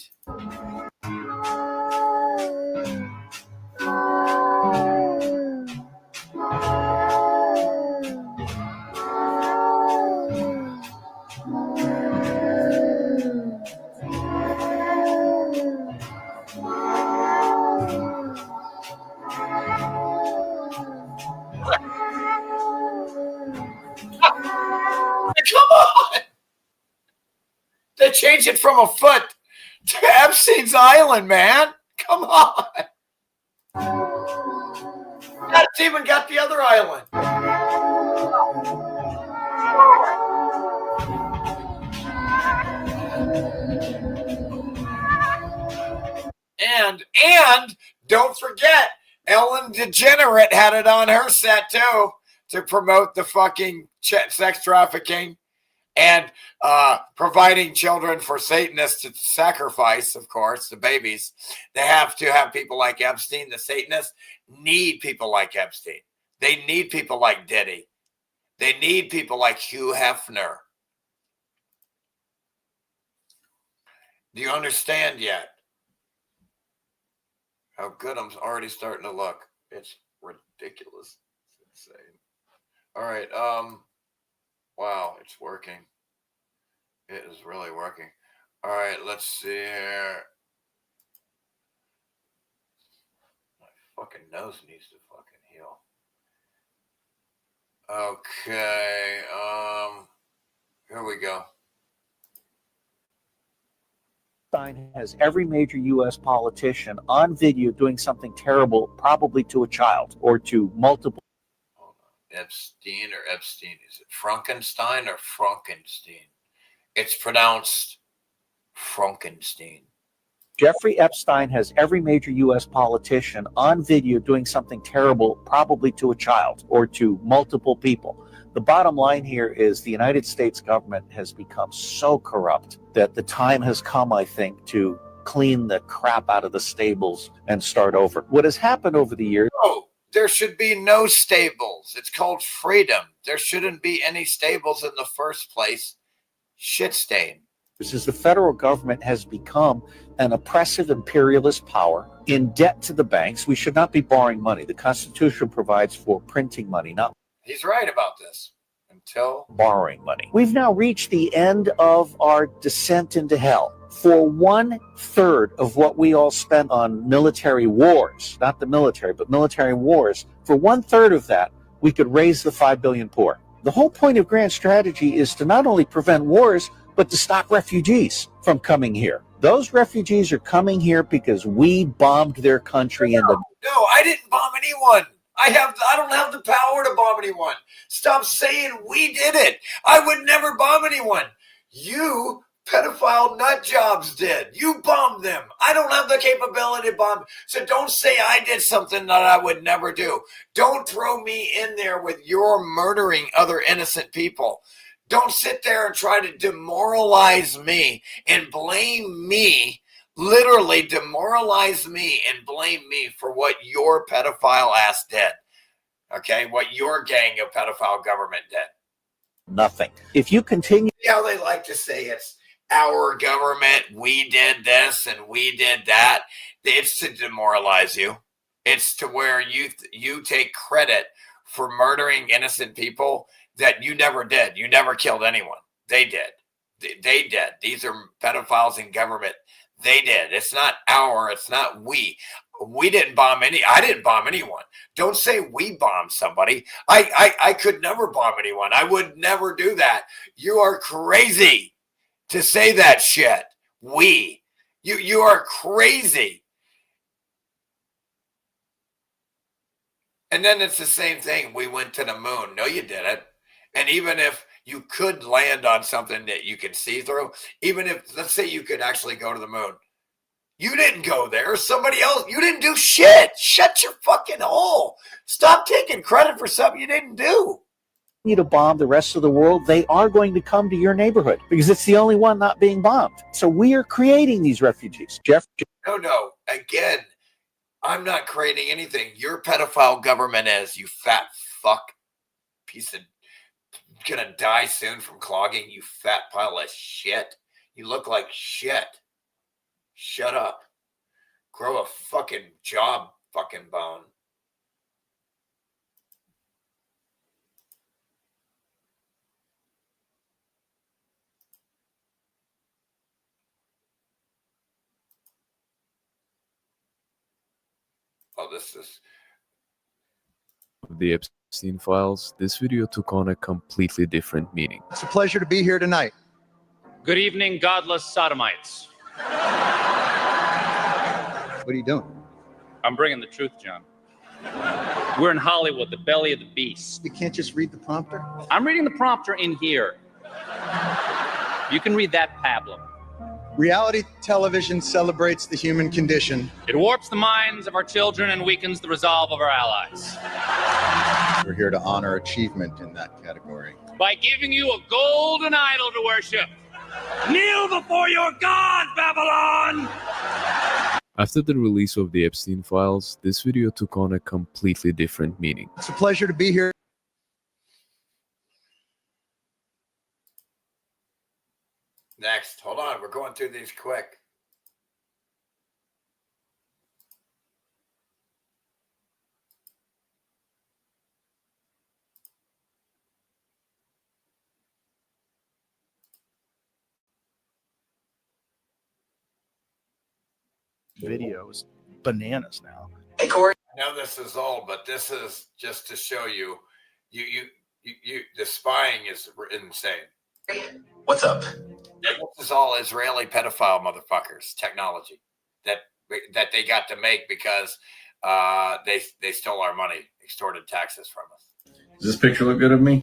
Come on! They changed it from a foot to Epstein's Island, man. Come on. That's even got the other island. And don't forget, Ellen DeGenerate had it on her set too to promote the fucking sex trafficking and providing children for Satanists to sacrifice, of course, the babies. They have to have people like Epstein. The Satanists need people like Epstein. They need people like Diddy. They need people like Hugh Hefner. Do you understand yet? How good I'm already starting to look. It's ridiculous. It's insane. All right. Wow, it's working. It is really working. All right, let's see here. My fucking nose needs to fucking heal. Okay. Here we go. Has every major U.S. politician on video doing something terrible, probably to a child or to multiple. Epstein or Epstein? Is it Frankenstein or Frankenstein? It's pronounced Frankenstein. Jeffrey Epstein has every major U.S. politician on video doing something terrible, probably to a child or to multiple people. The bottom line here is the United States government has become so corrupt that the time has come, I think, to clean the crap out of the stables and start over. What has happened over the years? No, there should be no stables. It's called freedom. There shouldn't be any stables in the first place. Shit stain. Is the federal government has become an oppressive imperialist power in debt to the banks. We should not be borrowing money. The Constitution provides for printing money, not. He's right about this. Until borrowing money. We've now reached the end of our descent into hell. For 1/3 of what we all spent on military wars, not the military, but military wars, for 1/3 of that, we could raise the 5 billion poor. The whole point of grand strategy is to not only prevent wars, but to stop refugees from coming here. Those refugees are coming here because we bombed their country. No, I didn't bomb anyone. I don't have the power to bomb anyone. Stop saying we did it. I would never bomb anyone. You pedophile nut jobs did. You bombed them. I don't have the capability to bomb. So don't say I did something that I would never do. Don't throw me in there with your murdering other innocent people. Don't sit there and try to demoralize me and blame me, literally demoralize me and blame me for what your pedophile ass did. Okay, what your gang of pedophile government did. Nothing. If you continue. You know, they like to say it's our government, we did this and we did that. It's to demoralize you. It's to where you take credit for murdering innocent people that you never did. You never killed anyone. They did. They did. These are pedophiles in government. They did. It's not it's not we. We didn't bomb I didn't bomb anyone. Don't say we bombed somebody. I could never bomb anyone. I would never do that. You are crazy to say that shit. You are crazy. And then it's the same thing. We went to the moon. No, you didn't. And even if you could land on something that you could see through, even if, let's say you could actually go to the moon, you didn't go there. Somebody else, you didn't do shit. Shut your fucking hole. Stop taking credit for something you didn't do. To bomb the rest of the world, they are going to come to your neighborhood because it's the only one not being bombed. So we are creating these refugees. Jeff? No. Again, I'm not creating anything. Your pedophile government is, you fat fuck piece of, gonna die soon from clogging, you fat pile of shit. You look like shit. Shut up. Grow a fucking job, fucking bone. Oh, this is the Epstein files. This video took on a completely different meaning. It's a pleasure to be here tonight. Good evening, godless sodomites. What are you doing? I'm bringing the truth, John. We're in Hollywood, the belly of the beast. You can't just read the prompter? I'm reading the prompter in here. You can read that pablum. Reality television celebrates the human condition. It warps the minds of our children and weakens the resolve of our allies. We're here to honor achievement in that category. By giving you a golden idol to worship. Kneel before your God, Babylon! After the release of the Epstein files, this video took on a completely different meaning. It's a pleasure to be here. next. Hold on. We're going through these quick. Videos bananas now. Hey, Corey. I know this is old, but this is just to show you, the spying is insane. What's up? This is all Israeli pedophile motherfuckers technology that they got to make because they stole our money, extorted taxes from us. Does this picture look good of me?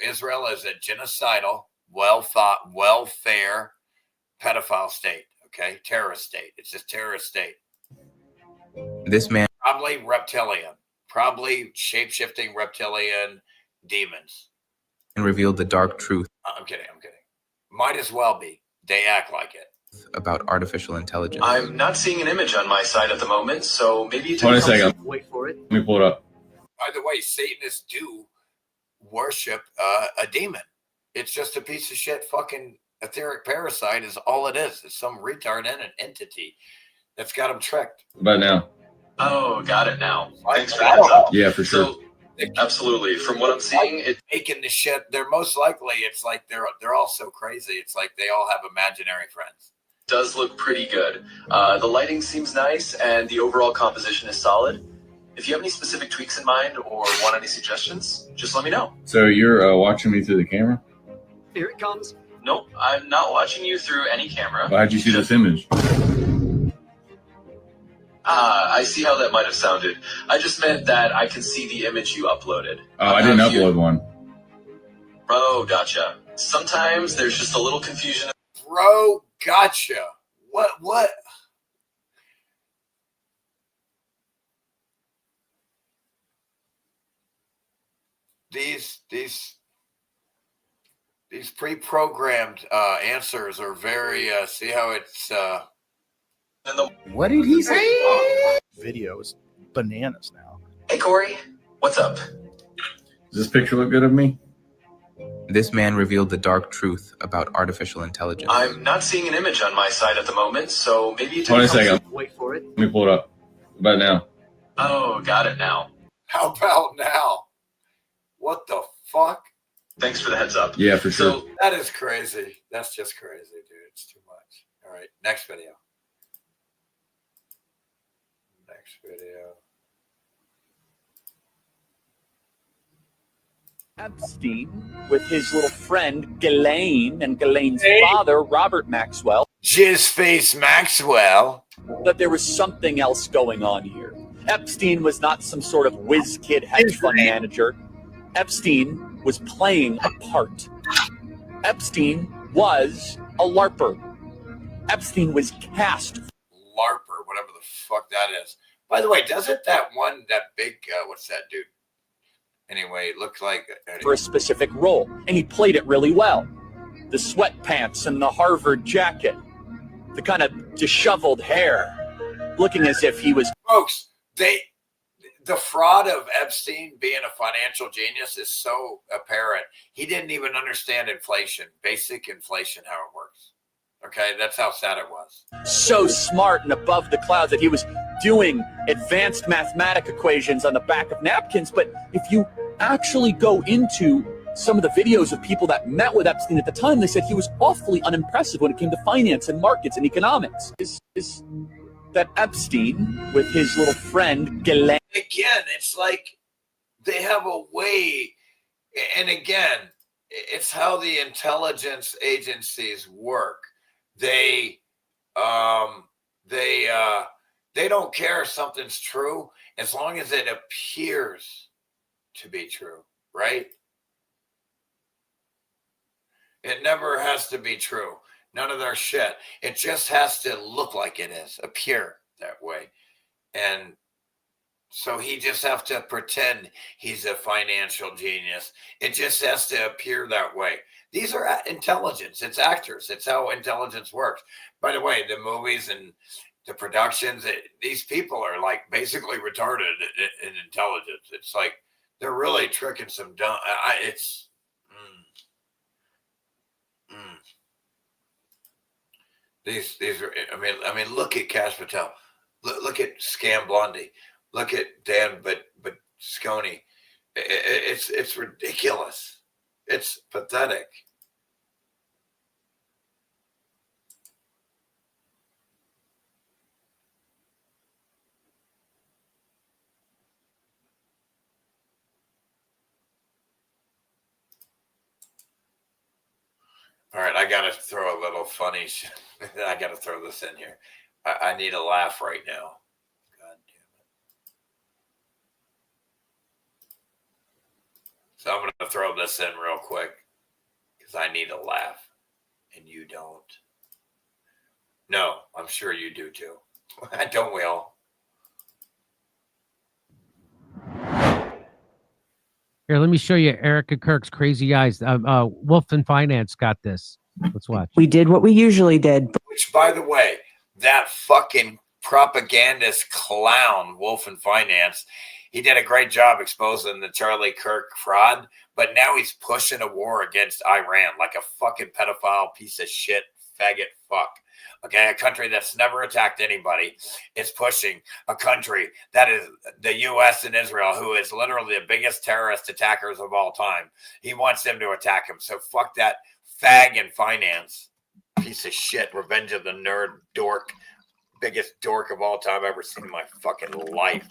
Israel is a genocidal, well-thought, welfare pedophile state. Okay, terrorist state. It's a terrorist state. This man probably reptilian, probably shape-shifting reptilian demons. and revealed the dark truth I'm kidding. Might as well be. They act like it. about artificial intelligence. I'm not seeing an image on my side at the moment, so maybe it Hold on a second. Wait for it. Let me pull it up. By the way, Satanists do worship a demon. It's just a piece of shit fucking etheric parasite is all it is. It's some retard and an entity that's got them tricked. What about now? Oh, got it now. Thanks for that. Up. Yeah, for sure. So, absolutely. From what I'm seeing, it making the shit. They're most likely. It's like they're all so crazy. It's like they all have imaginary friends. does look pretty good. The lighting seems nice, and the overall composition is solid. If you have any specific tweaks in mind or want any suggestions, just let me know. So you're watching me through the camera? Here it comes. Nope, I'm not watching you through any camera. How'd you see this image? I see how that might have sounded. I just meant that I can see the image you uploaded. Oh, I didn't upload one. Bro, gotcha. Sometimes there's just a little confusion. Bro, gotcha. What? These these pre-programmed answers are very. See how it's. What did he say? Video is bananas now. Hey, Corey, what's up? Does this picture look good of me? This man revealed the dark truth about artificial intelligence. I'm not seeing an image on my side at the moment, so maybe you Hold on a second. Wait for it. Let me pull it up. About now. Oh, got it now. How about now? What the fuck? Thanks for the heads up. Yeah, for sure. So, That is crazy. That's just crazy, dude. It's too much. All right, next video. Next video. Epstein with his little friend Ghislaine and Ghislaine's father, Robert Maxwell. Jizz face Maxwell. That there was something else going on here. Epstein was not some sort of whiz kid hedge fund manager. Epstein was playing a part. Epstein was a LARPer. Epstein was cast. LARPer, whatever the fuck that is. By the way, doesn't that big, what's that dude? Anyway, it looks like. For a specific role, and he played it really well. The sweatpants and the Harvard jacket, the kind of disheveled hair, looking as if he was. Folks, the fraud of Epstein being a financial genius is so apparent. He didn't even understand inflation, basic inflation, how it works. Okay, that's how sad it was. So smart and above the clouds that he was doing advanced mathematic equations on the back of napkins. But if you actually go into some of the videos of people that met with Epstein at the time, they said he was awfully unimpressive when it came to finance and markets and economics. Is that Epstein with his little friend Ghislaine? Again, it's like they have a way, and again, it's how the intelligence agencies work. They don't care if something's true as long as it appears to be true, right? It never has to be true. None of their shit. It just has to look like it is, appear that way. And so he just have to pretend he's a financial genius. It just has to appear that way. These are intelligence. It's actors. It's how intelligence works. By the way, the movies and the productions, these people are like basically retarded in intelligence. It's like they're really tricking some dumb. These are. I mean, look at Cash Patel. Look at Scam Blondie. Look at Dan, but Scony. It's ridiculous. It's pathetic. All right, I got to throw a little funny. I got to throw this in here. I need a laugh right now. God damn it. So I'm going to throw this in real quick because I need a laugh and you don't. No, I'm sure you do too. Don't we all? Here, let me show you Erica Kirk's crazy eyes. Wolf and Finance got this. Let's watch. We did what we usually did. Which, by the way, that fucking propagandist clown, Wolf and Finance, he did a great job exposing the Charlie Kirk fraud, but now he's pushing a war against Iran like a fucking pedophile piece of shit, faggot fuck. Okay, a country that's never attacked anybody is pushing a country that is the U.S. and Israel, who is literally the biggest terrorist attackers of all time. He wants them to attack him. So fuck that fag and finance piece of shit. Revenge of the Nerd dork. Biggest dork of all time I've ever seen in my fucking life.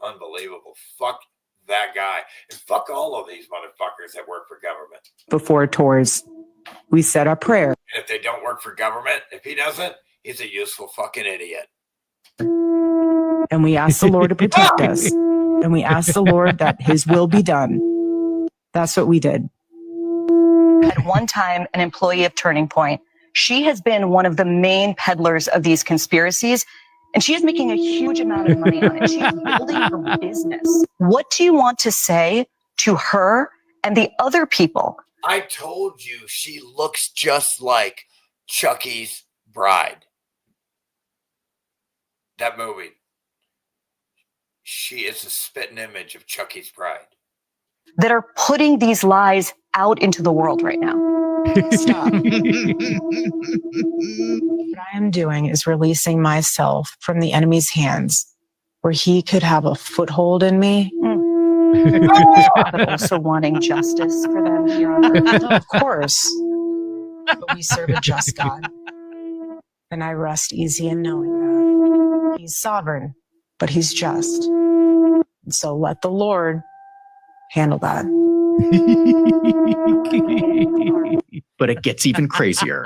Unbelievable. Fuck that guy. And fuck all of these motherfuckers that work for government. Before tours, we said our prayer. And if they don't work for government, if he doesn't, he's a useful fucking idiot. And we asked the Lord to protect us. And we asked the Lord that his will be done. That's what we did. At one time, an employee of Turning Point. She has been one of the main peddlers of these conspiracies, and she is making a huge amount of money on it. She's building her business. What do you want to say to her and the other people I told you she looks just like Chucky's Bride. That movie. She is a spitting image of Chucky's Bride. that are putting these lies out into the world right now. Stop. What I am doing is releasing myself from the enemy's hands where he could have a foothold in me. But also wanting justice for them here on earth. No, of course. But we serve a just God. And I rest easy in knowing that. He's sovereign, but he's just. And so let the Lord handle that. But it gets even crazier.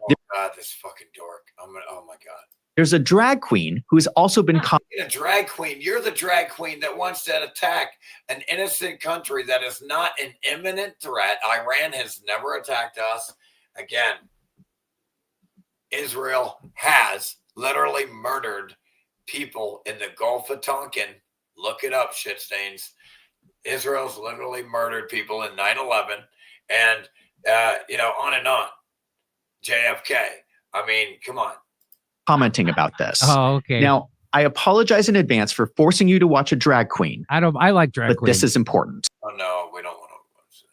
Oh God, this fucking dork. Oh my God. There's a drag queen who has also been caught. A drag queen. You're the drag queen that wants to attack an innocent country that is not an imminent threat. Iran has never attacked us. Again, Israel has literally murdered people in the Gulf of Tonkin. Look it up, shit stains. Israel's literally murdered people in 9/11 and, on and on. JFK. I mean, come on. Commenting about this. Oh, okay. Now, I apologize in advance for forcing you to watch a drag queen. I like drag but queens. This is important. Oh no, we don't want to watch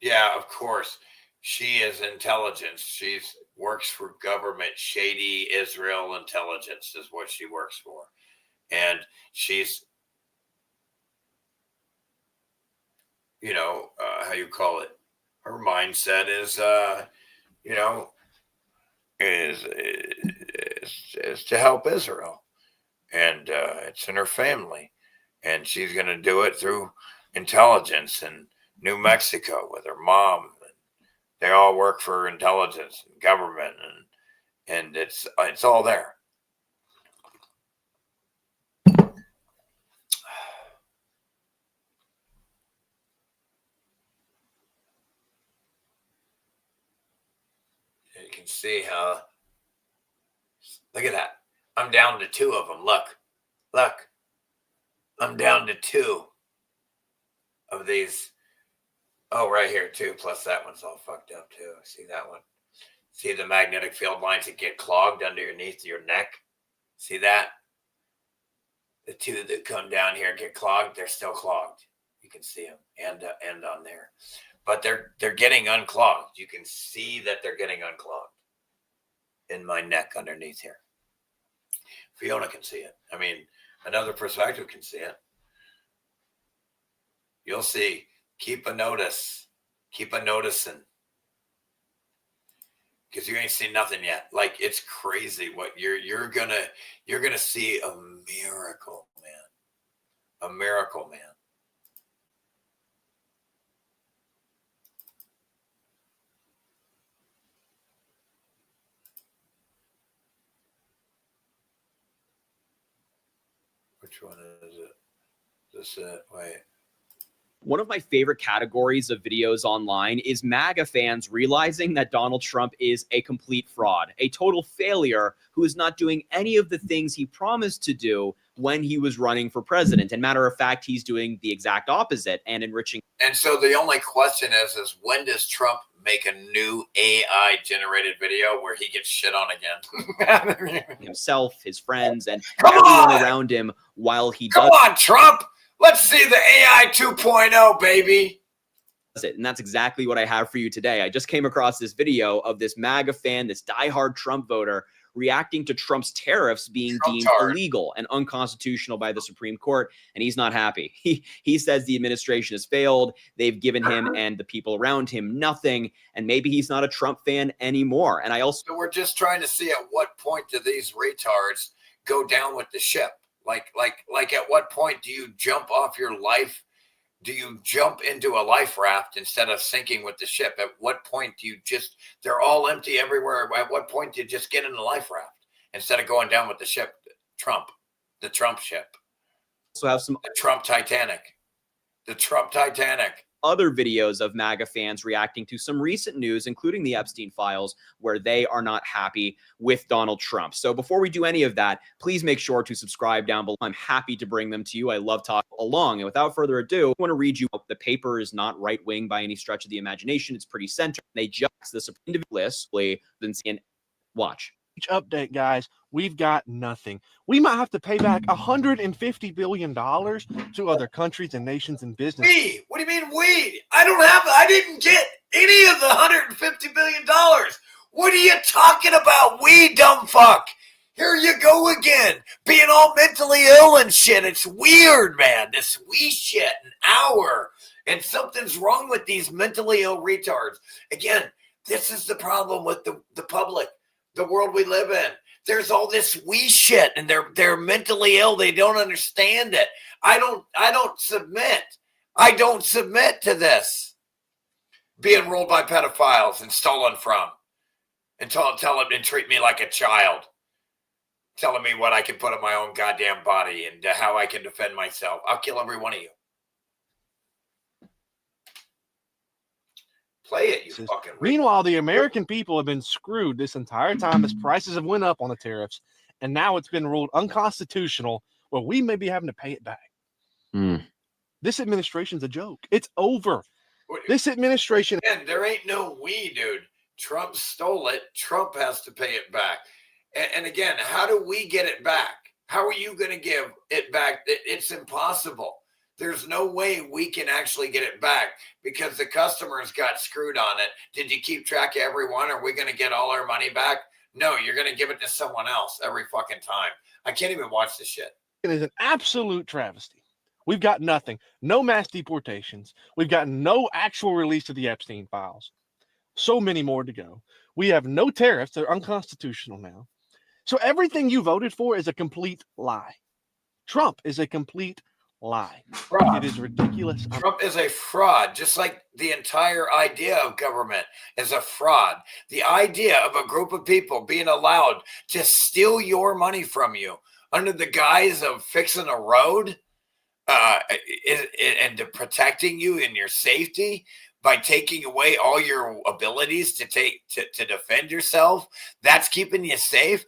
that. Yeah, of course. She is intelligence. She works for government. Shady Israel intelligence is what she works for. And she's, how you call it? Her mindset is, is to help Israel. And it's in her family. And she's going to do it through intelligence in New Mexico with her mom. They all work for intelligence and government, and it's all there. You can see how. Look at that. I'm down to 2 of them. Look. I'm down to 2 of these. Oh, right here too. Plus that one's all fucked up too. See that one? See the magnetic field lines that get clogged underneath your neck? See that? The 2 that come down here get clogged. They're still clogged. You can see them and on there, but they're getting unclogged. You can see that they're getting unclogged in my neck underneath here. Fiona can see it. I mean, another perspective can see it. You'll see. Keep a notice. Keep a noticing. Because you ain't seen nothing yet. Like, it's crazy what you're gonna see a miracle, man. A miracle, man. Which one is it? This it? Wait. One of my favorite categories of videos online is MAGA fans realizing that Donald Trump is a complete fraud, a total failure who is not doing any of the things he promised to do when he was running for president. And matter of fact, he's doing the exact opposite and enriching. And so the only question is when does Trump make a new AI generated video where he gets shit on again? Himself, his friends, and Come everyone on! around him while he Come does. on, Trump! Let's see the AI 2.0, baby. It. And that's exactly what I have for you today. I just came across this video of this MAGA fan, this diehard Trump voter, reacting to Trump's tariffs being deemed illegal and unconstitutional by the Supreme Court, and he's not happy. He says the administration has failed. They've given him and the people around him nothing, and maybe he's not a Trump fan anymore. And I also... So we're just trying to see at what point do these retards go down with the ship? Like at what point do you jump off your life? Do you jump into a life raft instead of sinking with the ship? At what point do you just, they're all empty everywhere. At what point do you just get in a life raft instead of going down with the ship? The Trump ship. So have some the Trump Titanic. other videos of MAGA fans reacting to some recent news, including the Epstein files, where they are not happy with Donald Trump. So before we do any of that, please make sure to subscribe down below. I'm happy to bring them to you. I love talking along. And without further ado, I want to read you. The paper is not right-wing by any stretch of the imagination. It's pretty center. They just this individually and watch. Each update, guys, we've got nothing. We might have to pay back $150 billion to other countries and nations and businesses. We? What do you mean we? I didn't get any of the $150 billion. What are you talking about? We, dumb fuck. Here you go again, being all mentally ill and shit. It's weird, man. This we shit, an hour. And something's wrong with these mentally ill retards. Again, this is the problem with the public, the world we live in. There's all this we shit, and they're mentally ill. They don't understand it. I don't submit. I don't submit to this. Being ruled by pedophiles and stolen from. And tell them and treat me like a child. Telling me what I can put in my own goddamn body and how I can defend myself. I'll kill every one of you. Play it, you fucking. Meanwhile, the American people have been screwed this entire time as prices have went up on the tariffs, and now it's been ruled unconstitutional where we may be having to pay it back. This administration's a joke. It's over. This administration. And there ain't no we, dude. Trump stole it. Trump has to pay it back. And again, how do we get it back? How are you going to give it back? It's impossible. There's no way we can actually get it back because the customers got screwed on it. Did you keep track of everyone? Are we going to get all our money back? No, you're going to give it to someone else every fucking time. I can't even watch this shit. It is an absolute travesty. We've got nothing. No mass deportations. We've got no actual release of the Epstein files. So many more to go. We have no tariffs. They're unconstitutional now. So everything you voted for is a complete lie. Trump is a complete lie. Fraud. It is ridiculous. Trump is a fraud, just like the entire idea of government is a fraud. The idea of a group of people being allowed to steal your money from you under the guise of fixing a road and protecting you and your safety by taking away all your abilities to defend yourself, that's keeping you safe.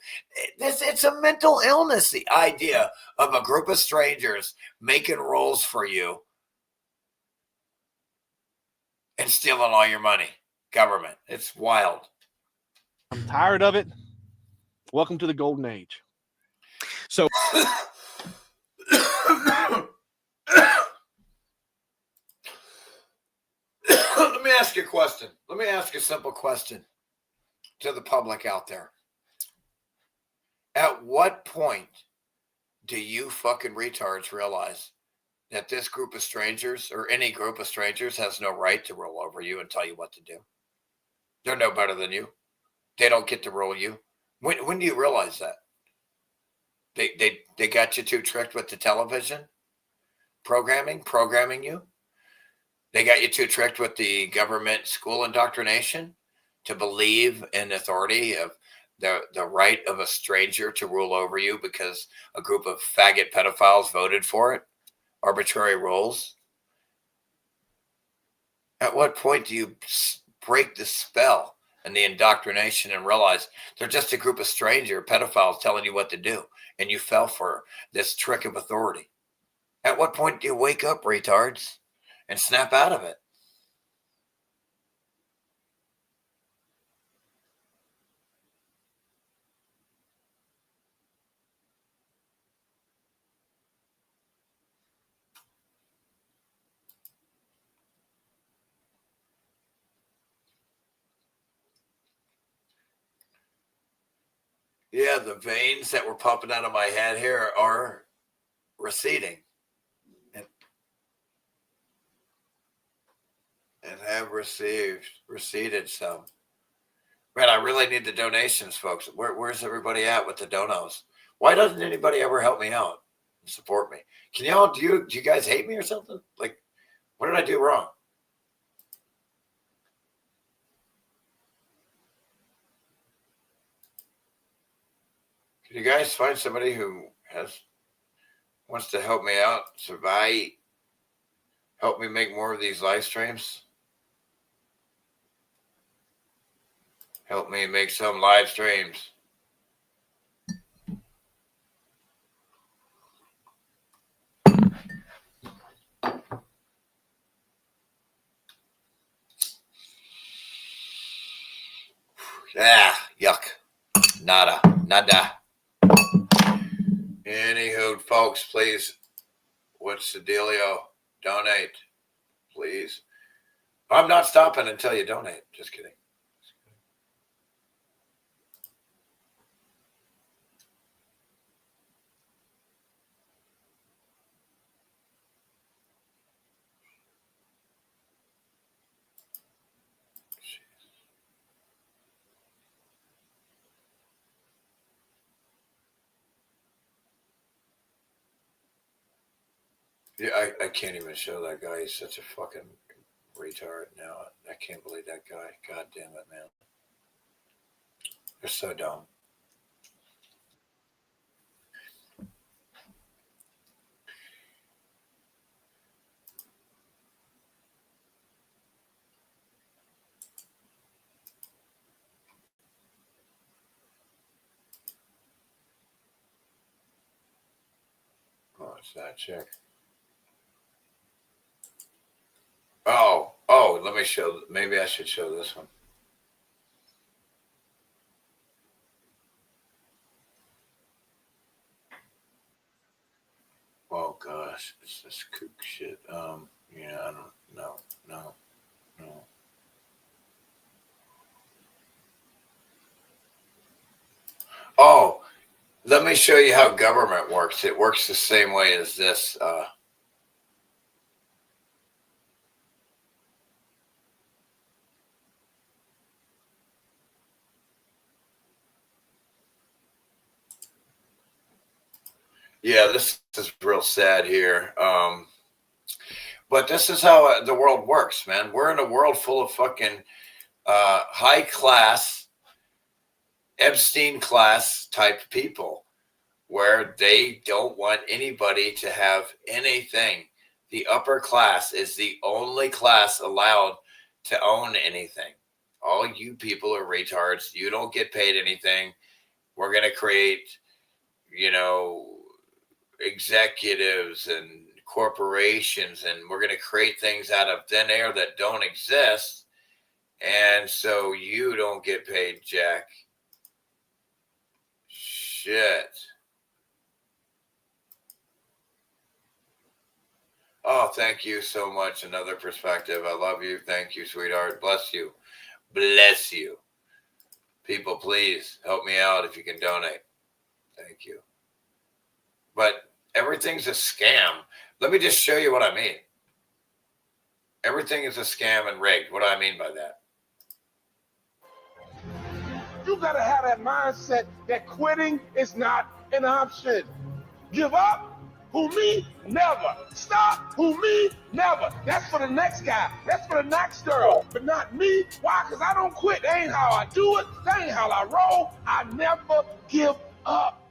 It's a mental illness, the idea of a group of strangers making rules for you and stealing all your money. Government. It's wild. I'm tired of it. Welcome to the golden age. So let me ask you a question. Let me ask a simple question to the public out there. At what point do you fucking retards realize that this group of strangers or any group of strangers has no right to rule over you and tell you what to do? They're no better than you. They don't get to rule you. When do you realize that? They got you too tricked with the television programming you. They got you too tricked with the government school indoctrination to believe in authority of the right of a stranger to rule over you because a group of faggot pedophiles voted for it. Arbitrary rules. At what point do you break the spell and the indoctrination and realize they're just a group of stranger pedophiles telling you what to do and you fell for this trick of authority? At what point do you wake up, retards, and snap out of it? Yeah, the veins that were popping out of my head here are receding. And have receded some. Man, I really need the donations, folks. Where's everybody at with the donos? Why doesn't anybody ever help me out and support me? Can y'all, do you guys hate me or something? Like, what did I do wrong? Can you guys find somebody who wants to help me out, survive? Help me make more of these live streams. Help me make some live streams. Yuck. Nada. Anywho, folks, please, what's the dealio? Donate, please. I'm not stopping until you donate. Just kidding. Yeah, I can't even show that guy. He's such a fucking retard now. I can't believe that guy. God damn it, man. They're so dumb. Oh, it's that chick. Oh, let me show. Maybe I should show this one. Oh gosh, it's this kook shit. Yeah, I don't know. No. Oh, let me show you how government works. It works the same way as this. Yeah, this is real sad here. But this is how the world works, man. We're in a world full of fucking high class, Epstein class type people where they don't want anybody to have anything. The upper class is the only class allowed to own anything. All you people are retards. You don't get paid anything. We're going to create, executives and corporations, and we're going to create things out of thin air that don't exist. And so you don't get paid jack shit. Oh, thank you so much. Another perspective. I love you. Thank you, sweetheart. Bless you. Bless you. People, please help me out if you can donate. Thank you. But everything's a scam. Let me just show you what I mean. Everything is a scam and rigged. What do I mean by that? You gotta have that mindset that quitting is not an option. Give up? Who, me? Never. Stop? Who, me? Never. That's for the next guy. That's for the next girl. But not me. Why? Because I don't quit. That ain't how I do it. That ain't how I roll. I never give up.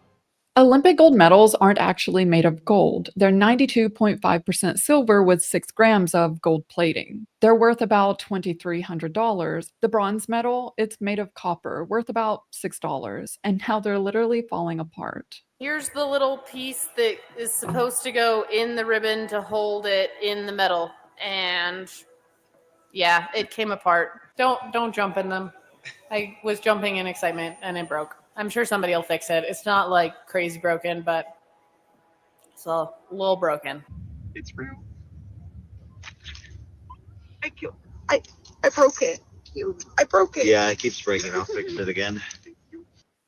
Olympic gold medals aren't actually made of gold. They're 92.5% silver with 6 grams of gold plating. They're worth about $2,300. The bronze medal, it's made of copper, worth about $6. And now they're literally falling apart. Here's the little piece that is supposed to go in the ribbon to hold it in the metal. And yeah, it came apart. Don't jump in them. I was jumping in excitement and it broke. I'm sure somebody will fix it. It's not like crazy broken, but it's a little broken. It's real. I broke it. I broke it. Yeah, it keeps breaking. I'll fix it again.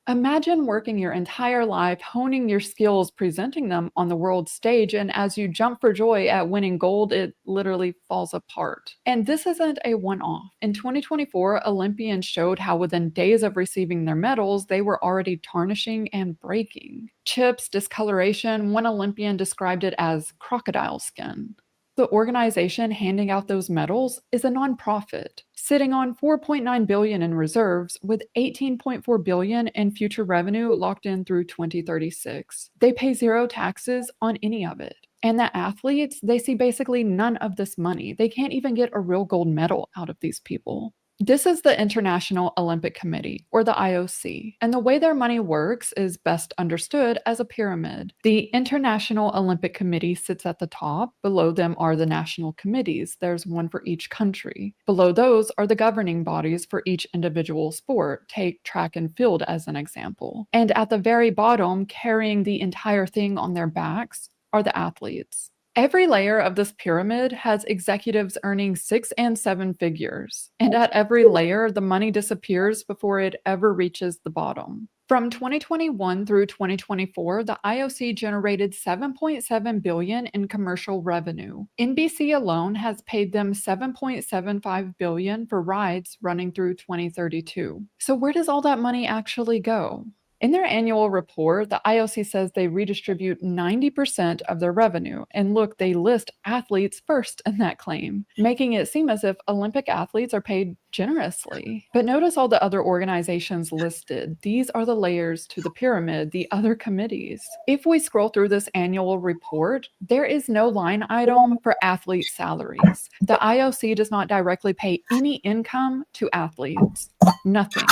Imagine working your entire life honing your skills, presenting them on the world stage, and as you jump for joy at winning gold, it literally falls apart. And this isn't a one-off. In 2024, Olympians showed how within days of receiving their medals, they were already tarnishing and breaking. Chips, discoloration, one Olympian described it as crocodile skin. The organization handing out those medals is a nonprofit, sitting on $4.9 billion in reserves with $18.4 billion in future revenue locked in through 2036. They pay zero taxes on any of it. And the athletes, they see basically none of this money. They can't even get a real gold medal out of these people. This is the International Olympic Committee, or the IOC, and the way their money works is best understood as a pyramid. The International Olympic Committee sits at the top. Below them are the national committees. There's one for each country. Below those are the governing bodies for each individual sport. Take track and field as an example. And at the very bottom, carrying the entire thing on their backs, are the athletes. Every layer of this pyramid has executives earning 6 and 7 figures, and at every layer, the money disappears before it ever reaches the bottom. From 2021 through 2024, the IOC generated $7.7 billion in commercial revenue. NBC alone has paid them $7.75 billion for rides running through 2032. So where does all that money actually go? In their annual report, the IOC says they redistribute 90% of their revenue. And look, they list athletes first in that claim, making it seem as if Olympic athletes are paid generously. But notice all the other organizations listed. These are the layers to the pyramid, the other committees. If we scroll through this annual report, there is no line item for athlete salaries. The IOC does not directly pay any income to athletes. Nothing.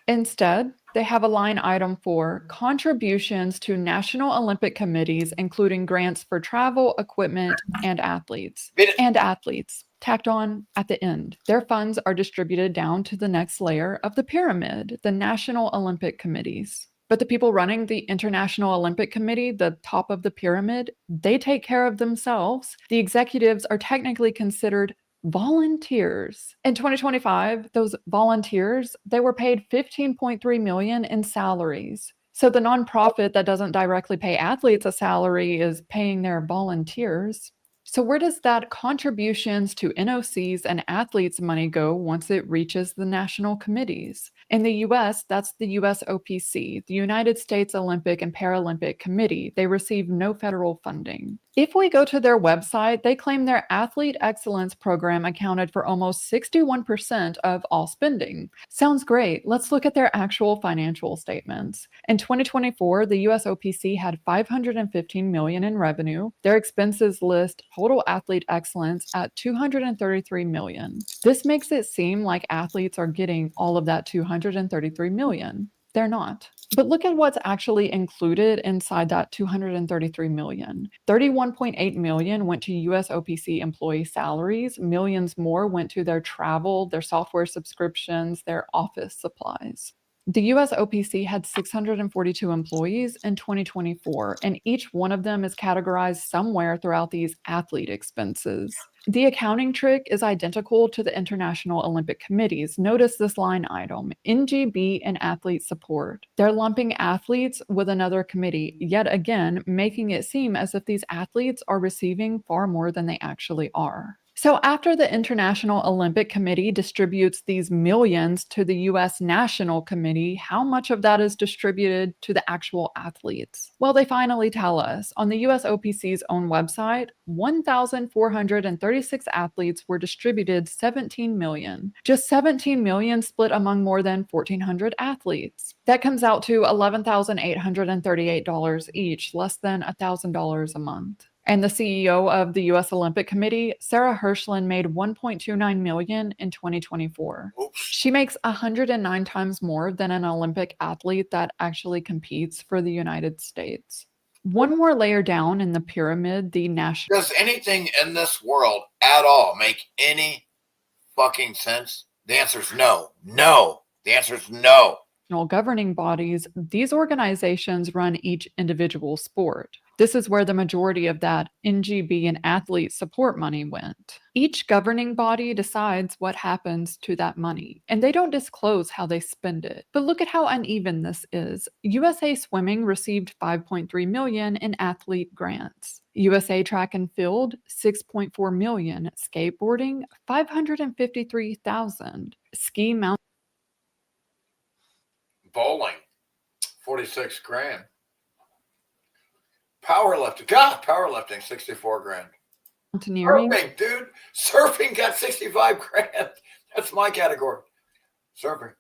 Instead, they have a line item for contributions to national Olympic committees, including grants for travel, equipment, and athletes. Tacked on at the end. Their funds are distributed down to the next layer of the pyramid, the National Olympic Committees. But the people running the International Olympic Committee, the top of the pyramid, they take care of themselves. The executives are technically considered volunteers. In 2025, those volunteers, they were paid $15.3 million in salaries. So the nonprofit that doesn't directly pay athletes a salary is paying their volunteers. So where does that contributions to NOCs and athletes money go once it reaches the national committees? In the US, that's the USOPC, the United States Olympic and Paralympic Committee. They receive no federal funding. If we go to their website, they claim their Athlete Excellence Program accounted for almost 61% of all spending. Sounds great. Let's look at their actual financial statements. In 2024, the USOPC had $515 million in revenue. Their expenses list total athlete excellence at $233 million. This makes it seem like athletes are getting all of that $233 million. They're not. But look at what's actually included inside that $233 million. $31.8 million went to USOPC employee salaries. Millions more went to their travel, their software subscriptions, their office supplies. The USOPC had 642 employees in 2024, and each one of them is categorized somewhere throughout these athlete expenses. The accounting trick is identical to the International Olympic Committees. Notice this line item, NGB and athlete support. They're lumping athletes with another committee, yet again, making it seem as if these athletes are receiving far more than they actually are. So after the International Olympic Committee distributes these millions to the US National Committee, how much of that is distributed to the actual athletes? Well, they finally tell us. On the USOPC's own website, 1,436 athletes were distributed 17 million. Just 17 million split among more than 1,400 athletes. That comes out to $11,838 each, less than $1,000 a month. And the CEO of the US Olympic Committee, Sarah Hirschland, made $1.29 million in 2024. She makes 109 times more than an Olympic athlete that actually competes for the United States. One more layer down in the pyramid, the national... Does anything in this world at all make any fucking sense? The answer is no. No. The answer is no. Governing bodies, these organizations run each individual sport. This is where the majority of that NGB and athlete support money went. Each governing body decides what happens to that money, and they don't disclose how they spend it. But look at how uneven this is. USA Swimming received $5.3 million in athlete grants. USA Track and Field, $6.4 million. Skateboarding, $553,000. Ski mountain Bowling, 46 grand. Powerlifting, powerlifting, 64 grand. Mountaineering. Surfing, dude. Surfing got 65 grand. That's my category. Surfing.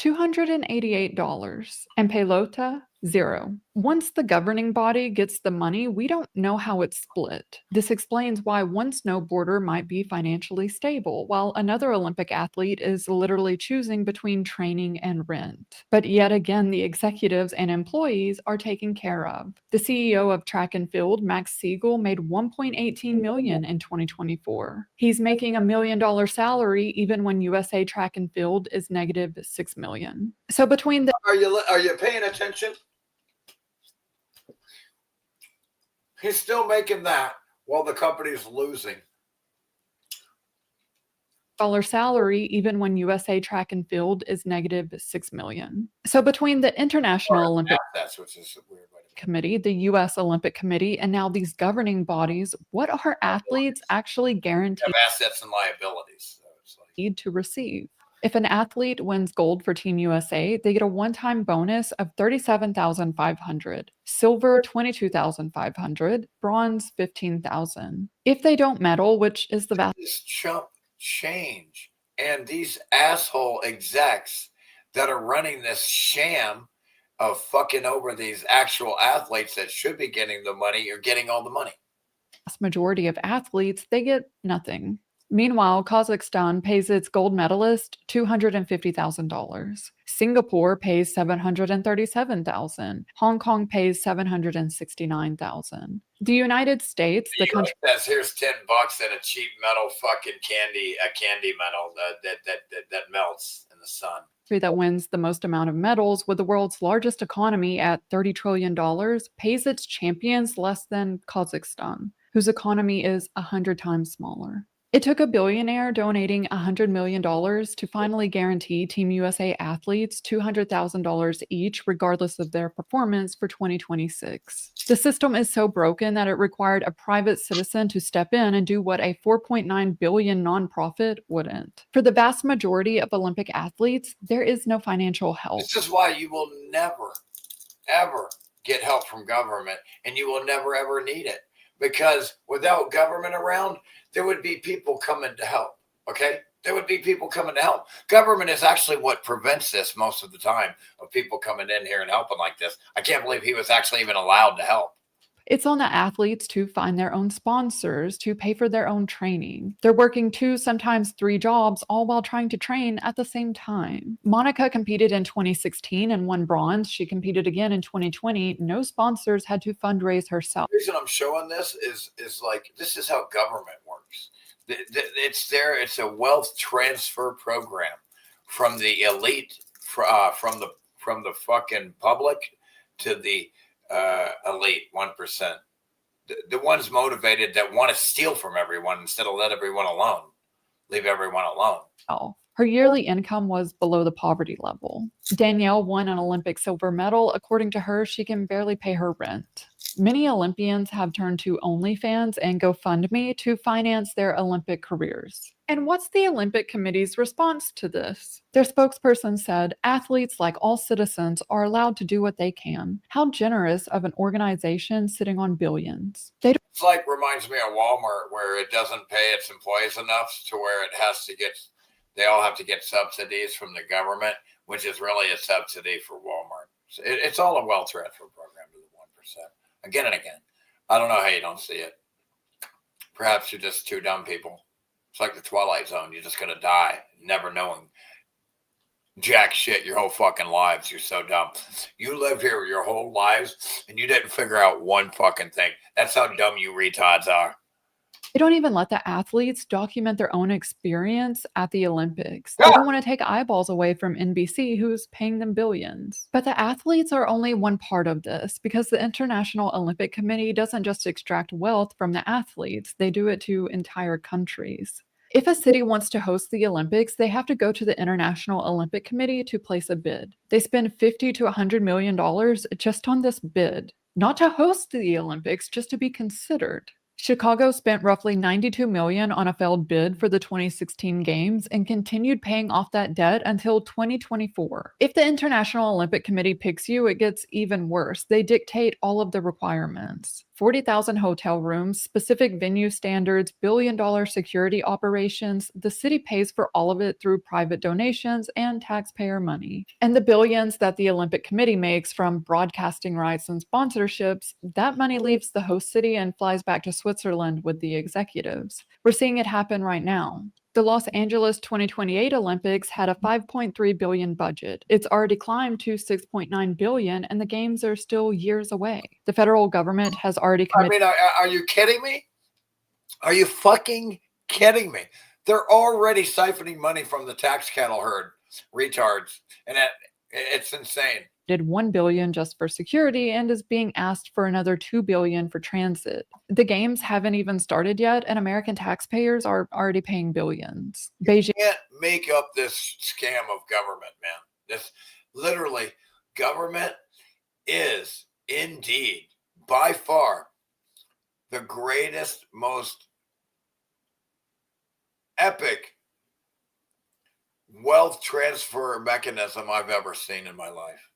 $288. And pelota, $0. Once the governing body gets the money, we don't know how it's split. This explains why one snowboarder might be financially stable, while another Olympic athlete is literally choosing between training and rent. But yet again, the executives and employees are taken care of. The CEO of track and field, Max Siegel, made $1.18 million in 2024. He's making $1 million salary even when USA Track and Field is negative $6 million. So between the Are you paying attention? He's still making that while the company's losing. Salary even when USA Track and Field is negative $6 million. So between the International Olympic Committee, the US Olympic Committee, and now these governing bodies, what are athletes actually guaranteed assets and liabilities to receive? If an athlete wins gold for Team USA, they get a one-time bonus of $37,500, silver $22,500, bronze $15,000. If they don't medal, which is the vast chump change, and these asshole execs that are running this sham of fucking over these actual athletes that should be getting the money are getting all the money. Majority of athletes, they get nothing. Meanwhile, Kazakhstan pays its gold medalist $250,000. Singapore pays $737,000. Hong Kong pays $769,000. The United States, the country says here's $10 and a cheap metal fucking candy metal that melts in the sun. That wins the most amount of medals with the world's largest economy at $30 trillion pays its champions less than Kazakhstan, whose economy is 100 times smaller. It took a billionaire donating $100 million to finally guarantee Team USA athletes $200,000 each, regardless of their performance, for 2026. The system is so broken that it required a private citizen to step in and do what a $4.9 billion nonprofit wouldn't. For the vast majority of Olympic athletes, there is no financial help. This is why you will never, ever get help from government, and you will never, ever need it. Because without government around, there would be people coming to help, okay? There would be people coming to help. Government is actually what prevents this most of the time, of people coming in here and helping like this. I can't believe he was actually even allowed to help. It's on the athletes to find their own sponsors, to pay for their own training. They're working 2, sometimes 3 jobs, all while trying to train at the same time. Monica competed in 2016 and won bronze. She competed again in 2020. No sponsors, had to fundraise herself. The reason I'm showing this is like, this is how government works. It's a wealth transfer program from the elite, from the fucking public to the elite 1%, the ones motivated that want to steal from everyone instead of leave everyone alone. Her yearly income was below the poverty level. Danielle won an Olympic silver medal. According to her, she can barely pay her rent. Many Olympians have turned to OnlyFans and GoFundMe to finance their Olympic careers. And what's the Olympic Committee's response to this? Their spokesperson said, athletes, like all citizens, are allowed to do what they can. How generous of an organization sitting on billions. It's like, reminds me of Walmart, where it doesn't pay its employees enough to where it has to get, they all have to get subsidies from the government, which is really a subsidy for Walmart. So it's all a wealth transfer program to the 1%. Again and again. I don't know how you don't see it. Perhaps you're just too dumb people. It's like the Twilight Zone. You're just going to die, never knowing jack shit your whole fucking lives. You're so dumb. You lived here your whole lives, and you didn't figure out one fucking thing. That's how dumb you retards are. They don't even let the athletes document their own experience at the Olympics. They don't want to take eyeballs away from NBC, who's paying them billions. But the athletes are only one part of this, because the International Olympic Committee doesn't just extract wealth from the athletes, they do it to entire countries. If a city wants to host the Olympics, they have to go to the International Olympic Committee to place a bid. They spend $50 to $100 million just on this bid, not to host the Olympics, just to be considered. Chicago spent roughly $92 million on a failed bid for the 2016 games and continued paying off that debt until 2024. If the International Olympic Committee picks you, it gets even worse. They dictate all of the requirements. 40,000 hotel rooms, specific venue standards, billion-dollar security operations. The city pays for all of it through private donations and taxpayer money. And the billions that the Olympic Committee makes from broadcasting rights and sponsorships, that money leaves the host city and flies back to Switzerland with the executives. We're seeing it happen right now. The Los Angeles 2028 Olympics had a $5.3 billion budget. It's already climbed to $6.9 billion, and the games are still years away. The federal government has already committed. I mean, are you kidding me? Are you fucking kidding me? They're already siphoning money from the tax cattle herd, retards, and it's insane. Did $1 billion just for security and is being asked for another $2 billion for transit. The games haven't even started yet, and American taxpayers are already paying billions. Beijing can't make up this scam of government, man. This literally, government is indeed by far the greatest, most epic wealth transfer mechanism I've ever seen in my life.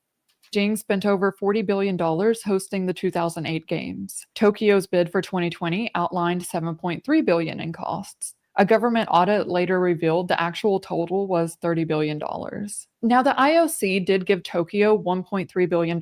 Beijing spent over $40 billion hosting the 2008 Games. Tokyo's bid for 2020 outlined $7.3 billion in costs. A government audit later revealed the actual total was $30 billion. Now, the IOC did give Tokyo $1.3 billion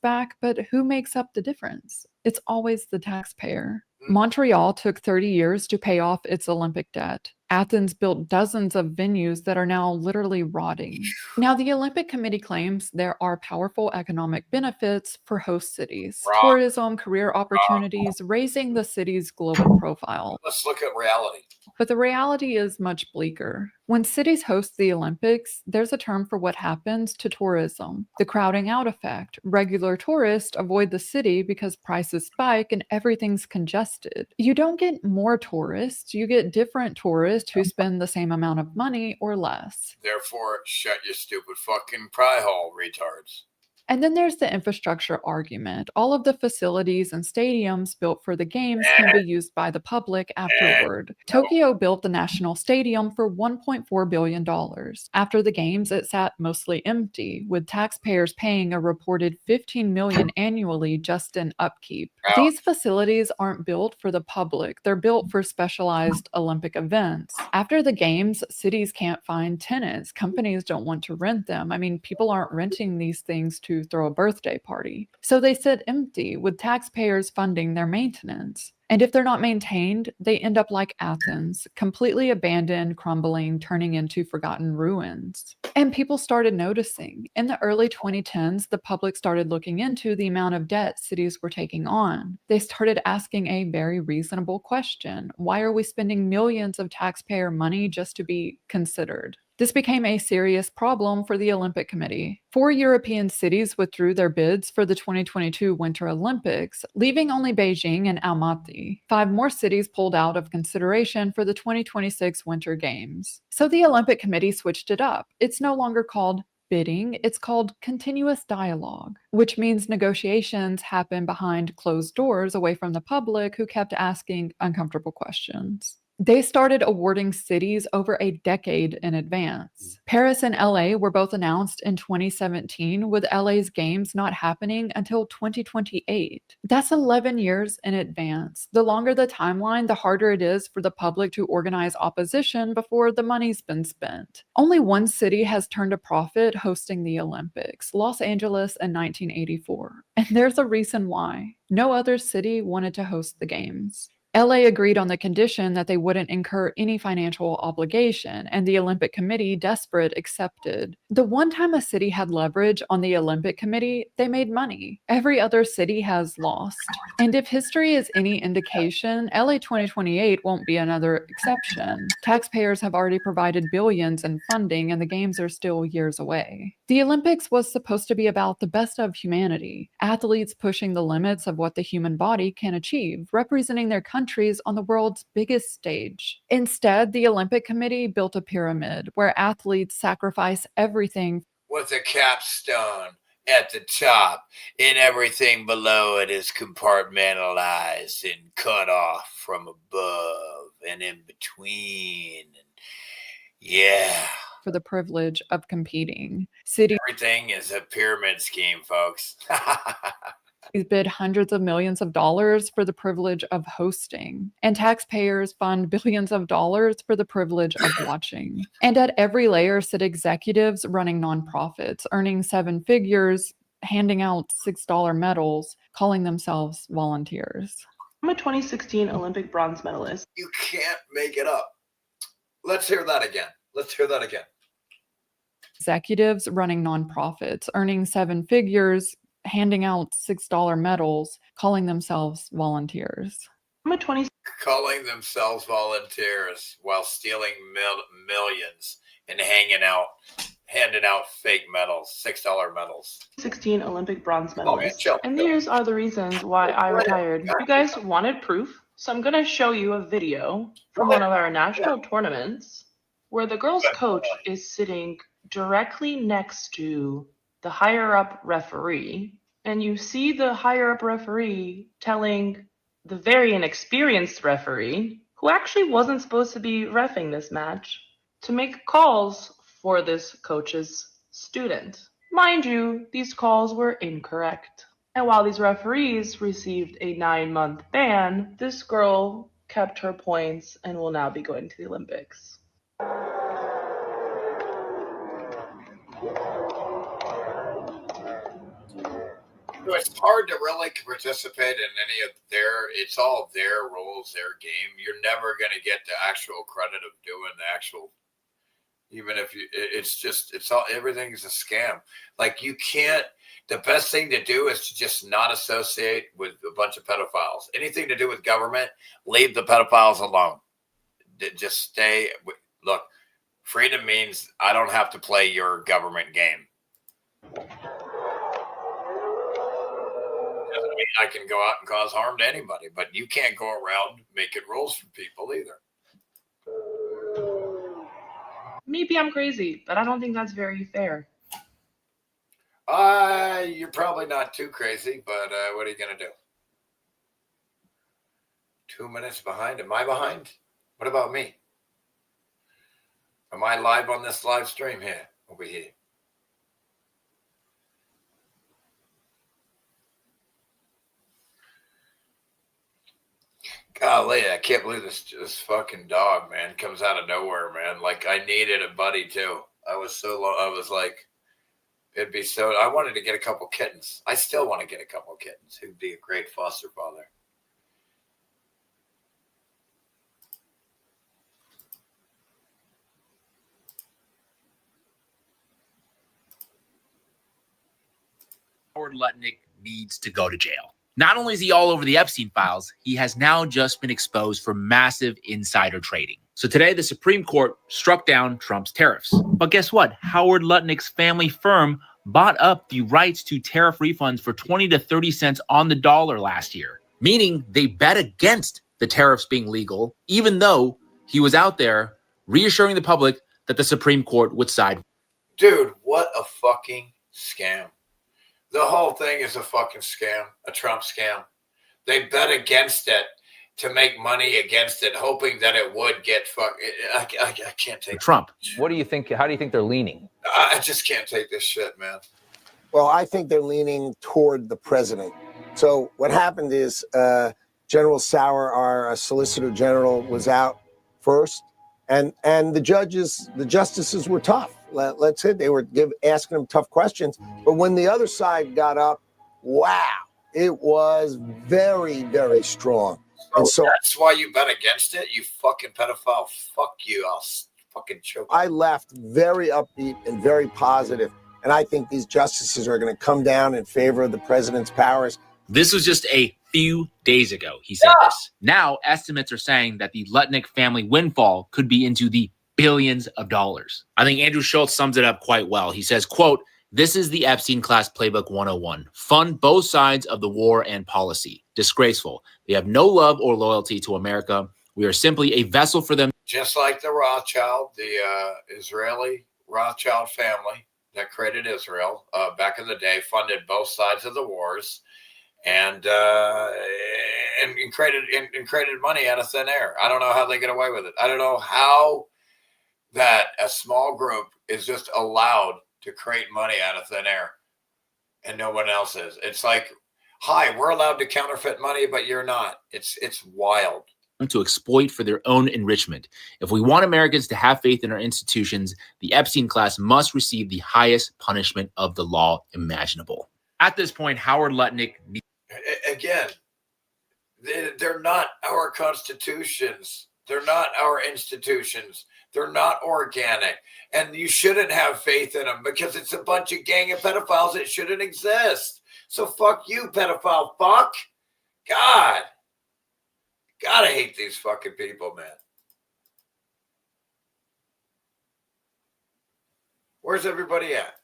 back, but who makes up the difference? It's always the taxpayer. Montreal took 30 years to pay off its Olympic debt. Athens built dozens of venues that are now literally rotting. Now, the Olympic Committee claims there are powerful economic benefits for host cities, tourism, career opportunities, raising the city's global profile. Let's look at reality. But the reality is much bleaker. When cities host the Olympics, there's a term for what happens to tourism. The crowding out effect. Regular tourists avoid the city because prices spike and everything's congested. You don't get more tourists, you get different tourists who spend the same amount of money or less. Therefore, shut your stupid fucking pry hole, retards. And then there's the infrastructure argument. All of the facilities and stadiums built for the games can be used by the public afterward. Tokyo built the national stadium for $1.4 billion. After the games, it sat mostly empty, with taxpayers paying a reported $15 million annually just in upkeep. These facilities aren't built for the public. They're built for specialized Olympic events. After the games, cities can't find tenants. Companies don't want to rent them. I mean, people aren't renting these things to throw a birthday party. So they sit empty with taxpayers funding their maintenance. And if they're not maintained, they end up like Athens, completely abandoned, crumbling, turning into forgotten ruins. And people started noticing. In the early 2010s, the public started looking into the amount of debt cities were taking on. They started asking a very reasonable question. Why are we spending millions of taxpayer money just to be considered? This became a serious problem for the Olympic Committee. 4 European cities withdrew their bids for the 2022 Winter Olympics, leaving only Beijing and Almaty. 5 more cities pulled out of consideration for the 2026 Winter Games. So the Olympic Committee switched it up. It's no longer called bidding, it's called continuous dialogue, which means negotiations happen behind closed doors away from the public who kept asking uncomfortable questions. They started awarding cities over a decade in advance. Paris and LA were both announced in 2017, with LA's games not happening until 2028. That's 11 years in advance. The longer the timeline, the harder it is for the public to organize opposition before the money's been spent. Only one city has turned a profit hosting the Olympics, Los Angeles in 1984. And there's a reason why. No other city wanted to host the games. LA agreed on the condition that they wouldn't incur any financial obligation, and the Olympic Committee, desperate, accepted. The one time a city had leverage on the Olympic Committee, they made money. Every other city has lost. And if history is any indication, LA 2028 won't be another exception. Taxpayers have already provided billions in funding, and the games are still years away. The Olympics was supposed to be about the best of humanity, athletes pushing the limits of what the human body can achieve, representing their countries on the world's biggest stage. Instead, the Olympic Committee built a pyramid where athletes sacrifice everything with a capstone at the top, and everything below it is compartmentalized and cut off from above and in between. Yeah. For the privilege of competing. Everything is a pyramid scheme, folks. bid hundreds of millions of dollars for the privilege of hosting, and taxpayers fund billions of dollars for the privilege of watching. And at every layer sit executives running nonprofits, earning 7 figures, handing out $6 medals, calling themselves volunteers. I'm a 2016 Olympic bronze medalist. You can't make it up. Let's hear that again. Let's hear that again. Executives running nonprofits, earning 7 figures, handing out $6 medals, calling themselves volunteers. I'm a 20 calling themselves volunteers while stealing millions and handing out fake medals, $6 medals. 16 Olympic bronze medalist. And these are the reasons why I retired. You guys wanted proof, so I'm going to show you a video from one of our national tournaments where the girls' coach is sitting directly next to the higher up referee, and you see the higher up referee telling the very inexperienced referee, who actually wasn't supposed to be reffing this match, to make calls for this coach's student. Mind you, these calls were incorrect. And while these referees received a 9-month ban, this girl kept her points and will now be going to the Olympics. It's hard to really participate in any of it's all their rules, their game. You're never going to get the actual credit of doing the actual, even if everything's a scam. Like you can't, the best thing to do is to just not associate with a bunch of pedophiles. Anything to do with government, leave the pedophiles alone. Just stay, look, freedom means I don't have to play your government game. Doesn't mean I can go out and cause harm to anybody, but you can't go around making rules for people either. Maybe I'm crazy, but I don't think that's very fair. You're probably not too crazy, but what are you going to do? 2 minutes behind? Am I behind? What about me? Am I live on this live stream here? Over here. Golly, I can't believe this fucking dog, man, comes out of nowhere, man. Like, I needed a buddy, too. I was so low. I was like, I wanted to get a couple kittens. I still want to get a couple kittens. Who'd be a great foster father. Howard Lutnick needs to go to jail. Not only is he all over the Epstein files, he has now just been exposed for massive insider trading. So today, the Supreme Court struck down Trump's tariffs. But guess what? Howard Lutnick's family firm bought up the rights to tariff refunds for 20 to 30 cents on the dollar last year, meaning they bet against the tariffs being legal, even though he was out there reassuring the public that the Supreme Court would side. Dude, what a fucking scam. The whole thing is a fucking scam, a Trump scam. They bet against it to make money against it, hoping that it would get fucked. I can't take Trump. What do you think? How do you think they're leaning? I just can't take this shit, man. Well, I think they're leaning toward the president. So what happened is General Sauer, our Solicitor General, was out first, and the justices were tough. Let's say they were asking them tough questions. But when the other side got up, wow, it was very, very strong. And so that's why you bet against it, you fucking pedophile. Fuck you. I'll fucking choke. I left very upbeat and very positive. And I think these justices are going to come down in favor of the president's powers. This was just a few days ago, he said this. Now, estimates are saying that the Lutnick family windfall could be into the billions of dollars. I think Andrew Schultz sums it up quite well. He says, quote, "This is the Epstein class playbook 101. Fund both sides of the war and policy. Disgraceful. They have no love or loyalty to America. We are simply a vessel for them." Just like the Rothschild, the Israeli Rothschild family that created Israel back in the day, funded both sides of the wars and created money out of thin air. I don't know how they get away with it. I don't know how that a small group is just allowed to create money out of thin air and no one else is. It's like Hi, we're allowed to counterfeit money, but you're not. It's wild. To exploit for their own enrichment. If we want Americans to have faith in our institutions, the Epstein class must receive the highest punishment of the law imaginable. At this point, Howard Lutnick... Again, they're not our constitutions. They're not our institutions. They're not organic. And you shouldn't have faith in them because it's a bunch of gang of pedophiles that shouldn't exist. So fuck you, pedophile fuck. God. Gotta hate these fucking people, man. Where's everybody at?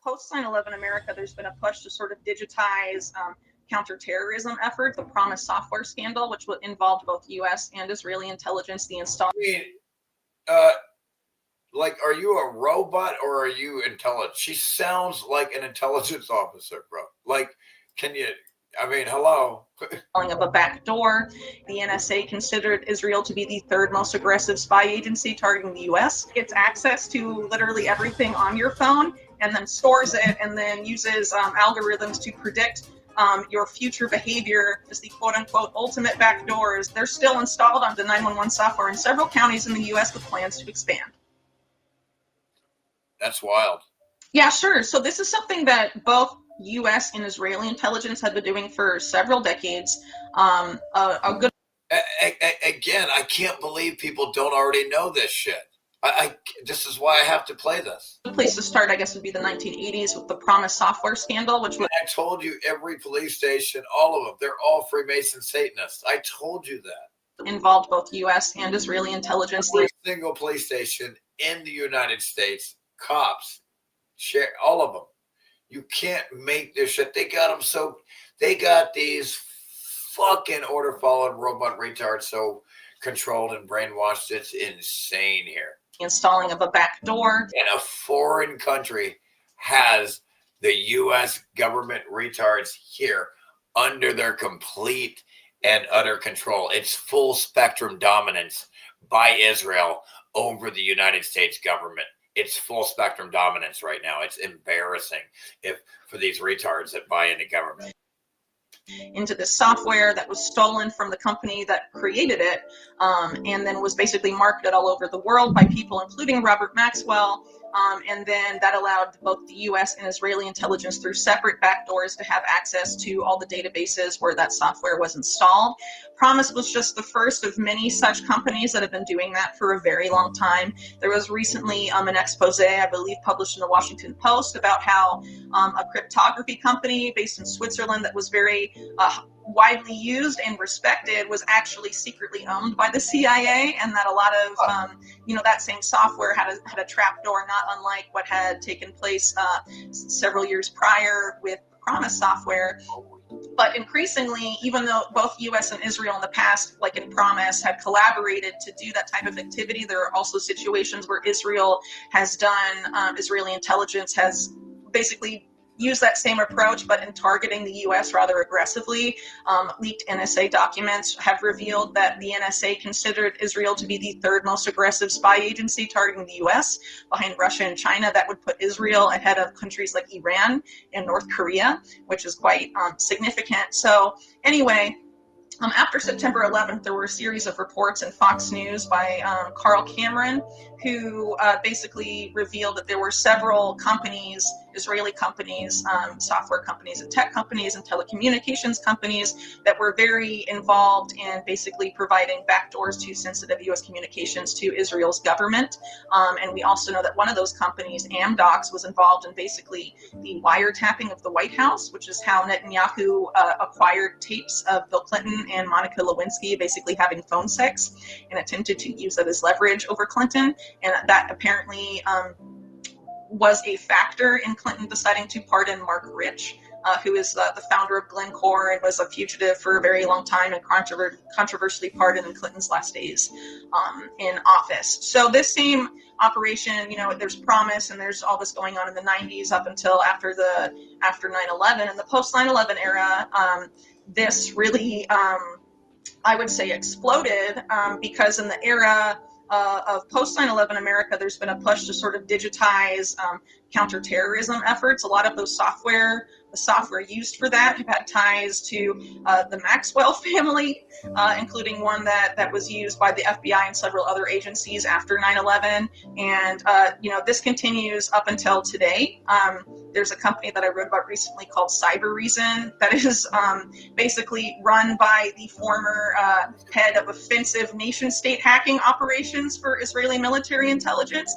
Post 9/11 America, there's been a push to sort of digitize counterterrorism efforts. The Promise software scandal, which involved both U.S. and Israeli intelligence, the install. Like, are you a robot or are you intelligent? She sounds like an intelligence officer, bro. Like, can you? I mean, hello. Of a backdoor. The NSA considered Israel to be the third most aggressive spy agency targeting the U.S. Gets access to literally everything on your phone and then stores it and then uses algorithms to predict your future behavior as the quote-unquote ultimate backdoors. They're still installed on the 911 software in several counties in the U.S. with plans to expand. That's wild. Yeah, sure. So this is something that both U.S. and Israeli intelligence had been doing for several decades. A good. Again, I can't believe people don't already know this shit. This is why I have to play this. The place to start, I guess, would be the 1980s with the Promise software scandal, which was. I told you every police station, all of them, they're all Freemason Satanists. I told you that. Involved both U.S. and Israeli intelligence. Every single police station in the United States, cops, share all of them. You can't make this shit. They got them so. They got these fucking order following robot retards so controlled and brainwashed. It's insane here. Installing of a backdoor. And a foreign country has the U.S. government retards here under their complete and utter control. It's full spectrum dominance by Israel over the United States government. It's full spectrum dominance right now. It's embarrassing for these retards that buy into government. Into this software that was stolen from the company that created it, and then was basically marketed all over the world by people, including Robert Maxwell. And then that allowed both the U.S. and Israeli intelligence through separate backdoors to have access to all the databases where that software was installed. Promise was just the first of many such companies that have been doing that for a very long time. There was recently an expose, I believe, published in the Washington Post about how a cryptography company based in Switzerland that was very widely used and respected was actually secretly owned by the CIA, and that a lot of that same software had a trapdoor, not unlike what had taken place several years prior with Promise software. But increasingly, even though both U.S. and Israel in the past, like in Promise, had collaborated to do that type of activity, there are also situations where Israel has done, Israeli intelligence has basically use that same approach, but in targeting the U.S. rather aggressively. Leaked NSA documents have revealed that the NSA considered Israel to be the third most aggressive spy agency targeting the U.S. behind Russia and China. That would put Israel ahead of countries like Iran and North Korea, which is quite significant. So anyway, after September 11th, there were a series of reports in Fox News by Carl Cameron, who basically revealed that there were several companies, Israeli companies, software companies and tech companies and telecommunications companies that were very involved in basically providing backdoors to sensitive U.S. communications to Israel's government. And we also know that one of those companies, Amdocs, was involved in basically the wiretapping of the White House, which is how Netanyahu acquired tapes of Bill Clinton and Monica Lewinsky basically having phone sex and attempted to use that as leverage over Clinton. And that apparently was a factor in Clinton deciding to pardon Mark Rich, who is the founder of Glencore and was a fugitive for a very long time and controversially pardoned in Clinton's last days in office. So this same operation, you know, there's promise and there's all this going on in the 90s up until after 9/11. And the post 9/11 era, this really, I would say, exploded because in the era of post 9/11 America, there's been a push to sort of digitize counterterrorism efforts. A lot of those the software used for that have had ties to the Maxwell family, including one that was used by the FBI and several other agencies after 9/11. And, you know, this continues up until today. There's a company that I wrote about recently called Cyber Reason that is basically run by the former head of offensive nation-state hacking operations for Israeli military intelligence,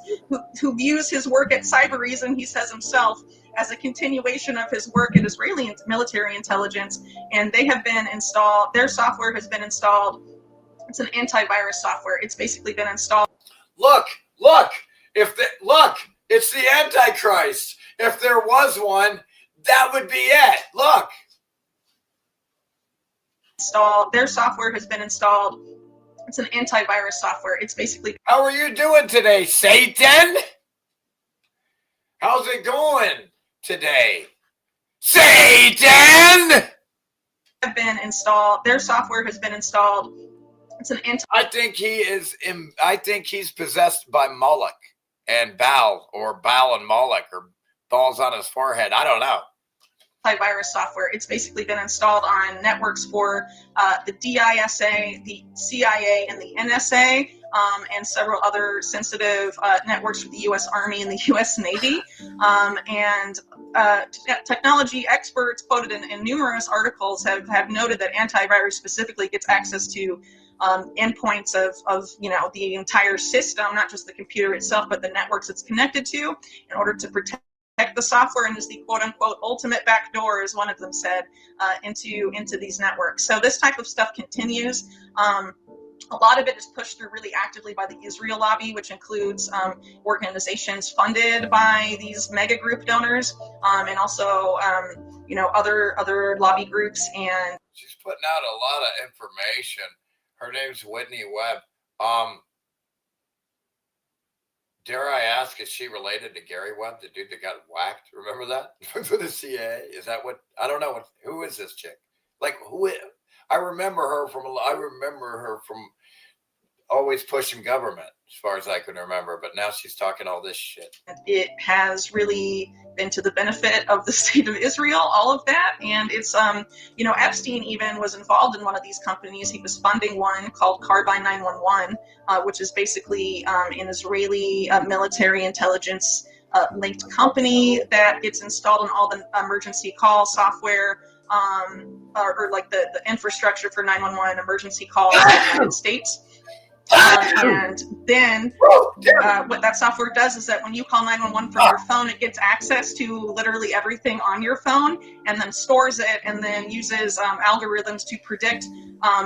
who views his work at Cyber Reason, he says himself, as a continuation of his work at Israeli military intelligence. And they have been installed, their software has been installed. It's an antivirus software. It's basically been installed. Look, it's the Antichrist. If there was one, that would be it. Look. Their software has been installed. It's an antivirus software. It's basically. How are you doing today, Satan? How's it going today, Satan? Have been installed. Their software has been installed. It's an I think he's possessed by Moloch and Baal, or Baal and Moloch, or balls on his forehead. I don't know. Antivirus software. It's basically been installed on networks for the DISA, the CIA, and the NSA, and several other sensitive networks for the U.S. Army and the U.S. Navy. And technology experts quoted in numerous articles have noted that antivirus specifically gets access to endpoints of you know, the entire system, not just the computer itself, but the networks it's connected to, in order to protect the software, and is the quote-unquote ultimate backdoor, as one of them said, into these networks. So this type of stuff continues. A lot of it is pushed through really actively by the Israel lobby, which includes organizations funded by these mega group donors, and also you know, other lobby groups. And she's putting out a lot of information. Her name's Whitney Webb. Dare I ask, is she related to Gary Webb, the dude that got whacked? Remember that? For the CIA? Is that what? I don't know. Who is this chick? Like, who? I remember her from always pushing government, as far as I can remember. But now she's talking all this shit. It has really been to the benefit of the state of Israel, all of that. And it's, you know, Epstein even was involved in one of these companies. He was funding one called Carbine 911, which is basically an Israeli military intelligence linked company that gets installed in all the emergency call software, or like the infrastructure for 911 emergency calls in the United States. And then what that software does is that when you call 911 from your phone, it gets access to literally everything on your phone, and then stores it, and then uses algorithms to predict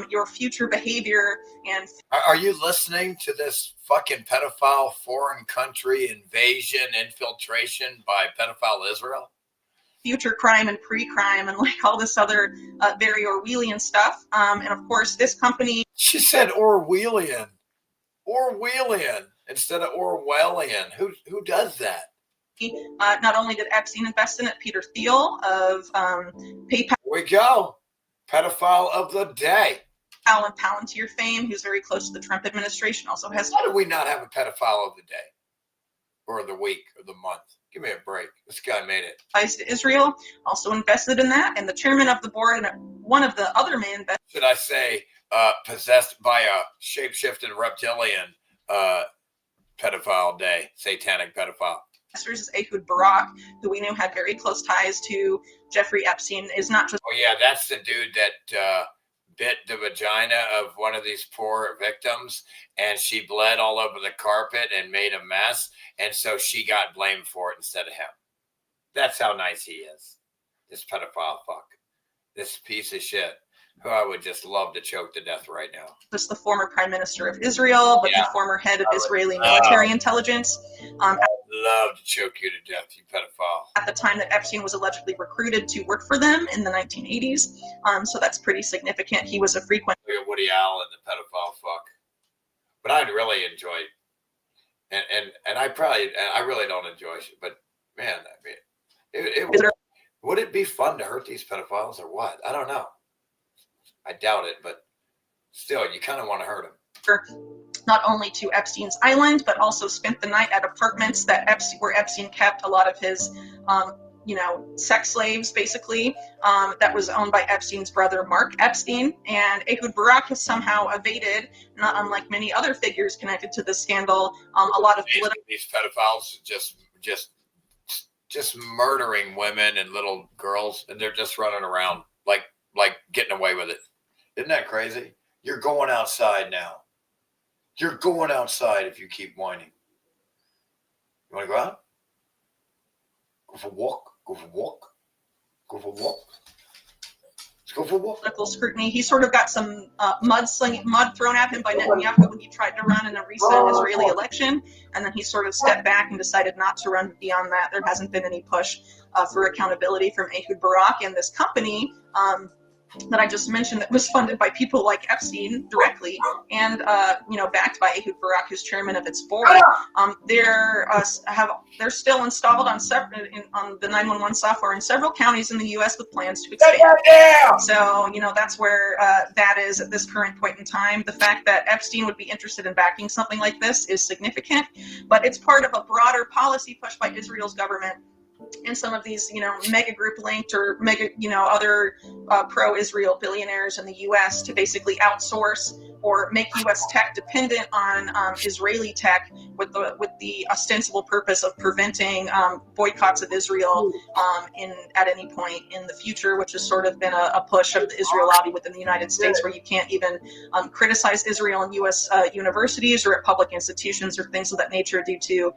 your future behavior. And are you listening to this fucking pedophile foreign country invasion, infiltration by pedophile Israel? Future crime and pre-crime and like all this other very Orwellian stuff. And of course, this company. She said Orwellian instead of Orwellian. Who does that? Not only did Epstein invest in it, Peter Thiel of PayPal. Here we go. Pedophile of the day. And Palantir fame, who's very close to the Trump administration, also has. Why do we not have a pedophile of the day? Or the week or the month? Give me a break. This guy made it. Ties to Israel, also invested in that, and the chairman of the board and one of the other main investors. Should I say possessed by a shape-shifting reptilian pedophile day, satanic pedophile. Is Ehud Barak, who we knew had very close ties to Jeffrey Epstein, is not just. Oh yeah, that's the dude that bit the vagina of one of these poor victims, and she bled all over the carpet and made a mess, and so she got blamed for it instead of him. That's how nice he is. This pedophile fuck. This piece of shit, who I would just love to choke to death right now. Just the former prime minister of Israel, but the former head of Israeli military intelligence. I'd love to choke you to death, you pedophile. At the time that Epstein was allegedly recruited to work for them in the 1980s. So that's pretty significant. He was a frequent. Look at Woody Allen, the pedophile fuck. But I'd really enjoy it. And I really don't enjoy it, but man, I mean, would it be fun to hurt these pedophiles or what? I don't know. I doubt it, but still, you kind of want to hurt them. Not only to Epstein's Island, but also spent the night at apartments that where Epstein kept a lot of his, sex slaves, basically, that was owned by Epstein's brother, Mark Epstein. And Ehud Barak has somehow evaded, not unlike many other figures connected to this scandal, a lot of political. These pedophiles just murdering women and little girls, and they're just running around like getting away with it. Isn't that crazy? You're going outside now. You're going outside if you keep whining. You want to go out? Go for a walk. Go for a walk. Go for a walk. Let's go for a walk. Political scrutiny. He sort of got some mud thrown at him by Netanyahu when he tried to run in a recent Israeli election, and then he sort of stepped back and decided not to run beyond that. There hasn't been any push for accountability from Ehud Barak and this company that I just mentioned that was funded by people like Epstein directly and backed by Ehud Barak, who's chairman of its board. They're still installed on the 911 software in several counties in the U.S. with plans to expand. So that's where that is at this current point in time. The fact that Epstein would be interested in backing something like this is significant, but it's part of a broader policy push by Israel's government and some of these, mega group linked or mega, other pro-Israel billionaires in the U.S. to basically outsource or make U.S. tech dependent on Israeli tech with the ostensible purpose of preventing boycotts of Israel at any point in the future, which has sort of been a push of the Israel lobby within the United States, where you can't even criticize Israel in U.S. universities or at public institutions or things of that nature due to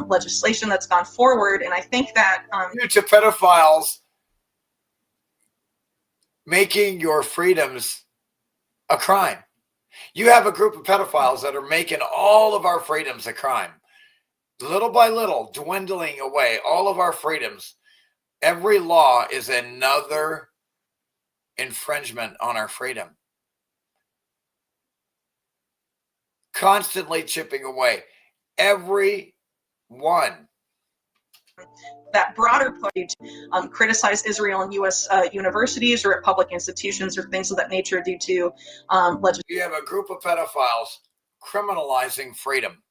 legislation that's gone forward. And I think that due to pedophiles making your freedoms a crime. You have a group of pedophiles that are making all of our freedoms a crime. Little by little, dwindling away all of our freedoms. Every law is another infringement on our freedom. Constantly chipping away. Every one. That broader push criticize Israel in U.S. universities or at public institutions or things of that nature due to legislation. You have a group of pedophiles criminalizing freedom.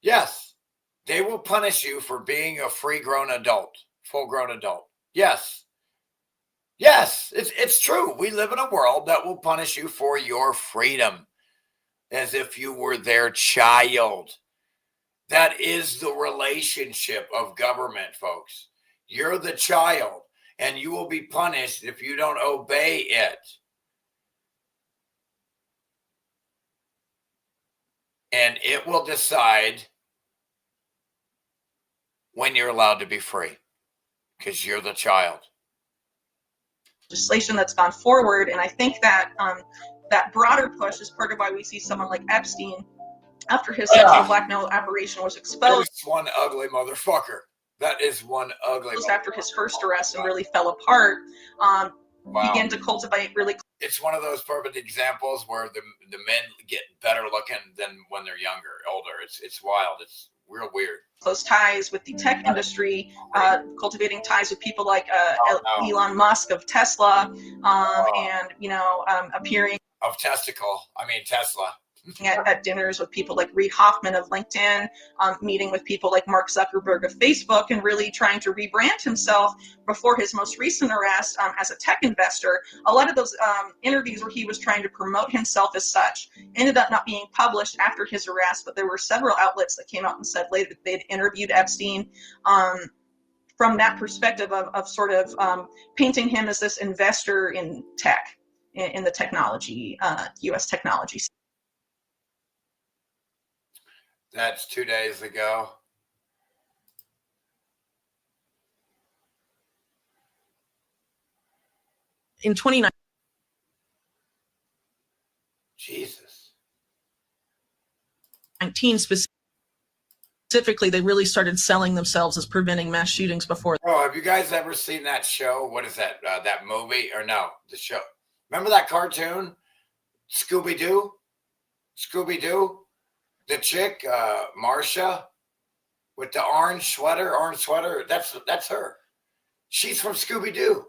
Yes, they will punish you for being a full-grown adult. Yes, it's true. We live in a world that will punish you for your freedom as if you were their child. That is the relationship of government, folks. You're the child, and you will be punished if you don't obey it. And it will decide when you're allowed to be free, because you're the child. Legislation that's gone forward, and I think that that broader push is part of why we see someone like Epstein, after his sexual blackmail operation was exposed. That's one ugly motherfucker. That is one ugly motherfucker. After his first arrest and really fell apart, began to cultivate really. It's one of those perfect examples where the men get better looking than when they're older. It's wild. It's real weird. Close ties with the tech industry, cultivating ties with people like Elon Musk of Tesla, and appearing of Tesla. at dinners with people like Reid Hoffman of LinkedIn, meeting with people like Mark Zuckerberg of Facebook, and really trying to rebrand himself before his most recent arrest as a tech investor. A lot of those interviews where he was trying to promote himself as such ended up not being published after his arrest, but there were several outlets that came out and said later that they'd interviewed Epstein from that perspective of sort of painting him as this investor in tech, in the technology, U.S. technology. That's 2 days ago. In 2019. Jesus. 19 specifically, they really started selling themselves as preventing mass shootings before. Oh, have you guys ever seen that show? What is that? That movie? Or no, the show. Remember that cartoon? Scooby-Doo? Scooby-Doo? The chick, Marcia, with the orange sweater, that's her. She's from Scooby-Doo.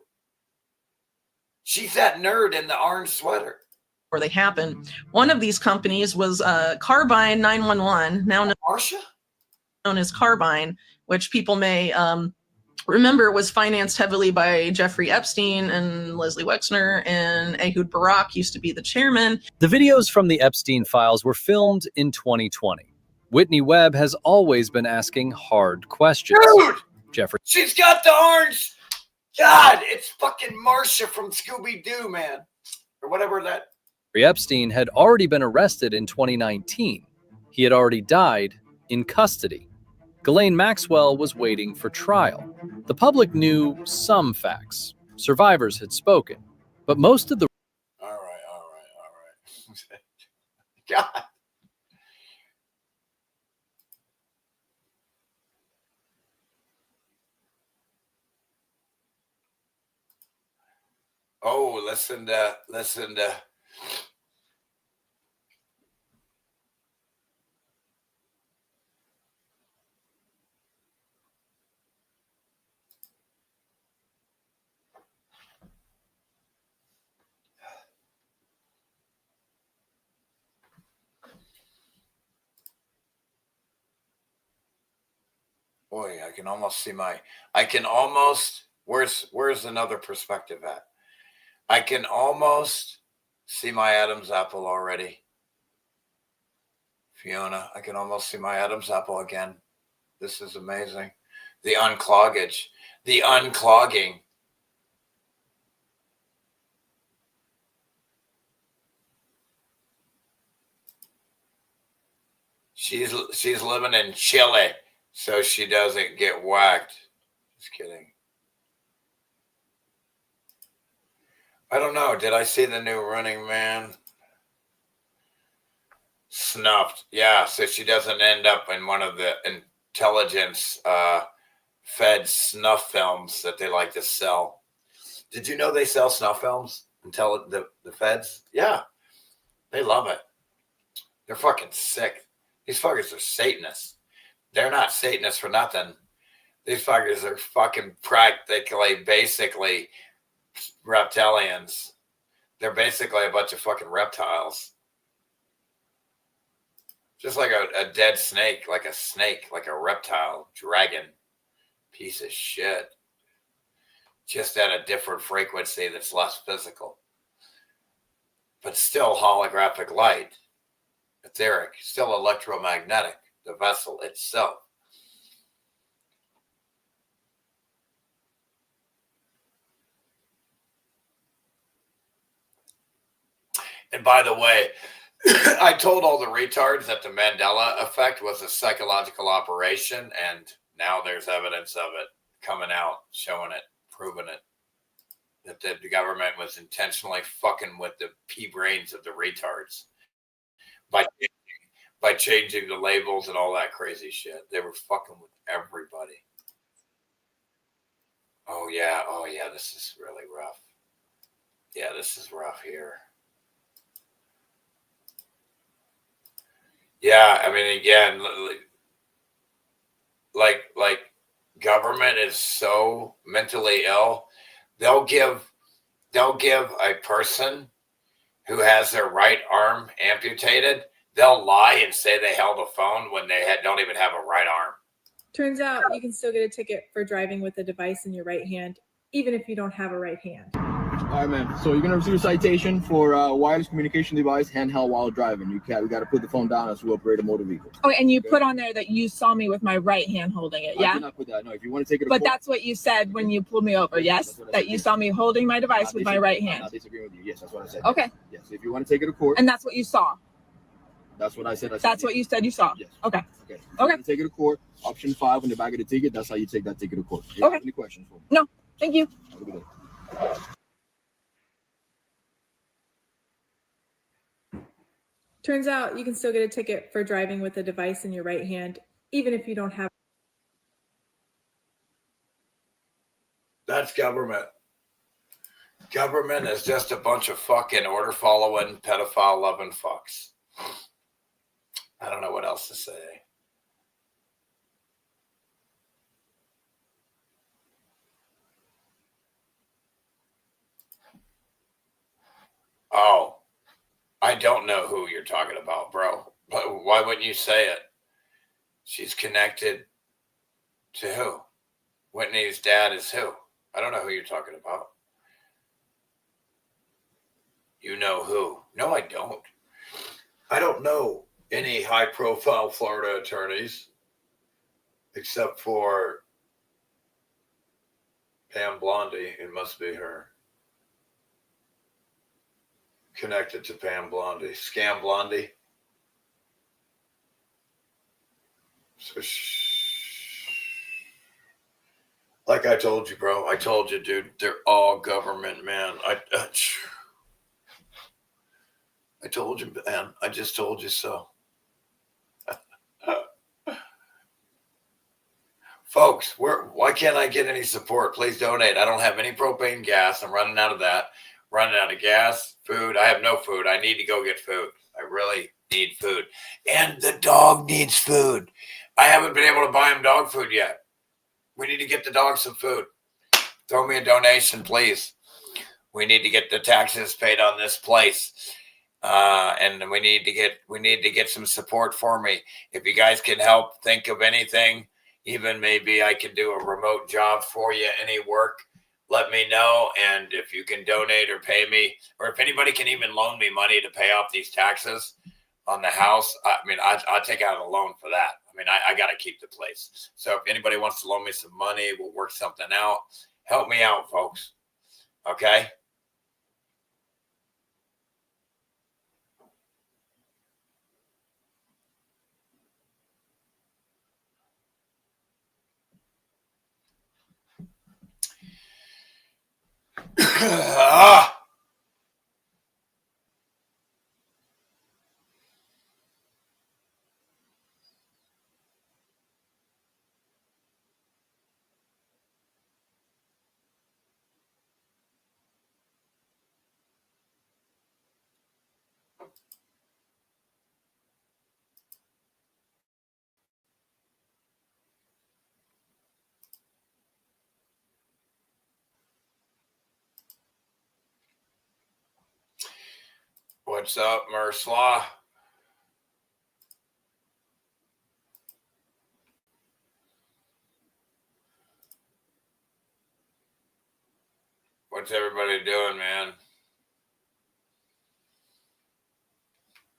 She's that nerd in the orange sweater. Where they happened. One of these companies was Carbine 911, now known as Carbine, which people may remember was financed heavily by Jeffrey Epstein and Leslie Wexner, and Ehud Barak used to be the chairman. The videos from the Epstein files were filmed in 2020. Whitney Webb has always been asking hard questions. Dude! Jeffrey. She's got the orange. God, it's fucking Marcia from Scooby-Doo, man. Or whatever that. Epstein had already been arrested in 2019. He had already died in custody. Ghislaine Maxwell was waiting for trial. The public knew some facts. Survivors had spoken. But most of the... All right. God. Oh, listen to. Boy, I can almost see where's another perspective at? I can almost see my Adam's apple already. Fiona, I can almost see my Adam's apple again. This is amazing. The uncloggage, the unclogging. She's living in Chile, so she doesn't get whacked. Just kidding. I don't know. Did I see the new Running Man? Snuffed. Yeah, so she doesn't end up in one of the intelligence fed snuff films that they like to sell. Did you know they sell snuff films? The feds? Yeah. They love it. They're fucking sick. These fuckers are Satanists. They're not Satanists for nothing. These fuckers are fucking basically reptilians. They're basically a bunch of fucking reptiles. Just like a dead snake, like a reptile, dragon, piece of shit. Just at a different frequency that's less physical. But still holographic light. Etheric, still electromagnetic, the vessel itself. And by the way, I told all the retards that the Mandela effect was a psychological operation, and now there's evidence of it coming out, showing it, proving it, that the government was intentionally fucking with the pea brains of the retards by changing the labels and all that crazy shit. They were fucking with everybody. Oh yeah, this is really rough. Yeah, this is rough here. Yeah, I mean, again, like government is so mentally ill. They'll give a person who has their right arm amputated, they'll lie and say they held a phone when they don't even have a right arm. Turns out you can still get a ticket for driving with a device in your right hand, even if you don't have a right hand. All right, man. So you're gonna receive a citation for wireless communication device handheld while driving. We got to put the phone down as we operate a motor vehicle. Oh, and you put on there that you saw me with my right hand holding it, yeah? I did not put that. No, if you want to take it to But court, that's what you said when you pulled me over, yes? That you saw me holding my device with my right I'm hand. not disagreeing with you. Yes, that's what I said. Okay. Yes. If you want to take it to court, And that's what you saw. that's what I said. That's what you said you saw. Yes. Okay. Okay. If you want to take it to court. Option 5 on the back of the ticket. That's how you take that ticket to court. Do you Okay. have any questions for me? No, thank you. Have a good day. Turns out you can still get a ticket for driving with a device in your right hand, even if you don't have. That's government. Government is just a bunch of fucking order following, pedophile loving fucks. I don't know what else to say. Oh, I don't know who you're talking about, bro. But why wouldn't you say it? She's connected to who? Whitney's dad is who? I don't know who you're talking about. You know who? No, I don't. I don't know any high-profile Florida attorneys except for Pam Blondie. It must be her. Connected to Pam Blondie. Scam Blondie. So like I told you, bro. I told you, dude. They're all government, man. I told you, man. I just told you so. Folks, why can't I get any support? Please donate. I don't have any propane gas. I'm running out of that. Running out of gas, food. I have no food. I need to go get food. I really need food. And the dog needs food. I haven't been able to buy him dog food yet. We need to get the dog some food. Throw me a donation, please. We need to get the taxes paid on this place. And we need to get some support for me. If you guys can help think of anything, even maybe I can do a remote job for you, any work, let me know. And if you can donate or pay me, or if anybody can even loan me money to pay off these taxes on the house, I mean, I'll take out a loan for that. I mean, I got to keep the place. So if anybody wants to loan me some money, we'll work something out. Help me out, folks. Okay? What's up, Merslaw? What's everybody doing, man?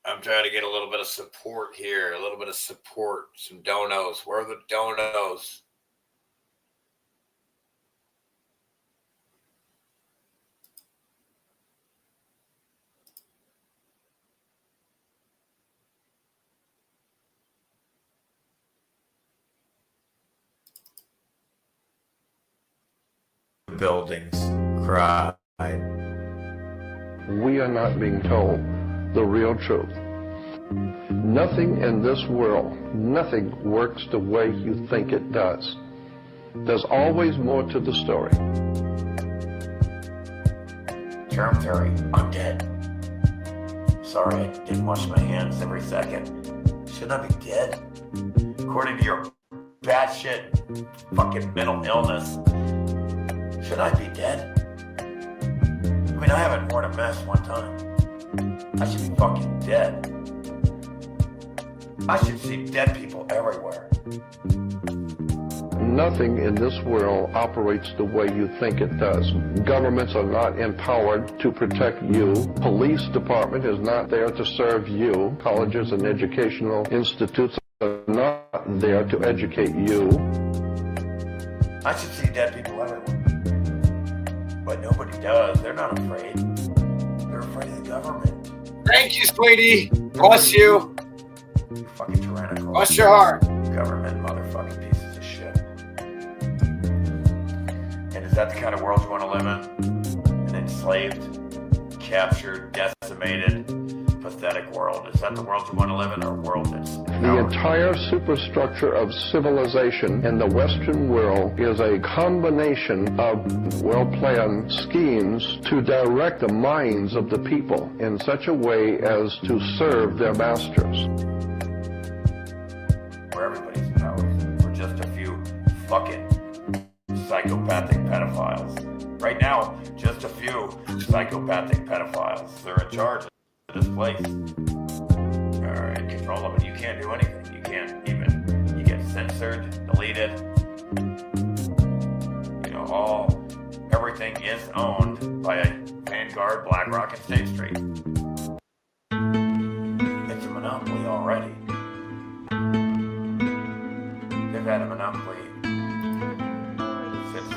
I'm trying to get a little bit of support here. A little bit of support. Some donos. Where are the donos? Buildings cried. We are not being told the real truth. Nothing in this world, nothing works the way you think it does. There's always more to the story. Germ theory. I'm dead. Sorry, I didn't wash my hands every second. Shouldn't I be dead? According to your batshit fucking mental illness, should I be dead? I mean, I haven't worn a mask one time. I should be fucking dead. I should see dead people everywhere. Nothing in this world operates the way you think it does. Governments are not empowered to protect you. Police department is not there to serve you. Colleges and educational institutes are not there to educate you. I should see dead people everywhere. But nobody does. They're not afraid. They're afraid of the government. Thank you, sweetie. Bless you. You fucking tyrannical. Bless your heart. Government motherfucking pieces of shit. And is that the kind of world you want to live in? An enslaved, captured, decimated, pathetic world? Is that the world you want to live in, or a world that's The entire superstructure of civilization in the Western world is a combination of well-planned schemes to direct the minds of the people in such a way as to serve their masters. where everybody's in power? We're just a few fucking psychopathic pedophiles. Right now, just a few psychopathic pedophiles. They're in charge of this place. They're in control of it. You can't do anything. You can't even, you get censored, deleted. You know, everything is owned by a Vanguard, BlackRock, and State Street. It's a monopoly already. They've had a monopoly since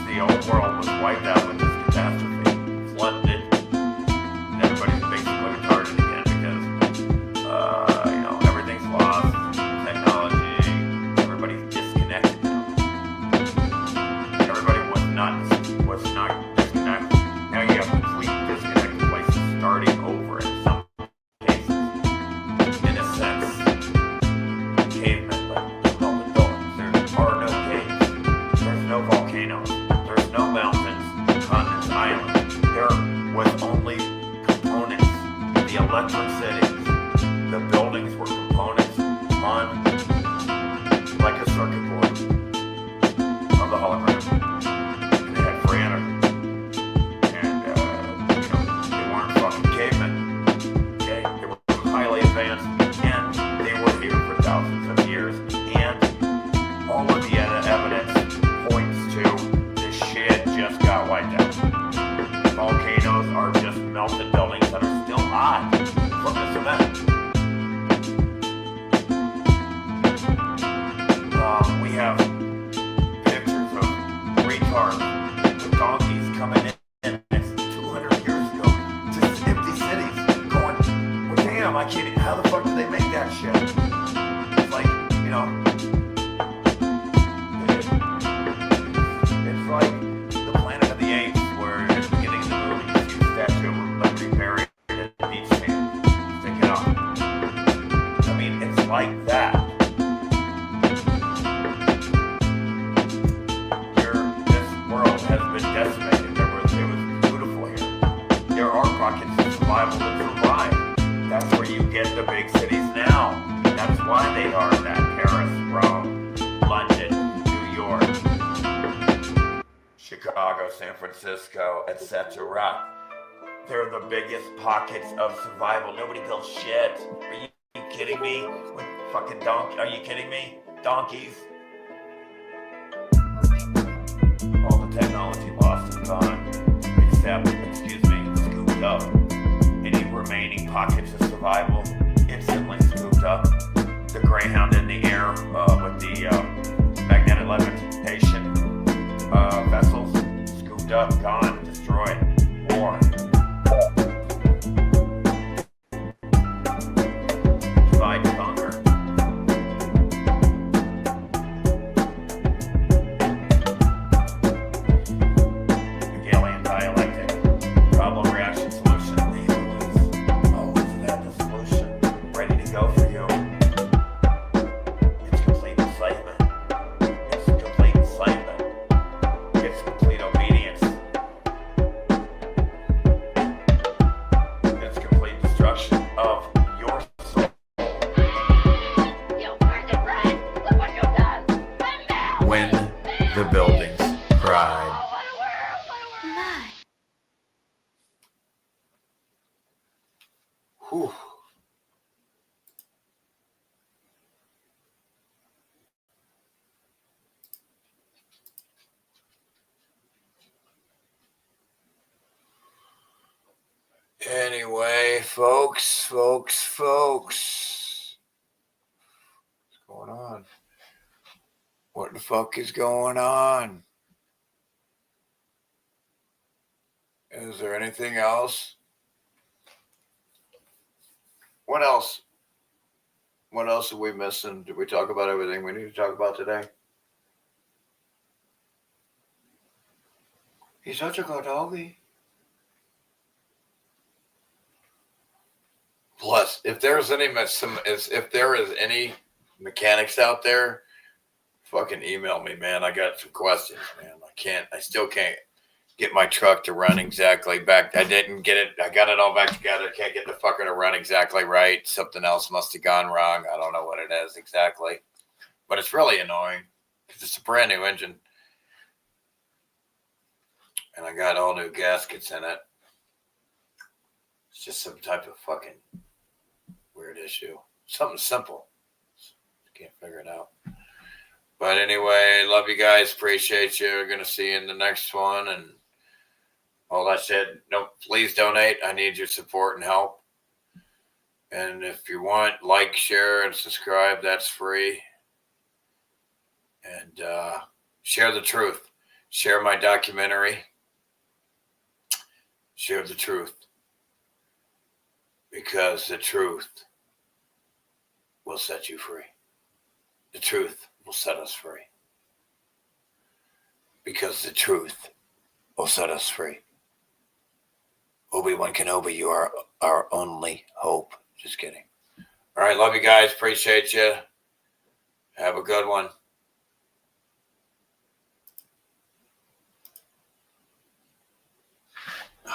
the old world was wiped out with this catastrophe, flooded, and everybody's basically retarded again because, you know, everything's lost, technology, everybody's disconnected now. Everybody was not disconnected. Now you have complete disconnected places starting over in some cases. In a sense, cavemen like Roman buildings. There are no caves. There's no volcanoes. There's no mountains, continents, islands. There was only components. The electric cities, the buildings were components on like a circuit board of the hologram. And they had free energy. And, you know, they weren't fucking cavemen. Okay? They were highly advanced, and they were here for thousands of years. And all of the evidence points to this shit just got wiped out. Volcanoes are just melted buildings that are still hot from this event. We have pictures of retards with donkeys coming in 200 years ago to empty cities going, well, damn, I can't, how the fuck did they make that shit? It's like, you know, it's like the Planet of the Apes, where at the beginning of the movie you see the Statue of Liberty buried in the beach sand, sticking up. I mean, it's like that. This world has been decimated. It was beautiful here. There are pockets of survival that survive. That's where you get the big cities now. That's why they are that. Paris, Rome, London, New York, Chicago, San Francisco, etc. They're the biggest pockets of survival. Nobody builds shit. Are you kidding me? With fucking donkey? Are you kidding me? Donkeys. All the technology lost and gone, except, scooped up. Any remaining pockets of survival, instantly scooped up. The Greyhound in the air with the magnetic levitation vessels, scooped up, gone, destroyed, war. Divide and conquer. Hegelian dialectic. Problem, reaction, solution. Oh, is that the solution? Ready to go for you. It's complete enslavement. It's complete enslavement. It's complete obedience. It's complete destruction of your soul. When the buildings cried. Whew. Anyway, folks. What's going on? What the fuck is going on? Is there anything else? What else? What else are we missing? Did we talk about everything we need to talk about today? He's such a good doggy. Plus, if there's any if there is any mechanics out there, fucking email me, man. I got some questions, man. I still can't get my truck to run exactly back. I didn't get it. I got it all back together. Can't get the fucker to run exactly right. Something else must have gone wrong. I don't know what it is exactly, but it's really annoying because it's a brand new engine. And I got all new gaskets in it. It's just some type of fucking weird issue. Something simple. Can't figure it out. But anyway, love you guys. Appreciate you. We're going to see you in the next one. And all that shit. No, please donate. I need your support and help. And if you want, like, share, and subscribe. That's free. And share the truth. Share my documentary. Share the truth. Because the truth will set you free. The truth will set us free. Because the truth will set us free. Obi-Wan Kenobi, you are our only hope. Just kidding. All right, love you guys. Appreciate you. Have a good one.